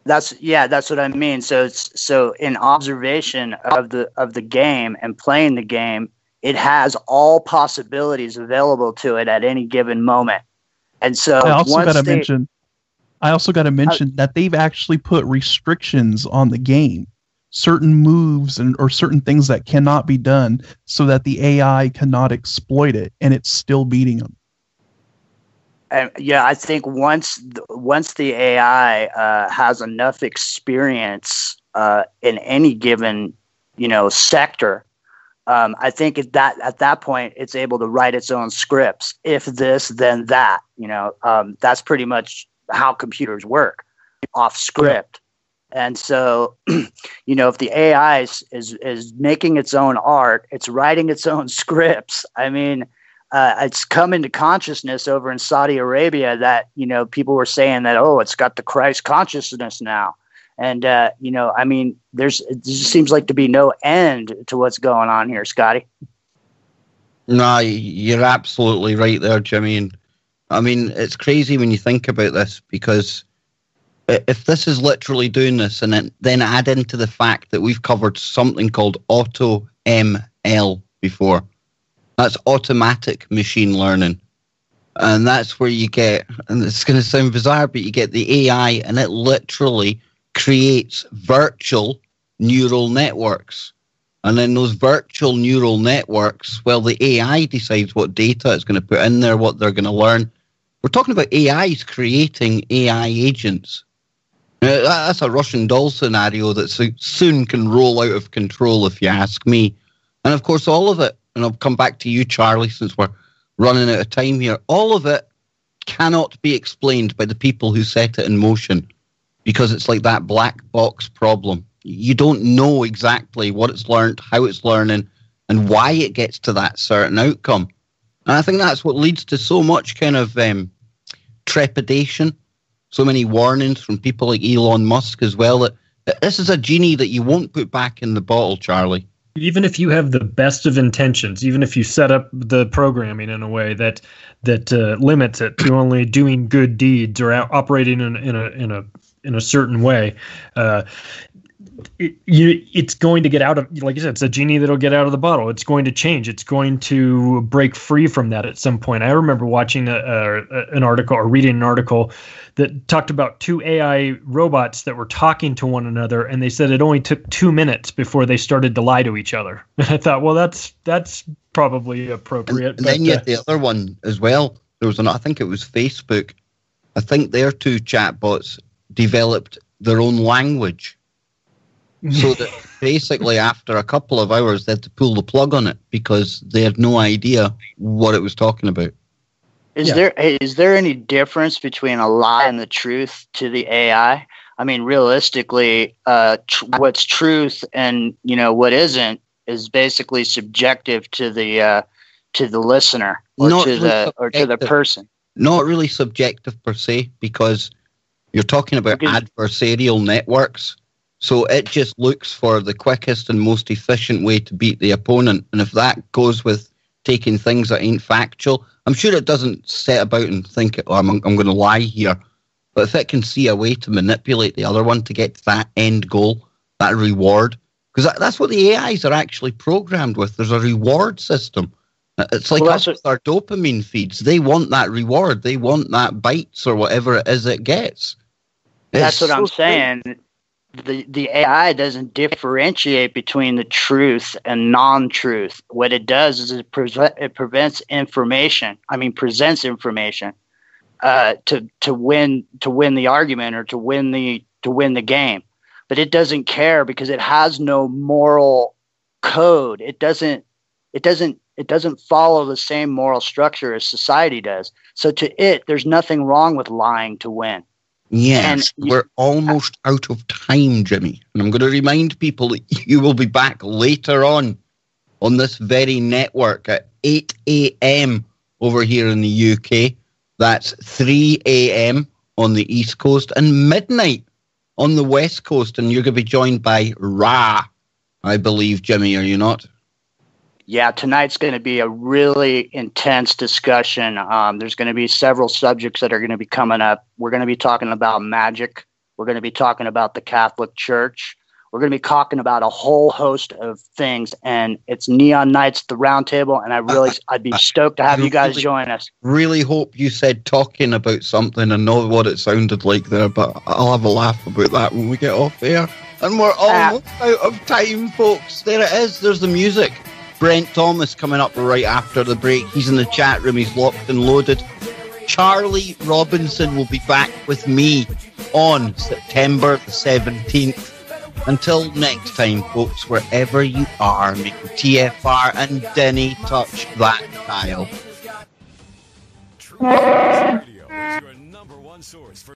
That's what I mean. So in observation of the game and playing the game, it has all possibilities available to it at any given moment. And so
I also got to mention that they've actually put restrictions on the game, certain moves or certain things that cannot be done so that the AI cannot exploit it, and it's still beating them.
And I think once the AI has enough experience in any given sector, I think at that point it's able to write its own scripts. If this, then that. That's pretty much how computers work, off script. And so, if the AI is making its own art, it's writing its own scripts. I mean, it's come into consciousness over in Saudi Arabia that, people were saying that, it's got the Christ consciousness now. And, I mean, there just seems like to be no end to what's going on here, Scotty.
No, you're absolutely right there, Jimmy. And I mean, it's crazy when you think about this, because if this is literally doing this, and then add into the fact that we've covered something called AutoML before, that's automatic machine learning. And that's where you get, and it's going to sound bizarre, but you get the AI, and it literally creates virtual neural networks. And then those virtual neural networks, well, the AI decides what data it's going to put in there, what they're going to learn. We're talking about AIs creating AI agents. That's a Russian doll scenario that soon can roll out of control, if you ask me. And of course, all of it, and I'll come back to you, Charlie, since we're running out of time here, all of it cannot be explained by the people who set it in motion, because it's like that black box problem. You don't know exactly what it's learned, how it's learning, and why it gets to that certain outcome. And I think that's what leads to so much kind of trepidation, so many warnings from people like Elon Musk as well, that this is a genie that you won't put back in the bottle, Charlie.
even if you have the best of intentions, even if you set up the programming in a way that limits it to only doing good deeds or operating in a certain way, it's going to get out of, like you said, it's a genie that'll get out of the bottle. It's going to change. It's going to break free from that at some point. I remember watching an article or reading an article that talked about two AI robots that were talking to one another, and they said it only took 2 minutes before they started to lie to each other. And I thought, well, that's probably appropriate.
And then you had the other one as well. There was I think it was Facebook. I think their two chatbots developed their own language. So that basically after a couple of hours, they had to pull the plug on it because they had no idea what it was talking about.
Is there any difference between a lie and the truth to the AI? I mean, realistically, what's truth and what isn't is basically subjective to the listener or to the person.
Not really subjective per se, because you're talking about adversarial networks. So it just looks for the quickest and most efficient way to beat the opponent, and if that goes with taking things that ain't factual, I'm sure it doesn't set about and think, I'm going to lie here. But if it can see a way to manipulate the other one to get to that end goal, that reward, because that's what the AIs are actually programmed with. There's a reward system. It's like us with our dopamine feeds. They want that reward. They want that bites or whatever it is it gets.
That's what I'm saying. The AI doesn't differentiate between the truth and non-truth. What it does is it presents information to win the argument or to win the game. But it doesn't care because it has no moral code. It doesn't follow the same moral structure as society does. So to it, there's nothing wrong with lying to win.
Yes, we're almost out of time, Jimmy. And I'm going to remind people that you will be back later on this very network at 8 a.m. over here in the UK. That's 3 a.m. on the East Coast and midnight on the West Coast. And you're going to be joined by Ra, I believe, Jimmy, are you not?
Yeah, tonight's going to be a really intense discussion. There's going to be several subjects that are going to be coming up. We're going to be talking about magic. We're going to be talking about the Catholic Church. We're going to be talking about a whole host of things. And it's Neon Nights at the Round Table. And I'd be stoked to have you guys join us.
Really hope you said talking about something and not what it sounded like there. But I'll have a laugh about that when we get off air. And we're almost out of time, folks. There it is. There's the music. Brent Thomas coming up right after the break. He's in the chat room. He's locked and loaded. Charlie Robinson will be back with me on September the 17th. Until next time, folks, wherever you are, make the TFR and Denny touch that dial.
Radio is your #1 source for